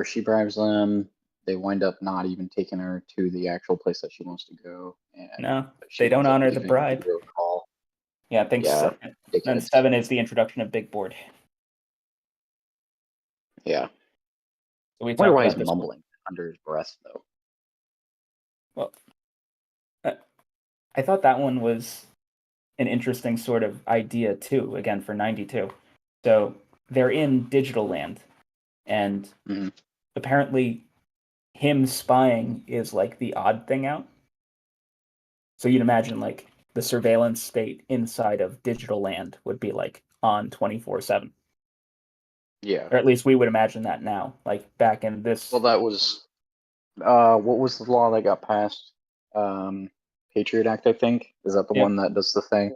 Speaker 6: she bribes them. They wind up not even taking her to the actual place that she wants to go. And
Speaker 3: No,
Speaker 6: she
Speaker 3: they don't
Speaker 6: winds up
Speaker 3: honor the
Speaker 6: leaving
Speaker 3: bribe.
Speaker 6: through a call.
Speaker 3: Yeah, I think
Speaker 6: Yeah,
Speaker 3: then
Speaker 6: ridiculous.
Speaker 3: 7 is the introduction of Big Board.
Speaker 6: Yeah.
Speaker 3: So we
Speaker 6: I wonder
Speaker 3: talked
Speaker 6: why
Speaker 3: about
Speaker 6: he's
Speaker 3: this.
Speaker 6: mumbling under his breath, though.
Speaker 3: Well, I thought that one was an interesting sort of idea too, again for 92. So they're in digital land, and
Speaker 6: Mhm.
Speaker 3: apparently him spying is like the odd thing out. So you'd imagine like the surveillance state inside of digital land would be like on 24/7.
Speaker 6: Yeah.
Speaker 3: Or at least we would imagine that now. Like back in this
Speaker 6: Well, that was what was the law that got passed? Patriot Act, I think. Is that the
Speaker 3: Yep.
Speaker 6: one that does the thing?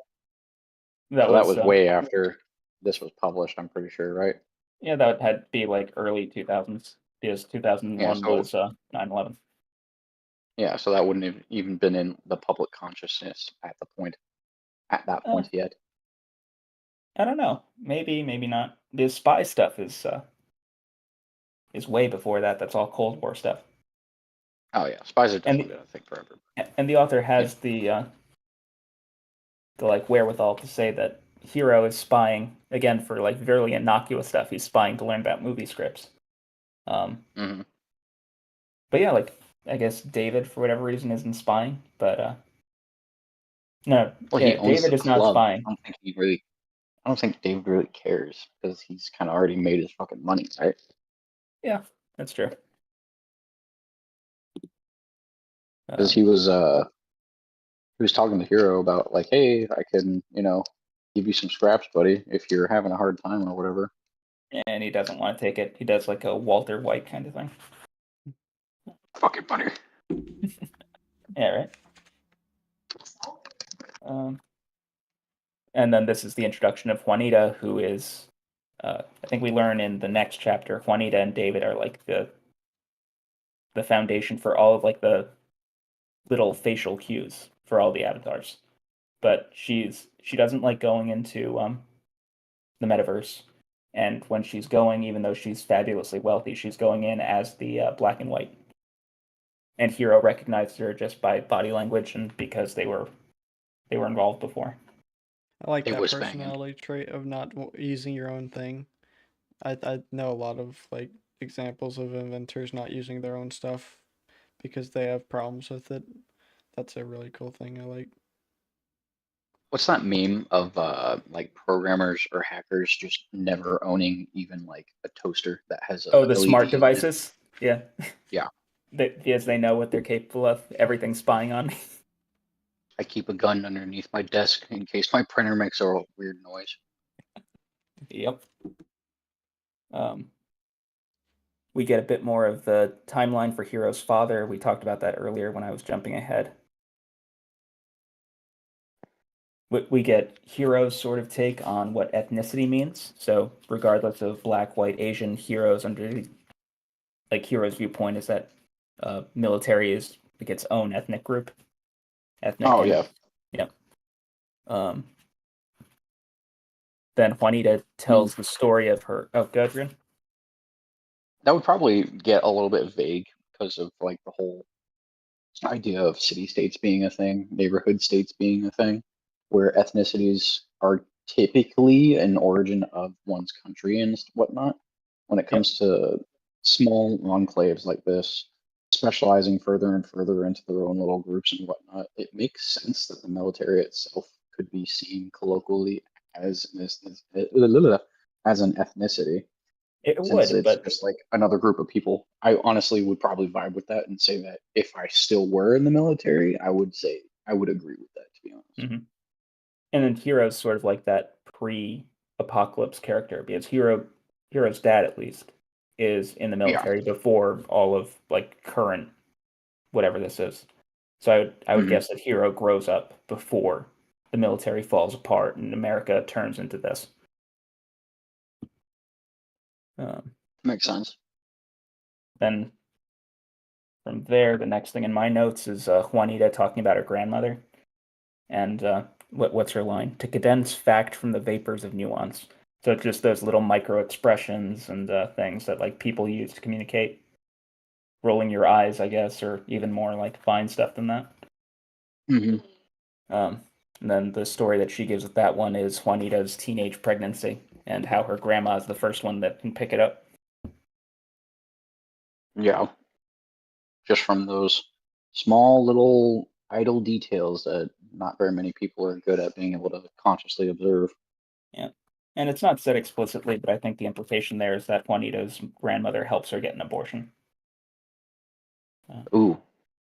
Speaker 3: that
Speaker 6: So that was
Speaker 3: was
Speaker 6: way after this was published, I'm pretty sure, right?
Speaker 3: yeah, that had to be like early 2000s, because 2001
Speaker 6: Yeah, so-
Speaker 3: was 9/11.
Speaker 6: Yeah, so that wouldn't have even been in the public consciousness at that point yet.
Speaker 3: I don't know. Maybe, maybe not. The spy stuff is is way before that. That's all Cold War stuff.
Speaker 6: Oh yeah, spies are
Speaker 3: And
Speaker 6: definitely been a thing forever.
Speaker 3: And the author has the like wherewithal to say that Hero is spying again for like very innocuous stuff. He's spying to learn about movie scripts.
Speaker 6: hmm
Speaker 3: But yeah, like I guess David for whatever reason isn't spying, but no,
Speaker 6: Well, he
Speaker 3: yeah,
Speaker 6: owns
Speaker 3: David
Speaker 6: the
Speaker 3: is not
Speaker 6: club.
Speaker 3: spying.
Speaker 6: I don't think David really cares because he's kind of already made his fucking money, right?
Speaker 3: Yeah, that's true.
Speaker 6: Because he was talking to Hero about like, hey, I can give you some scraps, buddy, if you're having a hard time or whatever.
Speaker 3: And he doesn't want to take it. He does like a Walter White kind of thing.
Speaker 6: Fucking buddy.
Speaker 3: Yeah, right. And then this is the introduction of Juanita, who is, I think we learn in the next chapter, Juanita and David are like the foundation for all of like the little facial cues for all the avatars. But she doesn't like going into the metaverse, and when she's going, even though she's fabulously wealthy, she's going in as the black and white. And Hero recognized her just by body language and because they were involved before.
Speaker 2: I like
Speaker 6: It
Speaker 2: that
Speaker 6: was banging.
Speaker 2: personality trait of not using your own thing. I know a lot of like examples of inventors not using their own stuff because they have problems with it. That's a really cool thing I like.
Speaker 6: What's that meme of like programmers or hackers just never owning even like a toaster that has a
Speaker 3: Oh, the
Speaker 6: LED
Speaker 3: smart
Speaker 6: in it?
Speaker 3: devices? Yeah.
Speaker 6: Yeah.
Speaker 3: Because they know what they're capable of. Everything's spying on me.
Speaker 6: I keep a gun underneath my desk in case my printer makes a weird noise.
Speaker 3: Yep. We get a bit more of the timeline for Hero's father. We talked about that earlier when I was jumping ahead. We get Hero's sort of take on what ethnicity means. So regardless of black, white, Asian, Hero's Hero's viewpoint is that military is like its own ethnic group.
Speaker 6: Oh yeah.
Speaker 3: Yep. Then Juanita tells the story of her. Oh, go ahead, Rune.
Speaker 6: That would probably get a little bit vague because of like the whole idea of city states being a thing, neighborhood states being a thing, where ethnicities are typically an origin of one's country and whatnot. When it comes to small enclaves like this, specializing further and further into their own little groups and whatnot, it makes sense that the military itself could be seen colloquially as an ethnicity.
Speaker 3: It
Speaker 6: Since
Speaker 3: would,
Speaker 6: it's
Speaker 3: but
Speaker 6: just like another group of people. I honestly would probably vibe with that and say that if I still were in the military, I would agree with that, to be honest.
Speaker 3: and then Hero's sort of like that pre-apocalypse character because Hero's dad at least is in the military before all of like current whatever this is. So I would guess that Hero grows up before the military falls apart and America turns into this.
Speaker 6: Makes sense.
Speaker 3: Then from there, the next thing in my notes is Juanita talking about her grandmother. And what's her line? To condense fact from the vapors of nuance. So it's just those little micro expressions and things that like people use to communicate. Rolling your eyes, I guess, or even more like fine stuff than that. And then the story that she gives with that one is Juanita's teenage pregnancy and how her grandma is the first one that can pick it up.
Speaker 6: Yeah. Just from those small little idle details that not very many people are good at being able to consciously observe.
Speaker 3: Yeah. And it's not said explicitly, but I think the implication there is that Juanita's grandmother helps her get an abortion.
Speaker 6: Ooh,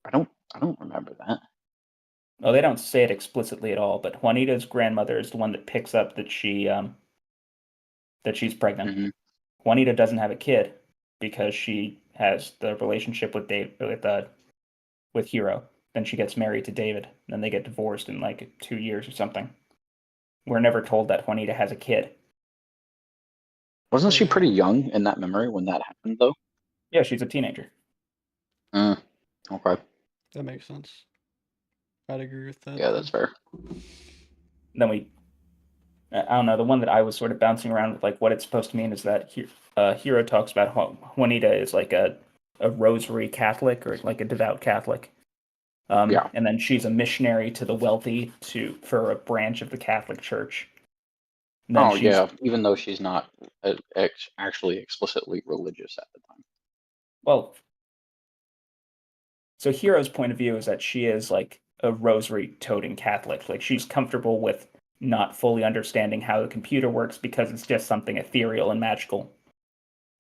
Speaker 6: I don't remember that.
Speaker 3: Well, they don't say it explicitly at all, but Juanita's grandmother is the one that picks up that she's pregnant. Juanita doesn't have a kid because she has the relationship with with Hero. Then she gets married to David. Then they get divorced in like 2 years or something. We're never told that Juanita has a kid.
Speaker 6: Wasn't she pretty young in that memory when that happened, though?
Speaker 3: Yeah, she's a teenager.
Speaker 6: Okay.
Speaker 2: That makes sense. I'd agree with that.
Speaker 6: Yeah, that's fair.
Speaker 3: Then I don't know, the one that I was sort of bouncing around with, like what it's supposed to mean is that Hero talks about Juanita is like a rosary Catholic or like a devout Catholic.
Speaker 6: Yeah.
Speaker 3: And then she's a missionary to the wealthy for a branch of the Catholic Church. And then
Speaker 6: Oh yeah, even though she's not actually explicitly religious at the time.
Speaker 3: Well, so Hero's point of view is that she is like a rosary-toting Catholic. Like she's comfortable with not fully understanding how the computer works because it's just something ethereal and magical.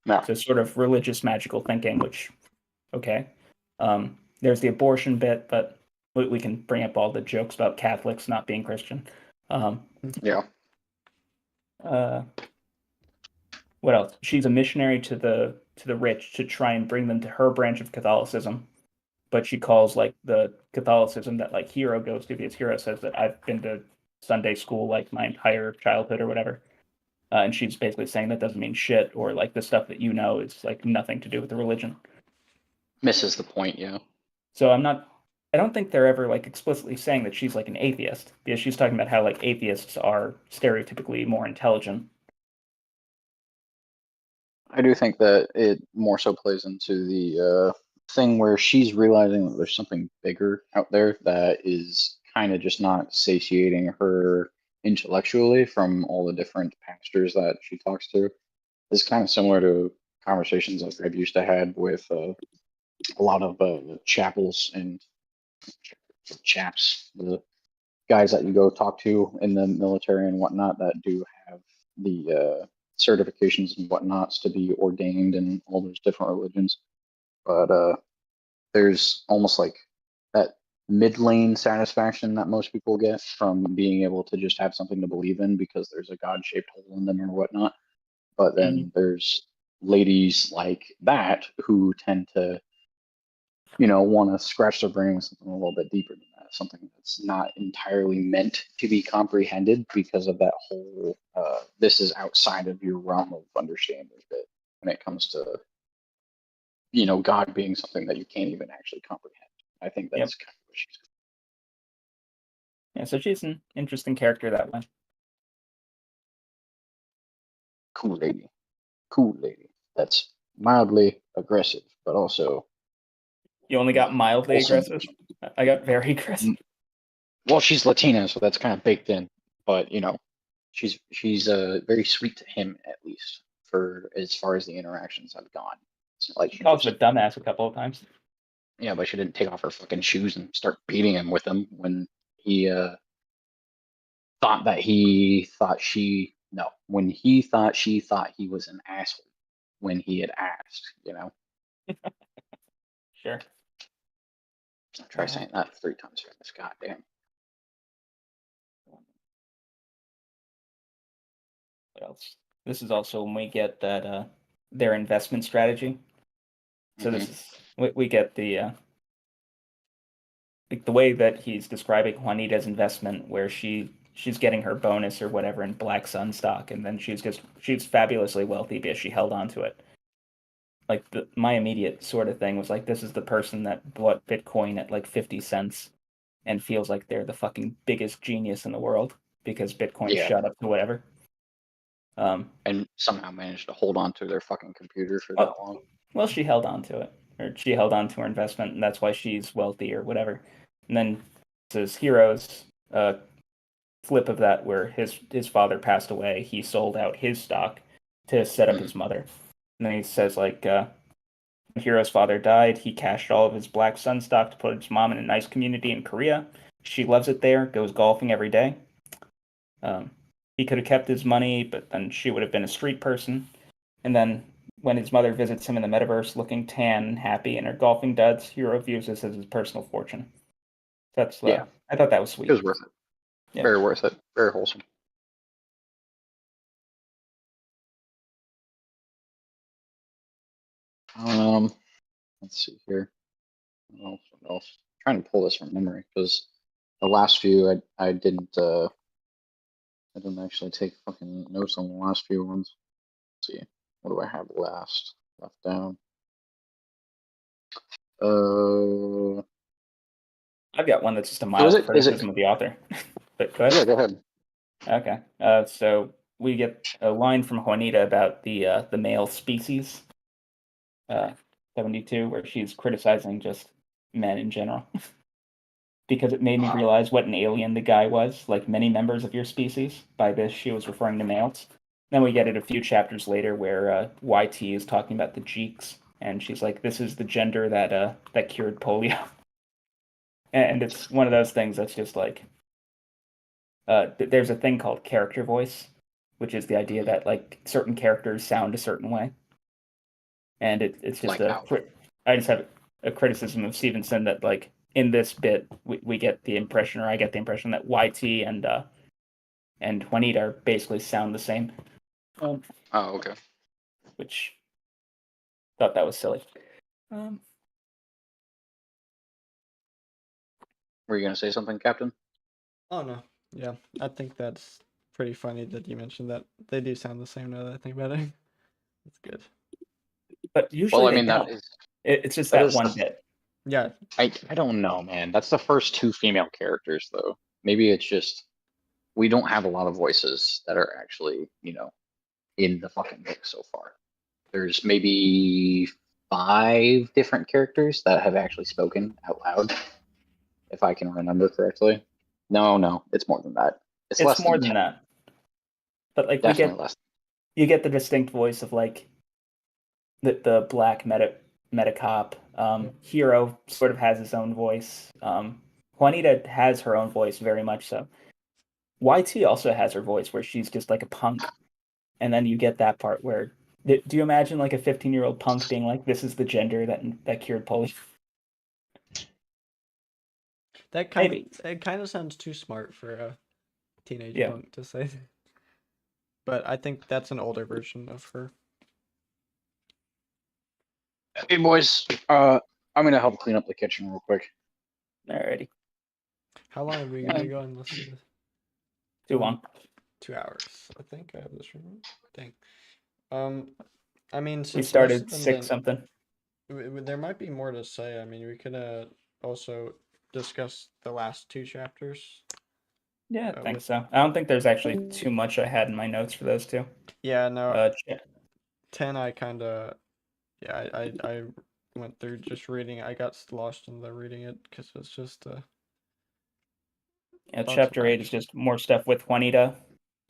Speaker 6: Yeah.
Speaker 3: So sort of religious magical thinking, which, okay. There's the abortion bit, but we can bring up all the jokes about Catholics not being Christian.
Speaker 6: Yeah.
Speaker 3: What else? She's a missionary to the rich to try and bring them to her branch of Catholicism, but she calls like the Catholicism that like Hero goes to, because Hero says that I've been to Sunday school like my entire childhood or whatever, and she's basically saying that doesn't mean shit, or like the stuff that you know is like nothing to do with the religion.
Speaker 6: Misses the point, yeah.
Speaker 3: So I don't think they're ever like explicitly saying that she's like an atheist, because she's talking about how like atheists are stereotypically more intelligent.
Speaker 6: I do think that it more so plays into the thing where she's realizing that there's something bigger out there that is kind of just not satiating her intellectually from all the different pastors that she talks to. It's kind of similar to conversations that I've used to had with a lot of chapels and chaps, the guys that you go talk to in the military and whatnot that do have the certifications and whatnots to be ordained in all those different religions. But there's almost like that mid lane satisfaction that most people get from being able to just have something to believe in because there's a God shaped hole in them or whatnot. But then there's ladies like that who tend to, want to scratch their brain with something a little bit deeper than that, something that's not entirely meant to be comprehended because of that whole this is outside of your realm of understanding bit when it comes to God being something that you can't even actually comprehend. I think that's kind of what she's.
Speaker 3: Yeah, so she's an interesting character that way.
Speaker 6: Cool lady. That's mildly aggressive, but also.
Speaker 3: You only got mildly
Speaker 6: also,
Speaker 3: aggressive? I got very aggressive.
Speaker 6: Well, she's Latina, so that's kind of baked in. But she's very sweet to him, at least for as far as the interactions have gone. It's not like
Speaker 3: She calls him a dumbass a couple of times.
Speaker 6: Yeah, but she didn't take off her fucking shoes and start beating him with them when he when he thought she thought he was an asshole when he had asked.
Speaker 3: Sure.
Speaker 6: I'll try saying that 3 times fast. Goddamn.
Speaker 3: What else? This is also when we get that their investment strategy. So this is we get the like the way that he's describing Juanita's investment, where she's getting her bonus or whatever in Black Sun stock, and then she's fabulously wealthy because she held on to it. Like my immediate sort of thing was like, this is the person that bought Bitcoin at like 50 cents and feels like they're the fucking biggest genius in the world because Bitcoin shot up to whatever.
Speaker 6: And somehow managed to hold on to their fucking computer for that long.
Speaker 3: Well, she held on to it, or she held on to her investment, and that's why she's wealthy or whatever. And then this Hero's flip of that, where his father passed away, he sold out his stock to set up his mother. And then he says like, when Hero's father died, he cashed all of his Black Sun stock to put his mom in a nice community in Korea. She loves it there, goes golfing every day. He could have kept his money, but then she would have been a street person. And then when his mother visits him in the metaverse looking tan and happy in her golfing duds, Hero views this as his personal fortune. That's I thought that was sweet.
Speaker 6: It was worth it. Yeah. Very worth it. Very wholesome. Let's see here. What else? I'm trying to pull this from memory because the last few I didn't actually take fucking notes on the last few ones. Let's see. What do I have left down?
Speaker 3: I've got one that's just a mild criticism of the author. But go ahead.
Speaker 6: Yeah, go ahead.
Speaker 3: Okay. So we get a line from Juanita about the male species, 72, where she's criticizing just men in general. Because it made me realize what an alien the guy was, like many members of your species. By this, she was referring to males. Then we get it a few chapters later where YT is talking about the Jeeks, and she's like, "This is the gender that cured polio." And it's one of those things that's just like, there's a thing called character voice, which is the idea that like certain characters sound a certain way, and it's just
Speaker 6: Like
Speaker 3: I just have a criticism of Stevenson that like in this bit we get the impression, or I get the impression that YT and Juanita basically sound the same.
Speaker 6: Oh, okay.
Speaker 3: Which thought that was silly.
Speaker 6: Were you gonna say something, Captain?
Speaker 2: Oh no, yeah, I think that's pretty funny that you mentioned that. They do sound the same now that I think about it. That's good.
Speaker 3: But usually
Speaker 6: Well, I
Speaker 3: they
Speaker 6: mean
Speaker 3: don't.
Speaker 6: that is
Speaker 3: It's just
Speaker 6: that
Speaker 3: that
Speaker 6: is
Speaker 3: one
Speaker 6: the-
Speaker 3: bit.
Speaker 2: Yeah,
Speaker 6: I don't know, man. That's the first two female characters, though. Maybe it's just we don't have a lot of voices that are actually, in the fucking book so far. There's maybe 5 different characters that have actually spoken out loud, if I can remember correctly. No, it's more than that. It's
Speaker 3: It's
Speaker 6: less
Speaker 3: more
Speaker 6: than
Speaker 3: than
Speaker 6: 10.
Speaker 3: that. But like
Speaker 6: Definitely less.
Speaker 3: you get the distinct voice of like the black meta cop. Hero sort of has his own voice. Juanita has her own voice very much so. YT also has her voice where she's just like a punk, and then you get that part where do you imagine like a 15-year-old punk being like, "This is the gender that cured polio"?
Speaker 2: that kind
Speaker 3: Maybe.
Speaker 2: of it kind of sounds too smart for a teenage
Speaker 3: Yeah.
Speaker 2: punk to say. But I think that's an older version of her.
Speaker 6: Hey, boys. I'm gonna help clean up the kitchen real quick.
Speaker 3: Alrighty,
Speaker 2: How long are we gonna be going? Let's see this.
Speaker 3: too long.
Speaker 2: 2 hours. I think I have this room. Dang. I mean,
Speaker 3: We
Speaker 2: since most
Speaker 3: started
Speaker 2: of them
Speaker 3: 6
Speaker 2: didn't-
Speaker 3: something.
Speaker 2: there might be more to say. I mean, we could also discuss the last 2 chapters.
Speaker 3: Yeah, I think
Speaker 2: with-
Speaker 3: so. I don't think there's actually too much I had in my notes for those two.
Speaker 2: Yeah, no.
Speaker 3: Yeah.
Speaker 2: 10, I kind of, yeah, I went through just reading. I got lost in the reading it because it's just
Speaker 3: Yeah,
Speaker 2: Lots
Speaker 3: chapter
Speaker 2: of
Speaker 3: 8 is just more stuff with Juanita.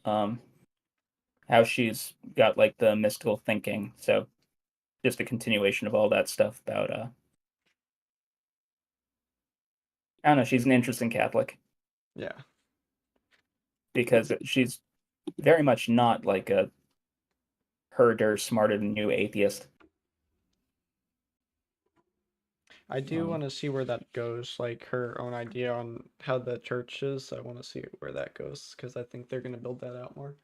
Speaker 3: How she's got like the mystical thinking. So just a continuation of all that stuff about I don't know, she's an interesting Catholic
Speaker 2: yeah.
Speaker 3: because she's very much not like a herder smarter than you atheist.
Speaker 2: I do want to see where that goes. Like her own idea on how the church is. I want to see where that goes because I think they're gonna build that out more.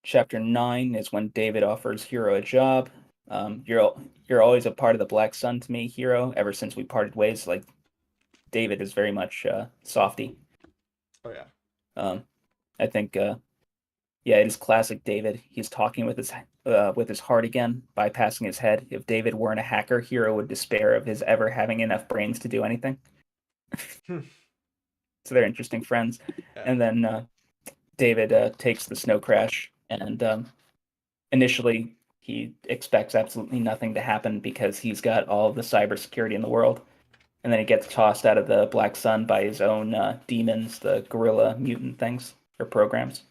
Speaker 3: Chapter 9 is when David offers Hero a job. You're always a part of the Black Sun to me, Hero. Ever since we parted ways, like David is very much softy.
Speaker 2: Oh yeah.
Speaker 3: I think yeah, it is classic David. He's talking with his heart again, bypassing his head. If David weren't a hacker, Hero would despair of his ever having enough brains to do anything. So they're interesting friends.
Speaker 2: Yeah.
Speaker 3: And then David takes the Snowcrash, and initially he expects absolutely nothing to happen because he's got all of the cybersecurity in the world. And then he gets tossed out of the Black Sun by his own demons, the gorilla mutant things, or programs.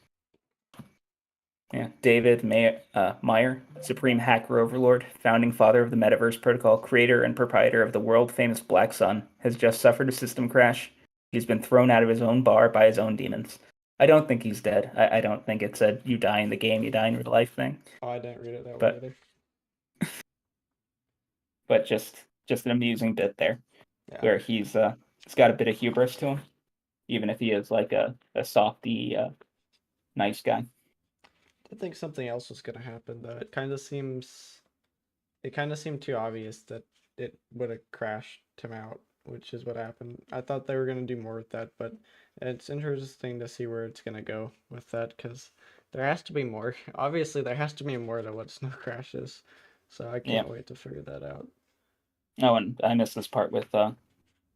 Speaker 3: Yeah, David Meyer, Supreme Hacker Overlord, founding father of the Metaverse Protocol, creator and proprietor of the world-famous Black Sun, has just suffered a system crash. He's been thrown out of his own bar by his own demons. I don't think he's dead. I don't think it's a you die in the game, you die in real life thing.
Speaker 2: Oh, I didn't read it that
Speaker 3: But-
Speaker 2: way either.
Speaker 3: But just an amusing bit there,
Speaker 2: Yeah.
Speaker 3: where he's got a bit of hubris to him, even if he is like a softy, nice guy.
Speaker 2: I think something else was gonna happen though. It kind of seemed too obvious that it would have crashed him out, which is what happened. I thought they were gonna do more with that, but it's interesting to see where it's gonna go with that because there has to be more. Obviously, there has to be more to what Snow Crash is, so I can't wait to figure that out.
Speaker 3: Oh, and I missed this part with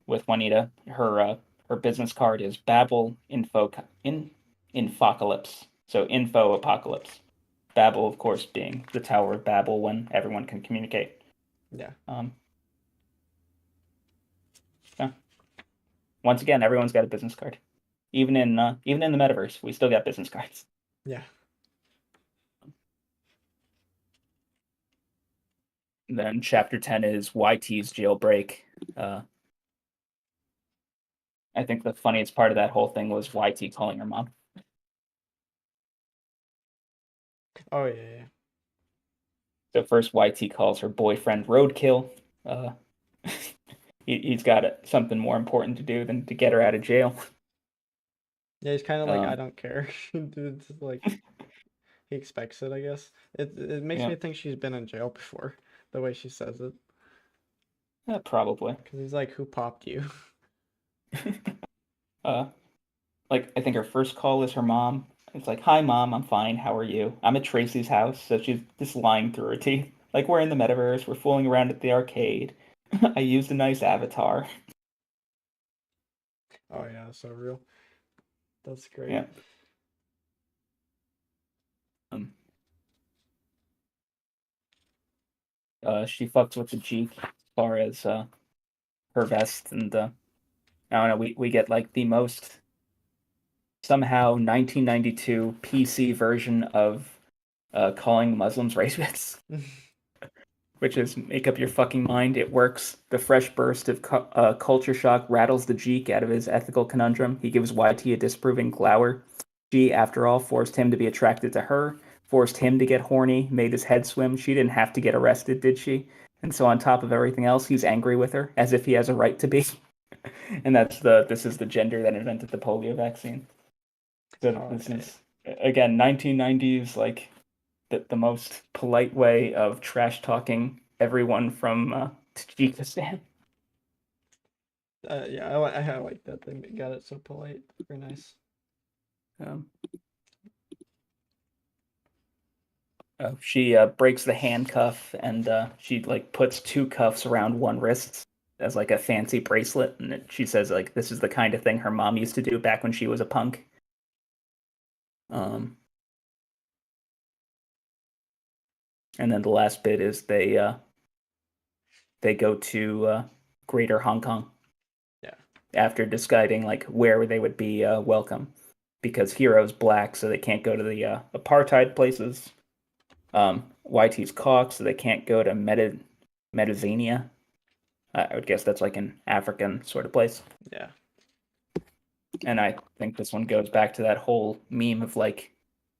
Speaker 3: Juanita. Her her business card is Babel Infocalypse. So info apocalypse. Babel, of course, being the Tower of Babel when everyone can communicate.
Speaker 2: Yeah.
Speaker 3: So, once again, everyone's got a business card. Even in the metaverse, we still got business cards.
Speaker 2: Yeah.
Speaker 3: And then chapter 10 is YT's jailbreak. I think the funniest part of that whole thing was YT calling her mom.
Speaker 2: Oh yeah.
Speaker 3: So first, YT calls her boyfriend roadkill. He's got something more important to do than to get her out of jail.
Speaker 2: Yeah, he's kind of like, I don't care. It's like he expects it, I guess. It makes me think she's been in jail before, the way she says it.
Speaker 3: Probably.
Speaker 2: Because he's like, who popped you?
Speaker 3: Like I think her first call is her mom. It's like, "Hi, mom. I'm fine. How are you? I'm at Tracy's house." So she's just lying through her teeth. Like, we're in the metaverse. We're fooling around at the arcade. I used a nice avatar.
Speaker 2: Oh yeah, so real. That's great.
Speaker 3: Yeah. She fucks with the Jeep as far as her vest, and I don't know. We get like the most somehow 1992 PC version of calling Muslims racists. Which is make up your fucking mind. It works. The fresh burst of culture shock rattles the Jeek out of his ethical conundrum. He gives YT a disapproving glower. She, after all, forced him to be attracted to her, forced him to get horny, made his head swim. She didn't have to get arrested, did she? And so on top of everything else, he's angry with her, as if he has a right to be. And this is the gender that invented the polio vaccine. So this is, again, 1990s, like, the most polite way of trash talking everyone from Tajikistan.
Speaker 2: Yeah, I like that they got it so polite. Very nice.
Speaker 3: She breaks the handcuff, and she like puts two cuffs around one wrist as like a fancy bracelet, and she says like this is the kind of thing her mom used to do back when she was a punk. And then the last bit is they go to Greater Hong Kong.
Speaker 2: Yeah. After
Speaker 3: deciding like where they would be welcome, because Hero's black, so they can't go to the apartheid places. YT's cock, so they can't go to Medizania. I would guess that's like an African sort of place.
Speaker 2: Yeah.
Speaker 3: And I think this one goes back to that whole meme of like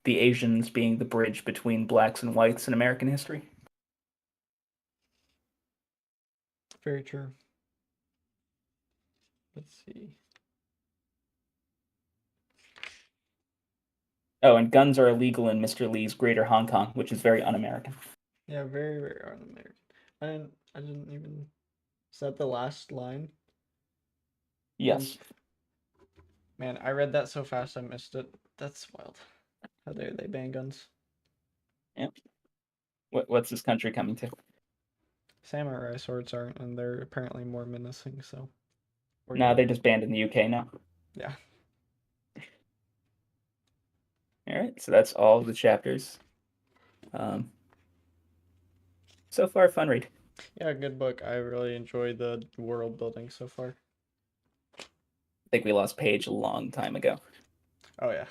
Speaker 3: the Asians being the bridge between blacks and whites in American history.
Speaker 2: Very true. Let's see.
Speaker 3: Oh, and guns are illegal in Mr. Lee's Greater Hong Kong, which is very un-American.
Speaker 2: Yeah, very, very un-American. I didn't even. Is that the last line?
Speaker 3: Yes.
Speaker 2: Man, I read that so fast I missed it. That's wild. How dare they ban guns?
Speaker 3: Yep. What's this country coming to?
Speaker 2: Samurai swords aren't, and they're apparently more menacing, so.
Speaker 3: No, they're just banned in the UK now.
Speaker 2: Yeah.
Speaker 3: All right, so that's all the chapters. So far, fun read.
Speaker 2: Yeah, good book. I really enjoyed the world building so far.
Speaker 3: I think we lost Paige a long time ago.
Speaker 2: Oh yeah.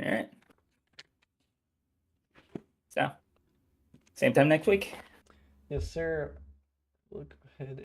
Speaker 3: All right. So, same time next week.
Speaker 2: Yes, sir. Look ahead.